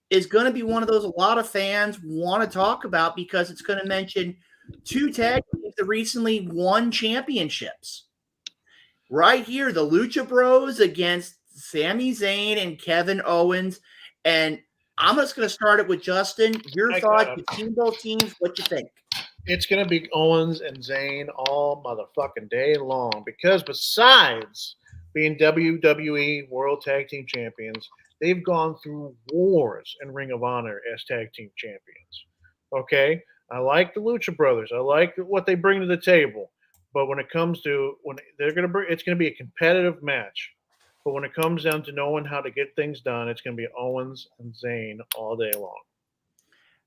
is going to be one of those a lot of fans want to talk about because it's going to mention 2 tag teams that recently won championships. Right here, the Lucha Bros against Sami Zayn and Kevin Owens. And I'm just going to start it with Justin. Your thoughts, you've seen both teams. What you think? It's going to be Owens and Zayn all motherfucking day long because besides being WWE World Tag Team Champions, they've gone through wars in Ring of Honor as Tag Team Champions. Okay? I like the Lucha Brothers. I like what they bring to the table. But when it comes to it's going to be a competitive match. But when it comes down to knowing how to get things done, it's going to be Owens and Zayn all day long.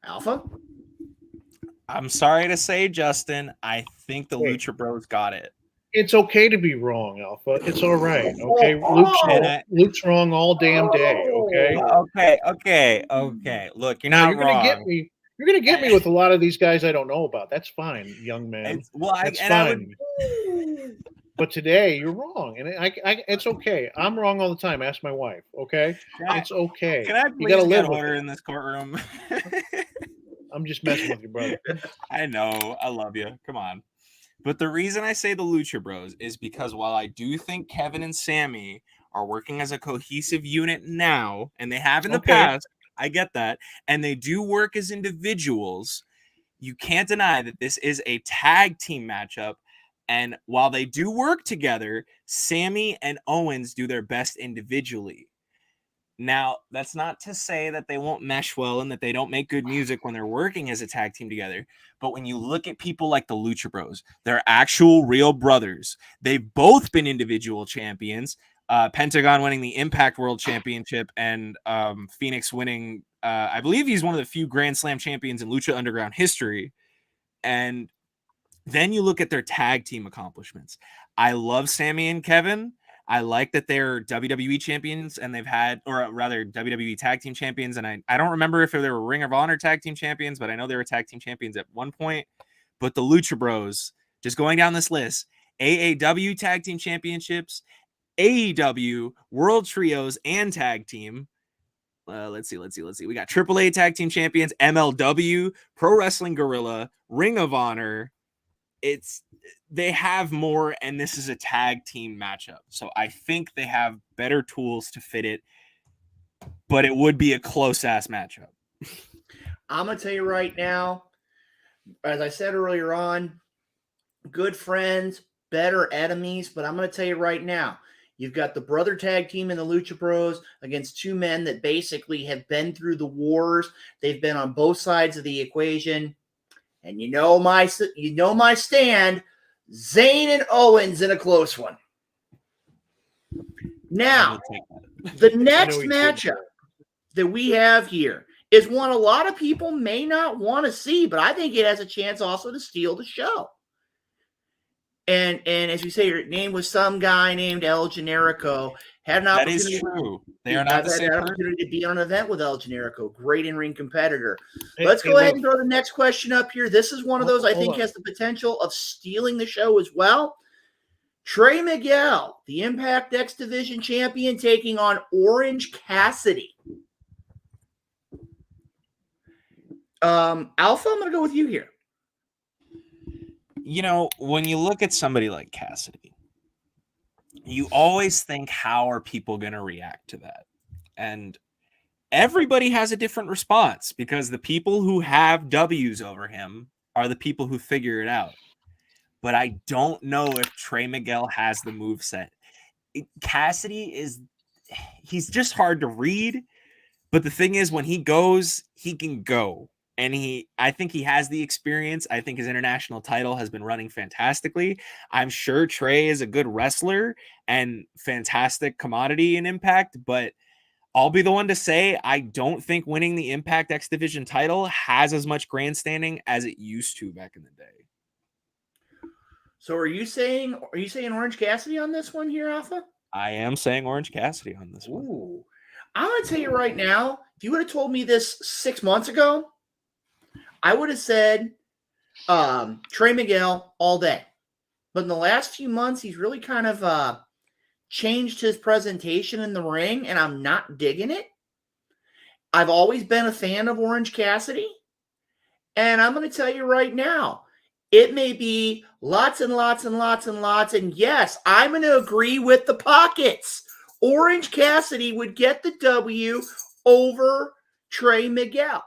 Alpha? I'm sorry to say, Justin, I think the Lucha Bros got it. It's okay to be wrong, Alpha. It's all right. Okay, Luke's wrong all damn day. Okay. Okay. Look, you're not wrong. You're gonna get me with a lot of these guys I don't know about. That's fine, young man. That's fine. But today you're wrong, and it's okay. I'm wrong all the time. Ask my wife. Okay, it's okay. Can I please get order in this courtroom? I'm just messing with you, brother. I know. I love you. Come on. But the reason I say the Lucha Bros is because while I do think Kevin and Sammy are working as a cohesive unit now, and they have in the past, I get that, and they do work as individuals, you can't deny that this is a tag team matchup. And while they do work together, Sammy and Owens do their best individually. Now, that's not to say that they won't mesh well and that they don't make good music when they're working as a tag team together. But when you look at people like the Lucha Bros, they're actual real brothers. They've both been individual champions. Pentagon winning the Impact World Championship and Phoenix winning, I believe he's one of the few Grand Slam champions in Lucha Underground history. And then you look at their tag team accomplishments. I love Sammy and Kevin. I like that they're WWE champions and they've had, or rather WWE tag team champions. And I don't remember if they were Ring of Honor tag team champions, but I know they were tag team champions at one point. But the Lucha Bros, just going down this list, AAW tag team championships, AEW World Trios and tag team. Let's see. We got AAA tag team champions, MLW, Pro Wrestling Guerrilla, Ring of Honor. They have more, and this is a tag team matchup. So I think they have better tools to fit it, but it would be a close-ass matchup. I'm going to tell you right now, as I said earlier on, good friends, better enemies, but I'm going to tell you right now, you've got the brother tag team in the Lucha Bros against two men that basically have been through the wars. They've been on both sides of the equation. And you know my stand, Zayn and Owens in a close one. Now, the next matchup that we have here is one a lot of people may not want to see, but I think it has a chance also to steal the show. And as we say, your name was some guy named El Generico. Had an opportunity. That is true. They are not the same person. Opportunity to be on an event with El Generico. Great in-ring competitor. Let's go ahead and throw the next question up here. This is one of those I think has the potential of stealing the show as well. Trey Miguel, the Impact X Division champion, taking on Orange Cassidy. Alpha, I'm going to go with you here. You know, when you look at somebody like Cassidy, you always think, how are people going to react to that? And everybody has a different response because the people who have W's over him are the people who figure it out. But I don't know if Trey Miguel has the moveset. Cassidy he's just hard to read. But the thing is, when he goes, he can go. And I think he has the experience. I think his international title has been running fantastically. I'm sure Trey is a good wrestler and fantastic commodity in Impact, but I'll be the one to say I don't think winning the Impact X Division title has as much grandstanding as it used to back in the day. So are you saying Orange Cassidy on this one here, Alpha? I am saying Orange Cassidy on this one. Ooh. I'm going to tell you right now, if you would have told me this 6 months ago, I would have said Trey Miguel all day. But in the last few months, he's really kind of changed his presentation in the ring, and I'm not digging it. I've always been a fan of Orange Cassidy. And I'm going to tell you right now, it may be lots and lots and lots and lots. And yes, I'm going to agree with the pockets. Orange Cassidy would get the W over Trey Miguel.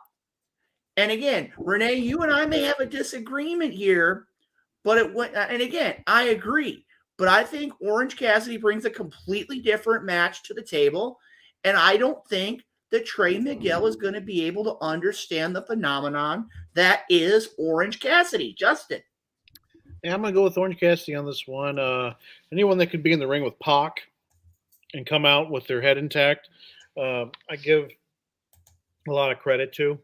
And again, Renee, you and I may have a disagreement here, but and again, I agree. But I think Orange Cassidy brings a completely different match to the table. And I don't think that Trey Miguel is going to be able to understand the phenomenon that is Orange Cassidy. Justin. Yeah, I'm going to go with Orange Cassidy on this one. Anyone that could be in the ring with Pac and come out with their head intact, I give a lot of credit to.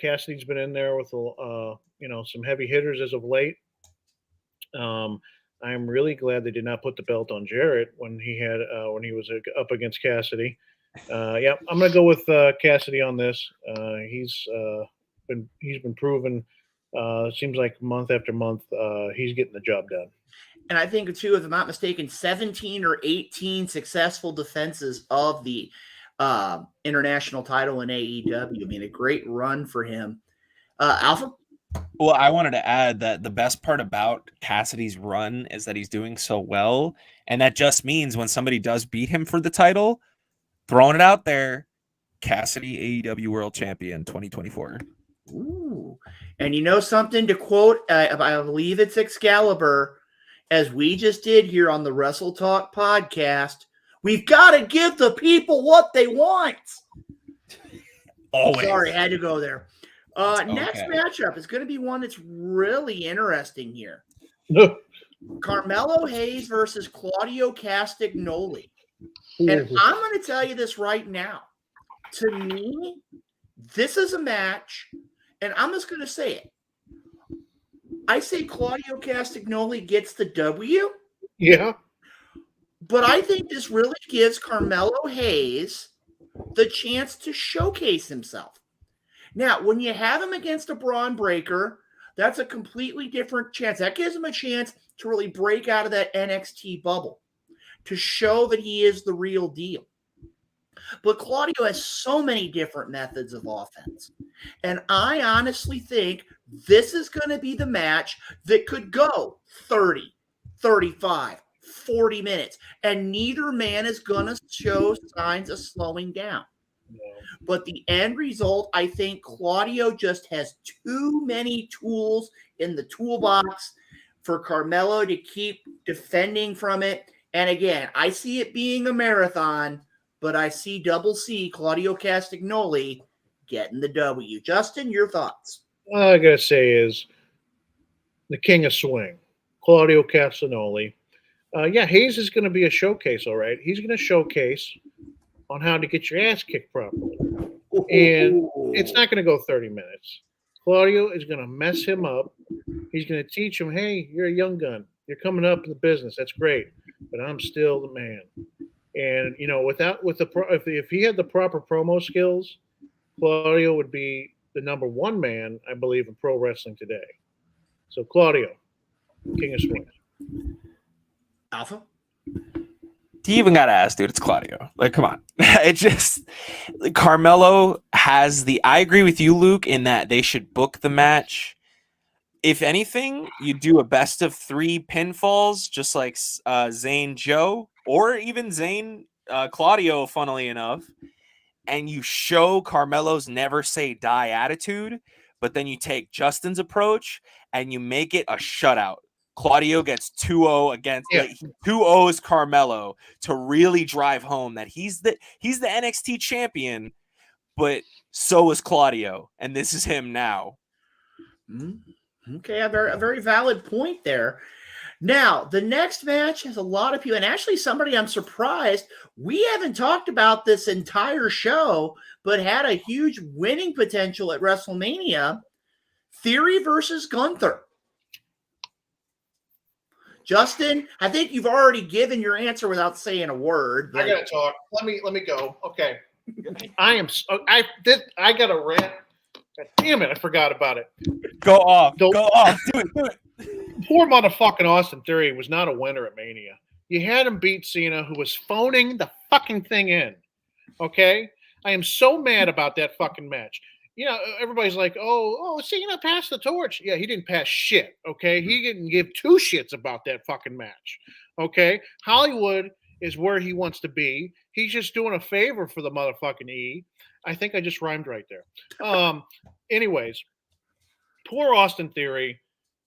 Cassidy's been in there with some heavy hitters as of late. I'm really glad they did not put the belt on Jarrett when he was up against Cassidy. I'm going to go with Cassidy on this. He's been proven. Seems like month after month, he's getting the job done. And I think too, if I'm not mistaken, 17 or 18 successful defenses of the international title in AEW. I mean, a great run for him. Alpha? Well, I wanted to add that the best part about Cassidy's run is that he's doing so well. And that just means when somebody does beat him for the title, throwing it out there, Cassidy AEW World Champion 2024. Ooh. And you know something, to quote, I believe it's Excalibur, as we just did here on the Wrestle Talk podcast, We've got to give the people what they want. Always. Sorry, I had to go there. Next okay. matchup is going to be one that's really interesting here. Carmelo Hayes versus Claudio Castagnoli. And I'm going to tell you this right now. To me, this is a match, and I'm just going to say it. I say Claudio Castagnoli gets the W. Yeah. But I think this really gives Carmelo Hayes the chance to showcase himself. Now, when you have him against a Braun Breaker, that's a completely different chance. That gives him a chance to really break out of that NXT bubble, to show that he is the real deal. But Claudio has so many different methods of offense. And I honestly think this is going to be the match that could go 30, 35, 40 minutes. And neither man is going to show signs of slowing down. But the end result, I think Claudio just has too many tools in the toolbox for Carmelo to keep defending from it. And again, I see it being a marathon, but I see Double C, Claudio Castagnoli, getting the W. Justin, your thoughts? All I got to say is the king of swing, Claudio Castagnoli. Yeah, Hayes is going to be a showcase, all right. He's going to showcase on how to get your ass kicked properly. And it's not going to go 30 minutes. Claudio is going to mess him up. He's going to teach him, hey, you're a young gun. You're coming up in the business. That's great. But I'm still the man. And, you know, if he had the proper promo skills, Claudio would be the number one man, I believe, in pro wrestling today. So, Claudio, king of swing. Alpha? You even got to ask, dude. It's Claudio. Like, come on. It just, Carmelo has I agree with you, Luke, in that they should book the match. If anything, you do a best of 3 pinfalls, just like Zayn Joe, or even Zayn Claudio, funnily enough, and you show Carmelo's never say die attitude, but then you take Justin's approach and you make it a shutout. Claudio gets 2-0 against 2-0's Carmelo to really drive home that he's the NXT champion, but so is Claudio, and this is him now. Okay, a very valid point there. Now, the next match has a lot of people, and actually somebody I'm surprised we haven't talked about this entire show, but had a huge winning potential at WrestleMania. Theory versus Gunther. Justin, I think you've already given your answer without saying a word. I gotta talk. Let me go. Okay. I got a rant. God damn it, I forgot about it. Go off. Do it. Poor motherfucking Austin Theory was not a winner at Mania. You had him beat Cena, who was phoning the fucking thing in. Okay? I am so mad about that fucking match. You know, everybody's like, oh, Cena passed the torch. Yeah, he didn't pass shit, okay? He didn't give 2 shits about that fucking match, okay? Hollywood is where he wants to be. He's just doing a favor for the motherfucking E. I think I just rhymed right there. Anyways, poor Austin Theory.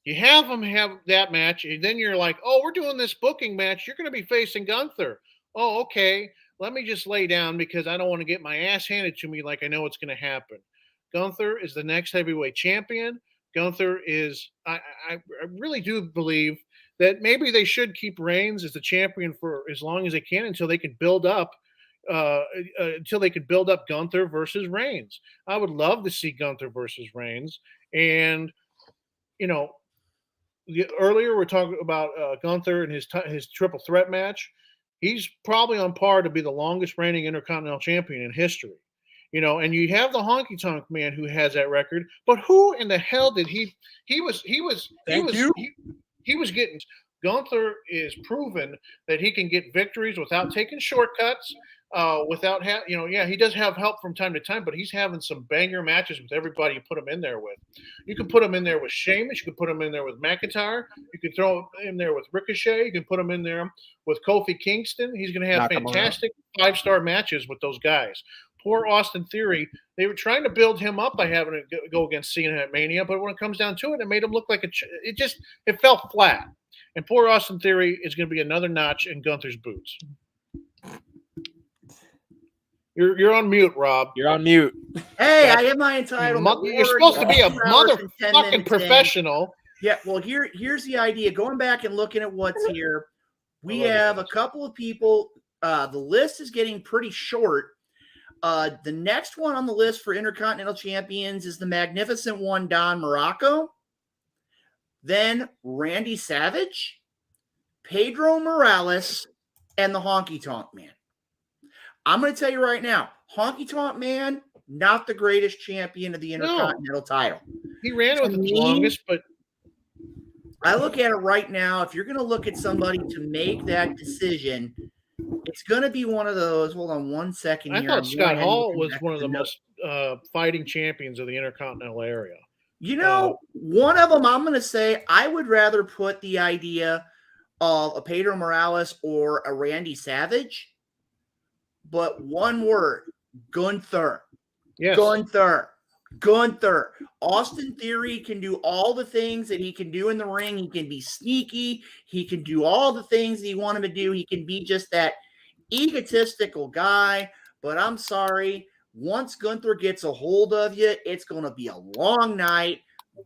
You have him have that match, and then you're like, oh, we're doing this booking match. You're going to be facing Gunther. Oh, okay. Let me just lay down because I don't want to get my ass handed to me like I know what's going to happen. Gunther is the next heavyweight champion. Gunther is, I really do believe that maybe they should keep Reigns as the champion for as long as they can until they can build up Gunther versus Reigns. I would love to see Gunther versus Reigns. And, you know, earlier we're talking about Gunther and his triple threat match. He's probably on par to be the longest reigning Intercontinental Champion in history. You know, and you have the Honky Tonk Man who has that record, but who in the hell did he was getting. Gunther is proven that he can get victories without taking shortcuts, he does have help from time to time, but he's having some banger matches with everybody you put him in there with. You can put him in there with Sheamus, you can put him in there with McIntyre, you can throw him in there with Ricochet, you can put him in there with Kofi Kingston. He's going to have fantastic 5-star matches with those guys. Poor Austin Theory, they were trying to build him up by having to go against Cena at Mania, but when it comes down to it, it made him look like it fell flat. And poor Austin Theory is going to be another notch in Gunther's boots. You're on mute, Rob. You're on mute. Hey, I have my entitlement. You're supposed to be a 2 hours and 10 motherfucking minutes professional. Yeah, well, here's the idea. Going back and looking at what's here, we have a couple of people. The list is getting pretty short. The next one on the list for Intercontinental Champions is the magnificent one, Don Morocco. Then Randy Savage, Pedro Morales, and the Honky Tonk Man. I'm going to tell you right now, Honky Tonk Man, not the greatest champion of the Intercontinental title. He ran with the longest, but I look at it right now. If you're going to look at somebody to make that decision, it's going to be one of those. Hold on one second here. I thought Scott Hall was one of the most fighting champions of the Intercontinental area. You know, one of them, I'm going to say, I would rather put the idea of a Pedro Morales or a Randy Savage. But one word, Gunther. Yes. Gunther. Austin Theory can do all the things that he can do in the ring. He can be sneaky. He can do all the things that you want him to do. He can be just that egotistical guy. But I'm sorry, once Gunther gets a hold of you, it's going to be a long night.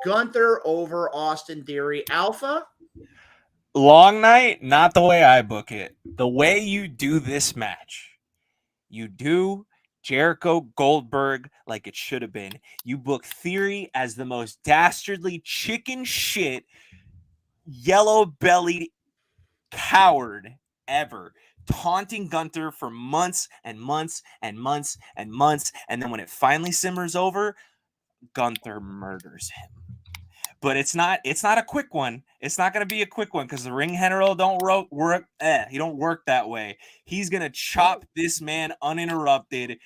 Gunther over Austin Theory. Alpha? Long night, not the way I book it. The way you do this match, you do Jericho Goldberg like it should have been. You book Theory as the most dastardly chicken shit, yellow-bellied coward ever, taunting Gunther for months and months and months and months, and then when it finally simmers over, Gunther murders him. But it's not a quick one. It's not going to be a quick one because the ring general don't work. He don't work that way. He's going to chop this man uninterrupted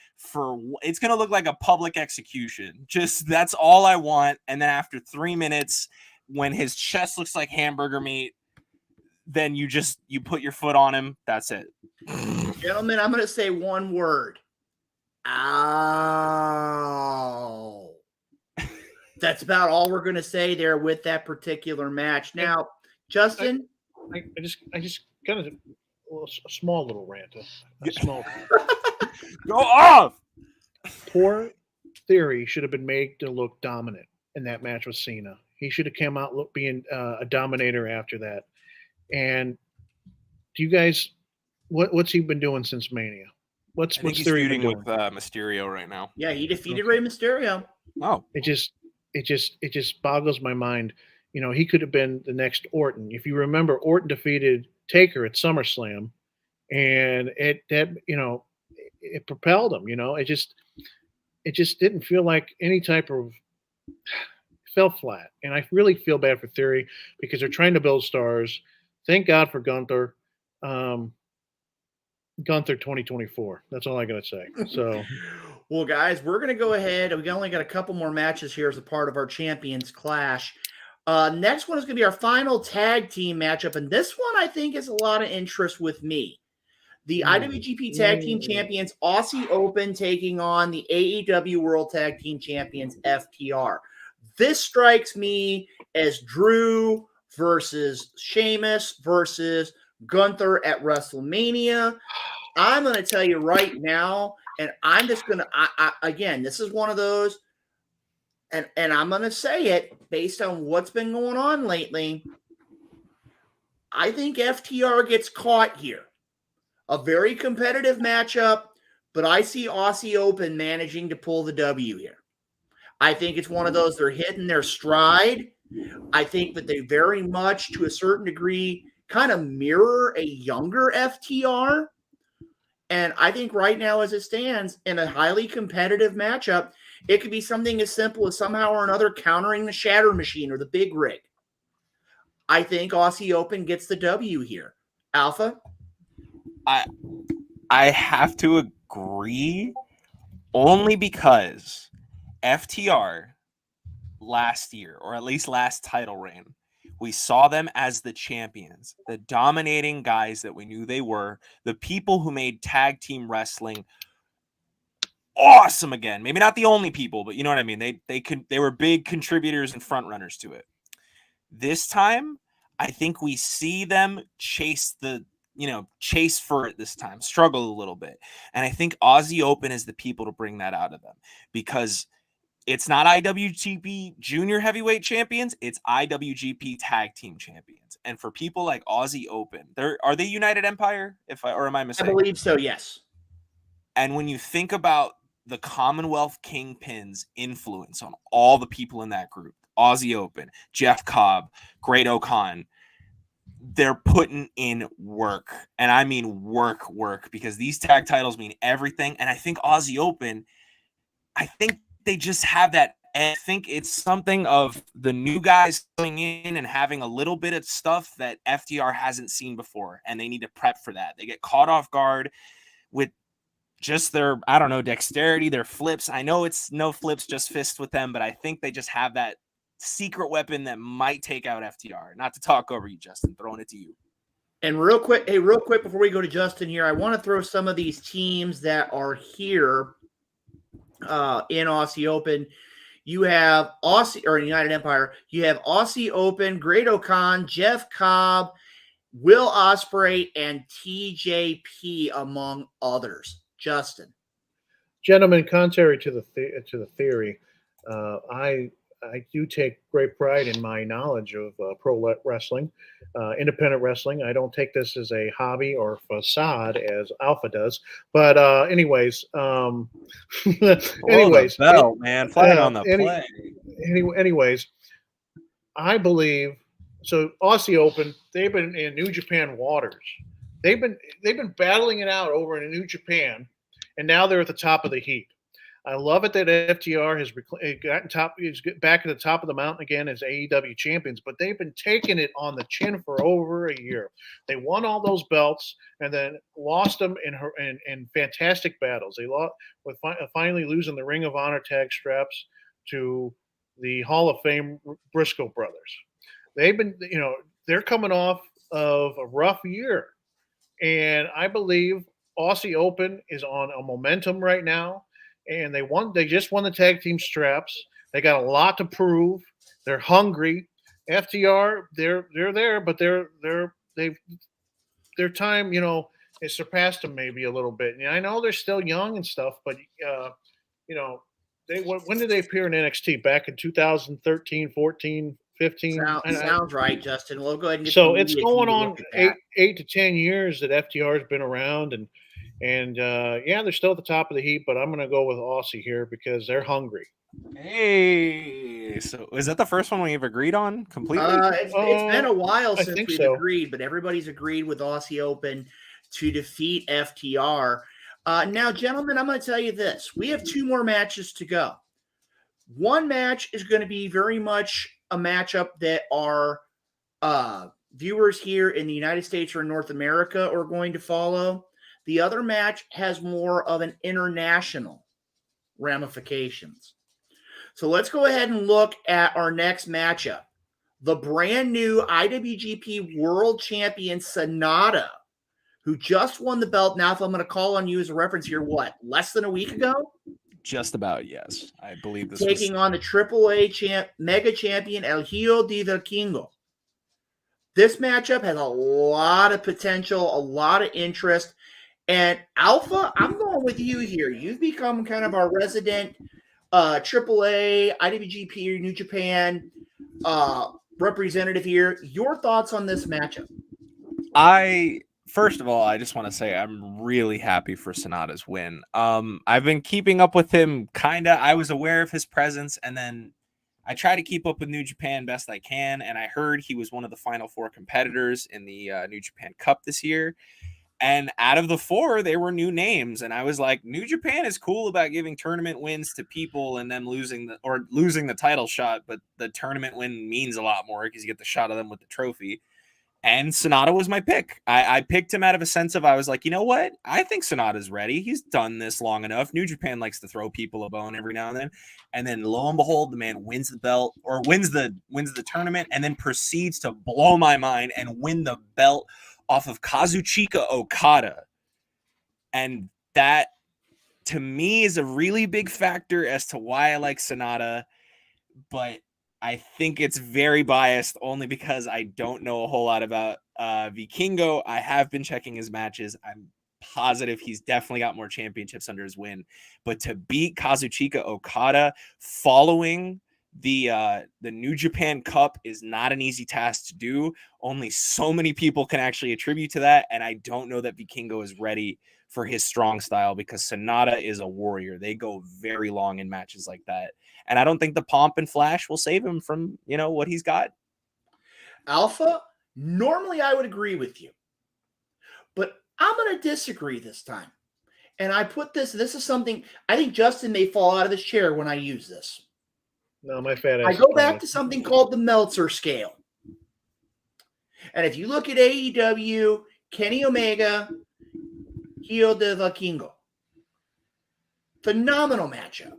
it's going to look like a public execution. Just that's all I want. And then after 3 minutes, when his chest looks like hamburger meat, then you put your foot on him. That's it. Gentlemen, I'm going to say one word. Ow. That's about all we're going to say there with that particular match. Now, Justin, I just kind of a small little rant. A small Go off. Poor Theory should have been made to look dominant in that match with Cena. He should have come out being a dominator after that. And do you guys, what's he been doing since Mania? What's he's Theory feuding been with Mysterio right now? Yeah, he defeated Rey Mysterio. Oh, it just boggles my mind. You know, he could have been the next Orton. If you remember, Orton defeated Taker at SummerSlam, and it propelled him. You know, it just didn't feel like any type of fell flat. And I really feel bad for Theory because they're trying to build stars. Thank God for Gunther. Gunther 2024. That's all I got to say. So. Well, guys, we're going to go ahead. We only got a couple more matches here as a part of our Champions Clash. Next one is going to be our final tag team matchup, and this one I think is a lot of interest with me. The IWGP Tag Team Champions Aussie Open taking on the AEW World Tag Team Champions FTR. This strikes me as Drew versus Sheamus versus Gunther at WrestleMania. I'm going to tell you right now, and I'm just going to, again, this is one of those, and I'm going to say it based on what's been going on lately. I think FTR gets caught here. A very competitive matchup, but I see Aussie Open managing to pull the W here. I think it's one of those, they're hitting their stride. I think that they very much, to a certain degree, kind of mirror a younger FTR. And I think right now, as it stands, in a highly competitive matchup, it could be something as simple as somehow or another countering the Shatter Machine or the Big Rig. I think Aussie Open gets the W here. Alpha? I have to agree only because FTR last year, or at least last title reign, we saw them as the champions, the dominating guys that we knew they were, the people who made tag team wrestling awesome again. Maybe not the only people, but you know what I mean? They were big contributors and front runners to it. This time, I think we see them chase the chase for it this time, struggle a little bit. And I think Aussie Open is the people to bring that out of them, because it's not IWGP Junior Heavyweight Champions, it's IWGP Tag Team Champions. And for people like Aussie Open, are they United Empire? Or am I mistaken? I believe so, yes. And when you think about the Commonwealth Kingpin's influence on all the people in that group, Aussie Open, Jeff Cobb, Great O'Khan, they're putting in work. And I mean work, because these tag titles mean everything. And I think Aussie Open, I think they just have that. And I think it's something of the new guys coming in and having a little bit of stuff that FTR hasn't seen before. And they need to prep for that. They get caught off guard with just their, I don't know, dexterity, their flips. I know it's no flips, just fists with them, but I think they just have that secret weapon that might take out FTR. Not to talk over you, Justin, throwing it to you. And real quick before we go to Justin here, I want to throw some of these teams that are here in Aussie Open. You have United Empire. You have Aussie Open, Great O'Khan, Jeff Cobb, Will Ospreay, and TJP, among others. Justin. Gentlemen, contrary to the theory, I do take great pride in my knowledge of pro wrestling, independent wrestling. I don't take this as a hobby or facade as Alpha does. But anyways, man, flying on the play. Anyways, I believe so. Aussie Open, they've been in New Japan waters. They've been battling it out over in New Japan, and now they're at the top of the heap. I love it that FTR has is back at the top of the mountain again as AEW champions, but they've been taking it on the chin for over a year. They won all those belts and then lost them in fantastic battles. They lost with finally losing the Ring of Honor tag straps to the Hall of Fame Briscoe brothers. They've been, they're coming off of a rough year, and I believe Aussie Open is on a momentum right now. And they just won the tag team straps. They got a lot to prove. They're hungry. FTR, they're there, but their time, it surpassed them maybe a little bit. And I know they're still young and stuff, but when did they appear in NXT? Back in 2013, 14, 15. Sounds right, Justin. We'll go ahead and get so it's going on 8 to 10 years that FTR has been around, and they're still at the top of the heap, but I'm going to go with Aussie here because they're hungry. Hey, so is that the first one we've agreed on completely? It's been a while since we've agreed, but everybody's agreed with Aussie Open to defeat FTR. Now, gentlemen, I'm going to tell you this. We have 2 more matches to go. One match is going to be very much a matchup that our viewers here in the United States or in North America are going to follow. The other match has more of an international ramifications. So let's go ahead and look at our next matchup. The brand new IWGP World Champion Sonata, who just won the belt. Now, if I'm going to call on you as a reference here, less than a week ago? Just about, yes. I believe this taking on the AAA mega champion El Hijo de Vikingo. This matchup has a lot of potential, a lot of interest. And Alpha, I'm going with you here. You've become kind of our resident AAA, IWGP, New Japan representative here. Your thoughts on this matchup? First of all, I just want to say I'm really happy for Sonata's win. I've been keeping up with him, kind of. I was aware of his presence, and then I try to keep up with New Japan best I can, and I heard he was one of the Final 4 competitors in the New Japan Cup this year. And out of the 4, they were new names. And I was like, New Japan is cool about giving tournament wins to people and them losing the title shot. But the tournament win means a lot more because you get the shot of them with the trophy. And Sonata was my pick. I picked him out of a sense of, I was like, you know what? I think Sonata's ready. He's done this long enough. New Japan likes to throw people a bone every now and then. And then lo and behold, the man wins the belt or wins the tournament and then proceeds to blow my mind and win the belt off of Kazuchika Okada. And that, to me, is a really big factor as to why I like Sonata. But I think it's very biased only because I don't know a whole lot about Vikingo, I have been checking his matches. I'm positive he's definitely got more championships under his win. But to beat Kazuchika Okada following the New Japan Cup is not an easy task to do. Only so many people can actually attribute to that, and I don't know that Vikingo is ready for his strong style because Sonata is a warrior. They go very long in matches like that, and I don't think the pomp and flash will save him from what he's got. Alpha, normally I would agree with you, but I'm going to disagree this time. And I put this is something I think Justin may fall out of his chair when I use this. No, my fat ass. I go back to something called the Meltzer scale. And if you look at AEW, Kenny Omega, Hijo de Vikingo, phenomenal matchup.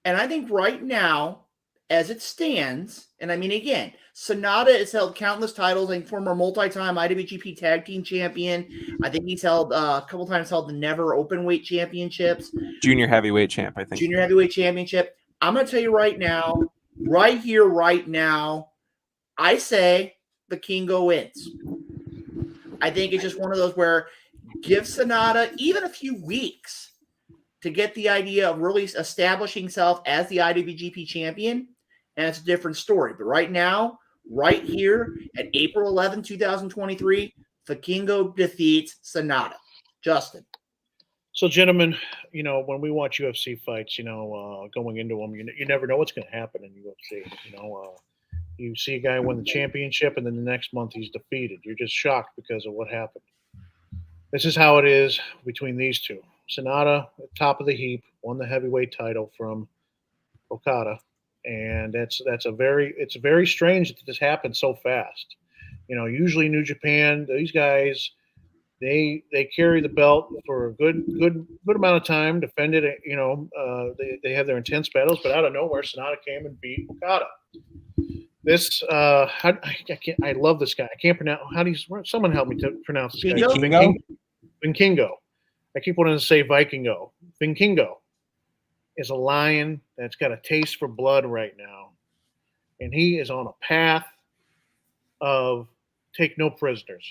And I think right now, as it stands, and I mean, again, Sonata has held countless titles, like former multi-time IWGP Tag Team Champion. I think he's held a couple times held the Never Openweight Championships. Junior Heavyweight Champ, I think. Junior Heavyweight Championship. I'm going to tell you right now, right here, right now, I say Vikingo wins. I think it's just one of those where give Sonata even a few weeks to get the idea of really establishing himself as the IWGP champion, and it's a different story. But right now, right here at April 11, 2023, Vikingo defeats Sonata. Justin. So, gentlemen, when we watch UFC fights, going into them, you never know what's going to happen in UFC. You see a guy win the championship, and then the next month he's defeated. You're just shocked because of what happened. This is how it is between these two. Sonata, at top of the heap, won the heavyweight title from Okada, and it's very strange that this happened so fast. Usually New Japan, these guys, they carry the belt for a good amount of time, defend it. They have their intense battles, but out of nowhere, Sonata came and beat Okada. This I love this guy. I can't pronounce. Someone help me to pronounce this guy? Vikingo. I keep wanting to say Vikingo. Vikingo is a lion that's got a taste for blood right now, and he is on a path of take no prisoners.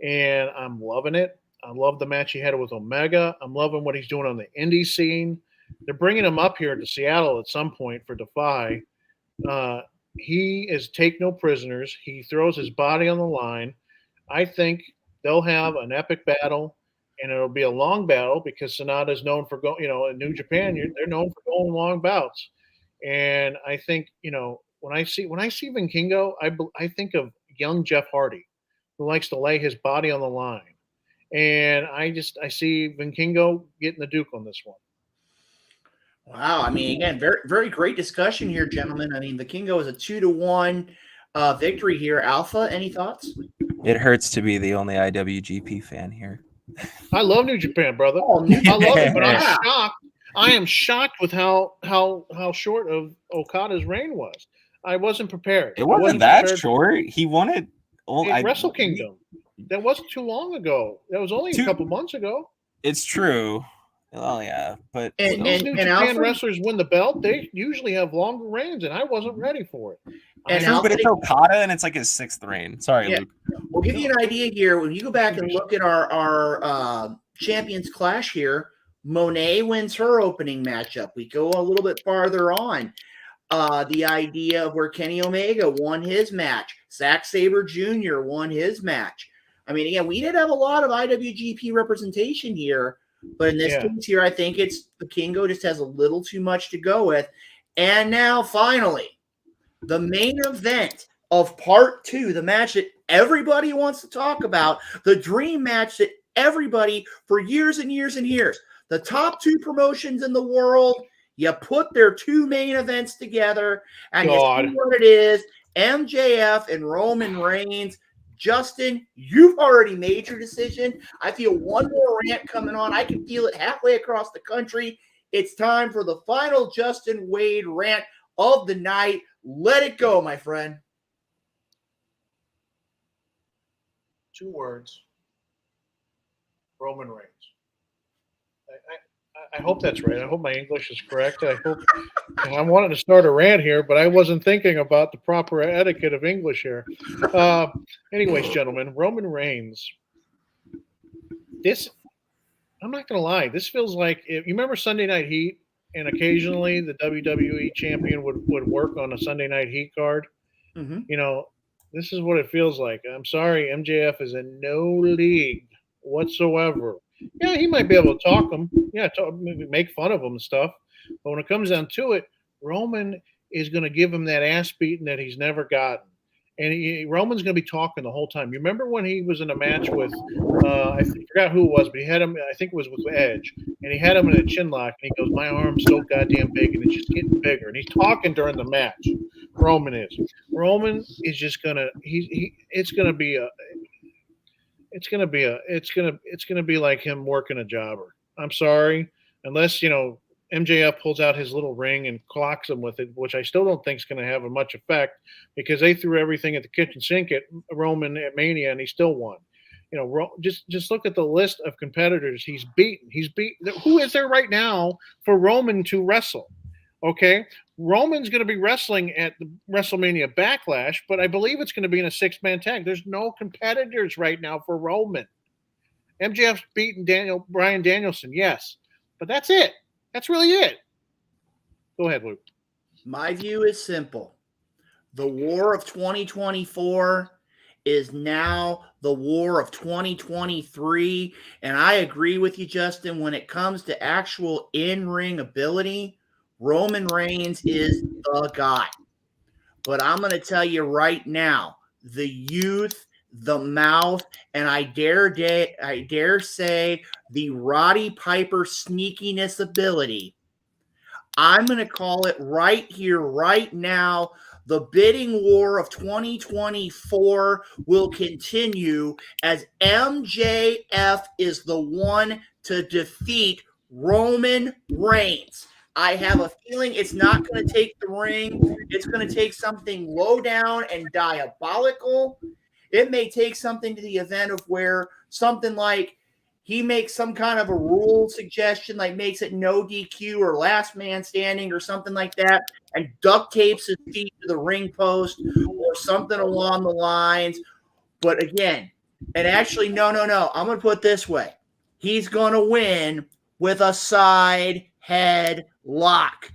And I'm loving it. I love the match he had with Omega. I'm loving what he's doing on the indie scene. They're bringing him up here to Seattle at some point for Defy. He is take no prisoners. He throws his body on the line. I think they'll have an epic battle, and it'll be a long battle because Sonata is known for going. In New Japan, they're known for going long bouts. And I think when I see Vikingo, I think of young Jeff Hardy, who likes to lay his body on the line. And I see Vikingo getting the Duke on this one. Wow. I mean, again, very, very great discussion here, gentlemen. I mean, Vikingo is a 2-1 victory here. Alpha, any thoughts? It hurts to be the only IWGP fan here. I love New Japan, brother. I love it, but I'm shocked. I am shocked with how short of Okada's reign was. I wasn't prepared. It wasn't that short. He won it. Wrestle Kingdom. That wasn't too long ago. That was only a couple months ago. It's true. Well, yeah, but when these New Japan wrestlers win the belt, they usually have longer reigns, and I wasn't ready for it. But it's Okada, and it's like his 6th reign. Sorry, Luke. We'll give you an idea here. When you go back and look at our Champions Clash here, Monet wins her opening matchup. We go a little bit farther on. The idea of where Kenny Omega won his match. Zack Sabre Jr. won his match. I mean, again, we did have a lot of IWGP representation here, but in this case here, I think it's Vikingo just has a little too much to go with. And now, finally, the main event of part 2, the match that everybody wants to talk about, the dream match that everybody for years and years and years, the top 2 promotions in the world, you put their 2 main events together, and you see what it is, MJF and Roman Reigns. Justin, you've already made your decision. I feel one more rant coming on. I can feel it halfway across the country. It's time for the final Justin Wade rant of the night. Let it go, my friend. 2 words. Roman Reigns. I hope that's right. I hope my English is correct. I hope I wanted to start a rant here, but I wasn't thinking about the proper etiquette of English here. Anyways, gentlemen, Roman Reigns. I'm not going to lie. This feels like you remember Sunday Night Heat, and occasionally the WWE champion would work on a Sunday Night Heat card. Mm-hmm. This is what it feels like. I'm sorry, MJF is in no league whatsoever. Yeah, he might be able to talk him. Yeah, make fun of him and stuff. But when it comes down to it, Roman is going to give him that ass beating that he's never gotten. And Roman's going to be talking the whole time. You remember when he was in a match with, I forgot who it was, but he had him, I think it was with Edge, and he had him in a chin lock, and he goes, my arm's so goddamn big, and it's just getting bigger. And he's talking during the match. Roman is just going to, it's going to be like him working a jobber. I'm sorry. Unless, MJF pulls out his little ring and clocks him with it, which I still don't think is going to have a much effect because they threw everything at the kitchen sink at Roman at Mania and he still won. Just look at the list of competitors he's beaten. Who is there right now for Roman to wrestle? Okay. Roman's going to be wrestling at the WrestleMania Backlash, but I believe it's going to be in a 6-man tag. There's no competitors right now for Roman. MJF's beaten Bryan Danielson, yes, but that's it. That's really it. Go ahead, Luke. My view is simple. The war of 2024 is now the war of 2023. And I agree with you, Justin, when it comes to actual in-ring ability, Roman Reigns is the guy. But I'm going to tell you right now, the youth, the mouth, and I dare say the Roddy Piper sneakiness ability. I'm going to call it right here, right now. The bidding war of 2024 will continue as MJF is the one to defeat Roman Reigns. I have a feeling it's not going to take the ring. It's going to take something low down and diabolical. It may take something to the event of where something like he makes some kind of a rule suggestion, like makes it no DQ or last man standing or something like that, and duct tapes his feet to the ring post or something along the lines. But again, and actually, no. I'm going to put it this way. He's going to win with a side head lock.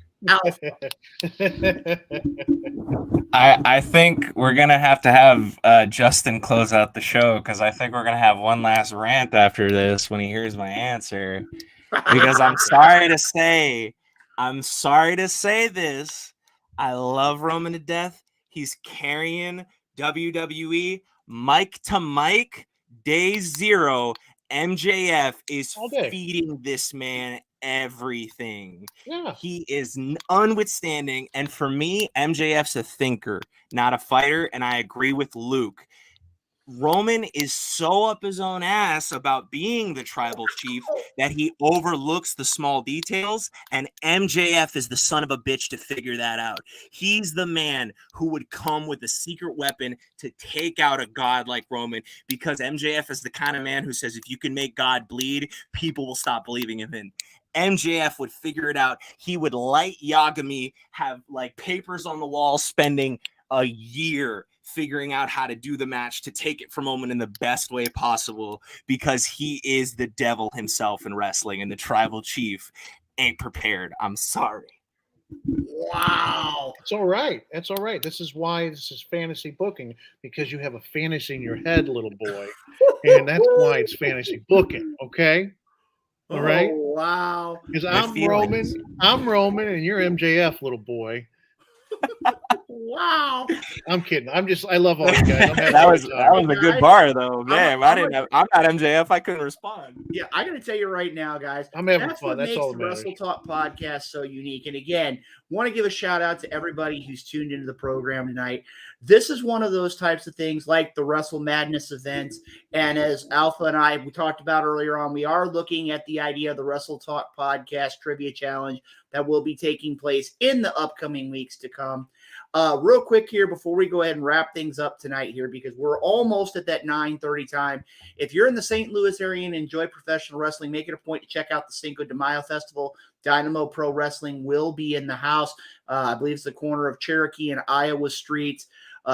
I think we're gonna have Justin close out the show because I think we're gonna have one last rant after this when he hears my answer. Because I'm sorry to say this. I love Roman to death. He's carrying WWE mic to mic. Day 0. MJF is feeding this man everything. Yeah. He is unwithstanding. And for me, MJF's a thinker, not a fighter. And I agree with Luke. Roman is so up his own ass about being the tribal chief that he overlooks the small details, and MJF is the son of a bitch to figure that out. He's the man who would come with a secret weapon to take out a god like Roman, because MJF is the kind of man who says if you can make God bleed, people will stop believing in him. MJF would figure it out. He would light Yagami, have like papers on the wall, spending a year figuring out how to do the match to take it from Roman in the best way possible, because he is the devil himself in wrestling, and the tribal chief ain't prepared. I'm sorry. Wow. It's all right. That's all right. This is why this is fantasy booking, because you have a fantasy in your head, little boy. And that's why it's fantasy booking. Okay. All right. Oh, wow. Because I'm Roman and you're MJF, little boy. Wow. I'm kidding. I love all you guys. That was a good bar though. Man, I'm not MJF. I couldn't respond. Yeah, I gotta tell you right now, guys. I'm having that's fun. What that's makes all the that matters. Wrestle Talk podcast so unique. And again, want to give a shout out to everybody who's tuned into the program tonight. This is one of those types of things like the Wrestle Madness events. And as Alpha and we talked about earlier on, we are looking at the idea of the Wrestle Talk podcast trivia challenge that will be taking place in the upcoming weeks to come. Real quick here before we go ahead and wrap things up tonight here, because we're almost at that 9:30 time. If you're in the St. Louis area and enjoy professional wrestling, make it a point to check out the Cinco de Mayo Festival. Dynamo Pro Wrestling will be in the house. I believe it's the corner of Cherokee and Iowa Streets.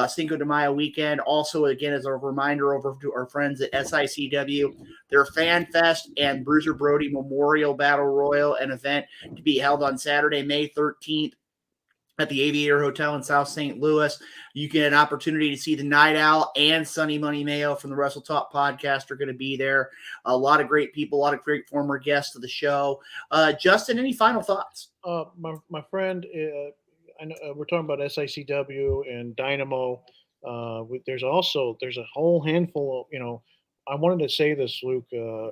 Cinco de Mayo weekend. Also, again, as a reminder over to our friends at SICW, their Fan Fest and Bruiser Brody Memorial Battle Royal, an event to be held on Saturday, May 13th at the Aviator Hotel in South St. Louis. You get an opportunity to see the Night Owl and Sonny Money Mayo from the Wrestle Talk podcast are going to be there. A lot of great people, a lot of great former guests of the show. Justin, any final thoughts? My friend, I know, we're talking about SICW and Dynamo. There's a whole handful of, I wanted to say this, Luke. I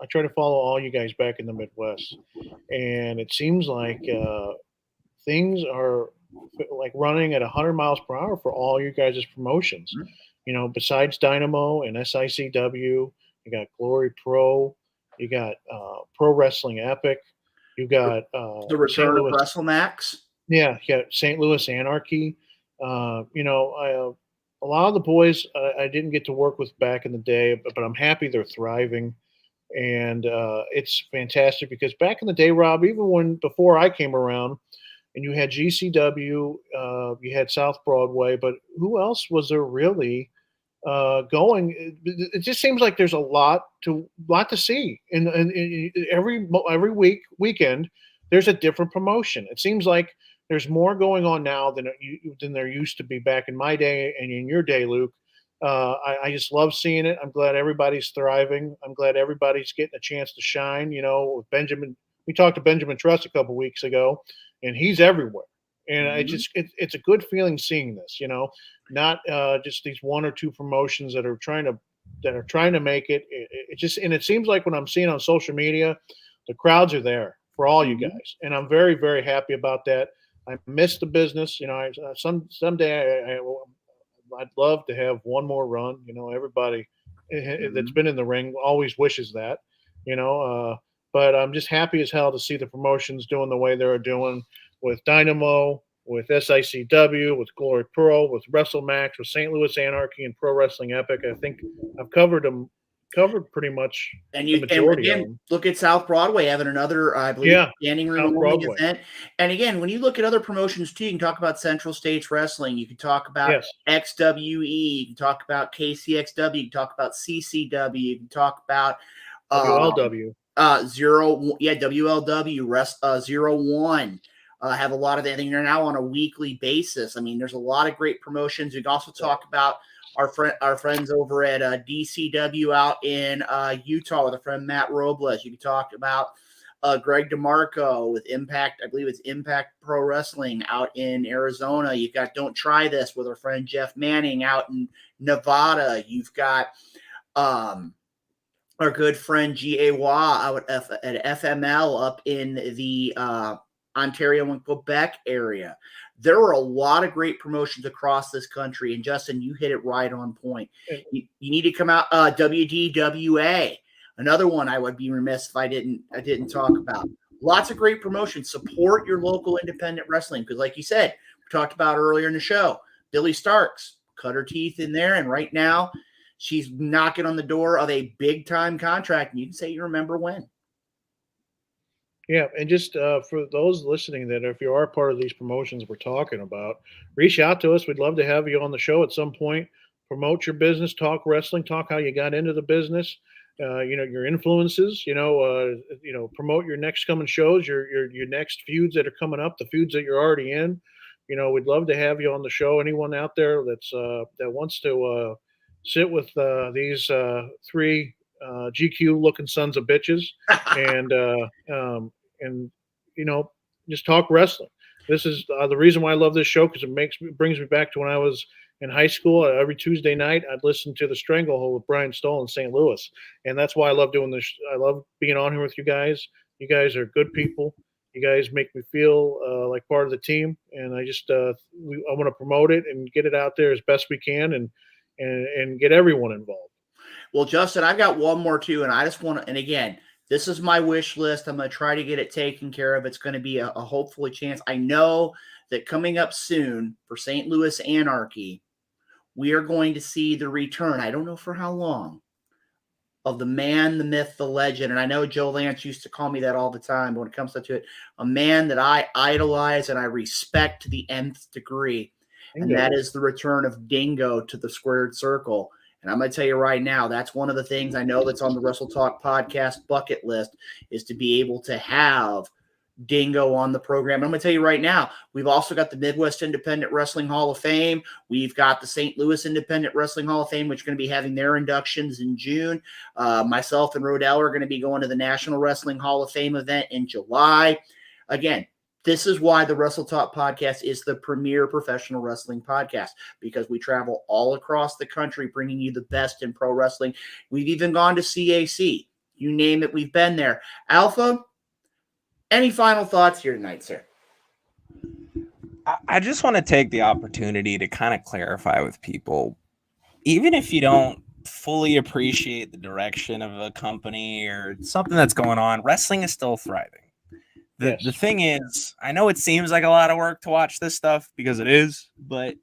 try to follow all you guys back in the Midwest, and it seems like things are like running at 100 miles per hour for all you guys' promotions. Besides Dynamo and SICW, you got Glory Pro, you got Pro Wrestling Epic. You got the return of WrestleMax. Yeah, St. Louis Anarchy. A lot of the boys I didn't get to work with back in the day, but I'm happy they're thriving, and it's fantastic because back in the day, Rob, even before I came around, and you had GCW, you had South Broadway, but who else was there really going? It just seems like there's a lot to see, and every weekend there's a different promotion. It seems like there's more going on now than there used to be back in my day and in your day, Luke. I just love seeing it. I'm glad everybody's thriving. I'm glad everybody's getting a chance to shine. With Benjamin, we talked to Benjamin Trust a couple weeks ago, and he's everywhere. And it's a good feeling seeing this. Not just these one or two promotions that are trying to make it. It seems like when I'm seeing on social media, the crowds are there for all you guys, and I'm very, very happy about that. I miss the business. Someday I'd love to have one more run. Everybody that's been in the ring always wishes that. But I'm just happy as hell to see the promotions doing the way they're doing with Dynamo, with SICW, with Glory Pro, with WrestleMax, with St. Louis Anarchy, and Pro Wrestling Epic. I think I've covered pretty much the majority of them. Look at South Broadway having another, I believe, standing room only event. And again, when you look at other promotions too, you can talk about Central States Wrestling. You can talk about XWE. You can talk about KCXW. You can talk about CCW. You can talk about WLW. WLW, 01. Have a lot of that. I think they're now on a weekly basis. I mean, there's a lot of great promotions. You can also talk about our friends over at DCW out in Utah with a friend Matt Robles. You can talk about Greg DeMarco with Impact. I believe it's Impact Pro Wrestling out in Arizona. You've got Don't Try This with our friend Jeff Manning out in Nevada. You've got our good friend G.A. Wah out at FML up in the Ontario and Quebec area. There are a lot of great promotions across this country, and Justin, you hit it right on point. You need to come out. WDWA, another one I would be remiss if I didn't talk about. Lots of great promotions. Support your local independent wrestling because, like you said, we talked about earlier in the show, Billy Starks cut her teeth in there, and right now she's knocking on the door of a big time contract, and you can say you remember when. Yeah, and just for those listening, that if you are part of these promotions we're talking about, reach out to us. We'd love to have you on the show at some point. Promote your business, talk wrestling, talk how you got into the business, your influences. Promote your next coming shows, your next feuds that are coming up, the feuds that you're already in. We'd love to have you on the show. Anyone out there that wants to sit with these three GQ looking sons of bitches and just talk wrestling. This is the reason why I love this show, because it brings me back to when I was in high school. Every Tuesday night I'd listen to the Stranglehold with Brian Stoll in St. Louis, and that's why I love doing this. I love being on here with you guys. You guys are good people. You guys make me feel like part of the team, and I just I want to promote it and get it out there as best we can, and get everyone involved. Well, Justin, I've got one more too, and I just want to, and again, this is my wish list. I'm going to try to get it taken care of. It's going to be a hopefully chance. I know that coming up soon for St. Louis Anarchy, we are going to see the return, I don't know for how long, of the man, the myth, the legend. And I know Joe Lance used to call me that all the time, but when it comes to it, a man that I idolize and I respect to the nth degree. And that is the return of Dingo to the squared circle. And I'm going to tell you right now, that's one of the things I know that's on the Wrestle Talk podcast bucket list, is to be able to have Dingo on the program. And I'm going to tell you right now, we've also got the Midwest Independent Wrestling Hall of Fame. We've got the St. Louis Independent Wrestling Hall of Fame, which are going to be having their inductions in June. Myself and Rodell are going to be going to the National Wrestling Hall of Fame event in July. Again, this is why the Wrestle Talk podcast is the premier professional wrestling podcast, because we travel all across the country bringing you the best in pro wrestling. We've even gone to CAC. You name it, we've been there. Alpha, any final thoughts here tonight, sir? I just want to take the opportunity to kind of clarify with people, even if you don't fully appreciate the direction of a company or something that's going on, wrestling is still thriving. The thing is, I know it seems like a lot of work to watch this stuff, because it is, but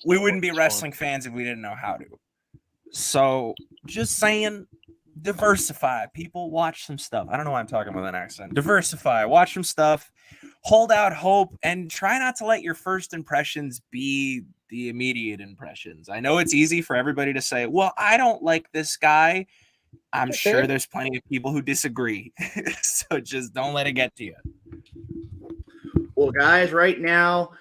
we wouldn't be wrestling fans if we didn't know how to. So just saying, diversify. People, watch some stuff. I don't know why I'm talking with an accent. Diversify, watch some stuff, hold out hope, and try not to let your first impressions be the immediate impressions. I know it's easy for everybody to say, well, I don't like this guy. I'm sure there's plenty of people who disagree. So just don't let it get to you. Well, guys, right now,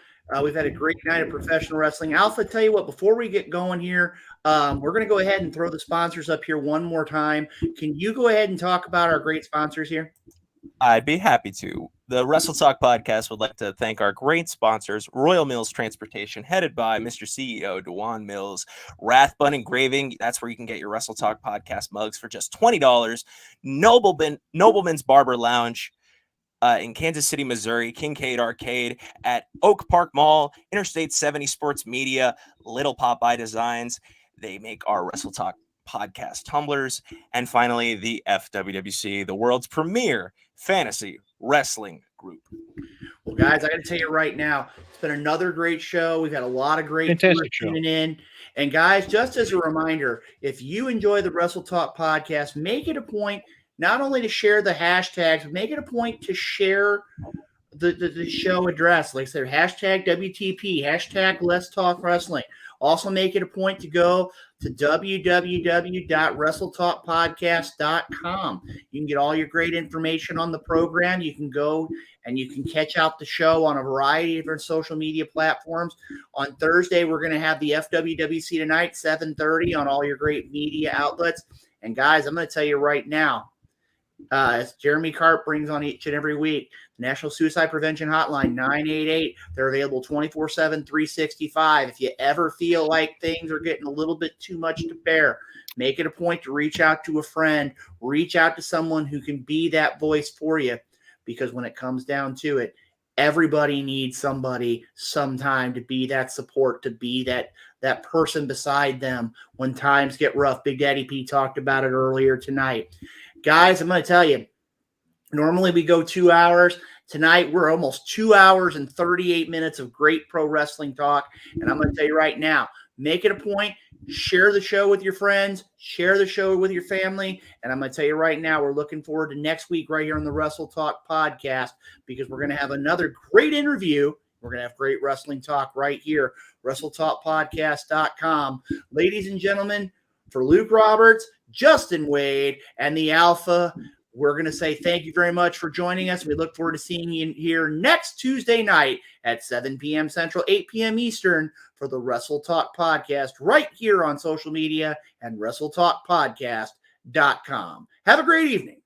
we've had a great night of professional wrestling. Alpha, tell you what, before we get going here, we're going to go ahead and throw the sponsors up here one more time. Can you go ahead and talk about our great sponsors here? I'd be happy to. The Wrestle Talk podcast would like to thank our great sponsors, Royal Mills Transportation, headed by Mr. CEO Dewan Mills, Rathbun Engraving. That's where you can get your Wrestle Talk podcast mugs for just $20. Nobleman's Barber Lounge in Kansas City, Missouri, Kincaid Arcade at Oak Park Mall, Interstate 70 Sports Media, Little Popeye Designs. They make our Wrestle Talk podcast tumblers. And finally, the FWWC, the world's premier fantasy wrestling group. Well, guys, I got to tell you right now, it's been another great show. We've had a lot of great viewers tuning in. And guys, just as a reminder, if you enjoy the Wrestle Talk podcast, make it a point not only to share the hashtags, but make it a point to share the show address. Like I said, hashtag WTP, hashtag Let's Talk Wrestling. Also make it a point to go to www.wrestletalkpodcast.com. You can get all your great information on the program. You can go and you can catch out the show on a variety of different social media platforms. On Thursday, we're going to have the FWWC tonight, 7:30 on all your great media outlets. And guys, I'm going to tell you right now, as Jeremy Carp brings on each and every week, National Suicide Prevention Hotline, 988. They're available 24/7, 365. If you ever feel like things are getting a little bit too much to bear, make it a point to reach out to a friend, reach out to someone who can be that voice for you. Because when it comes down to it, everybody needs somebody sometime to be that support, to be that person beside them when times get rough. Big Daddy P talked about it earlier tonight. Guys, I'm going to tell you, normally we go 2 hours. Tonight, we're almost 2 hours and 38 minutes of great pro wrestling talk. And I'm going to tell you right now, make it a point, share the show with your friends, share the show with your family. And I'm going to tell you right now, we're looking forward to next week right here on the Wrestle Talk podcast, because we're going to have another great interview. We're going to have great wrestling talk right here, WrestleTalkPodcast.com. Ladies and gentlemen, for Luke Roberts, Justin Wade, and the Alpha, we're going to say thank you very much for joining us. We look forward to seeing you here next Tuesday night at 7 p.m. Central, 8 p.m. Eastern for the Wrestle Talk podcast right here on social media and WrestleTalkPodcast.com. Have a great evening.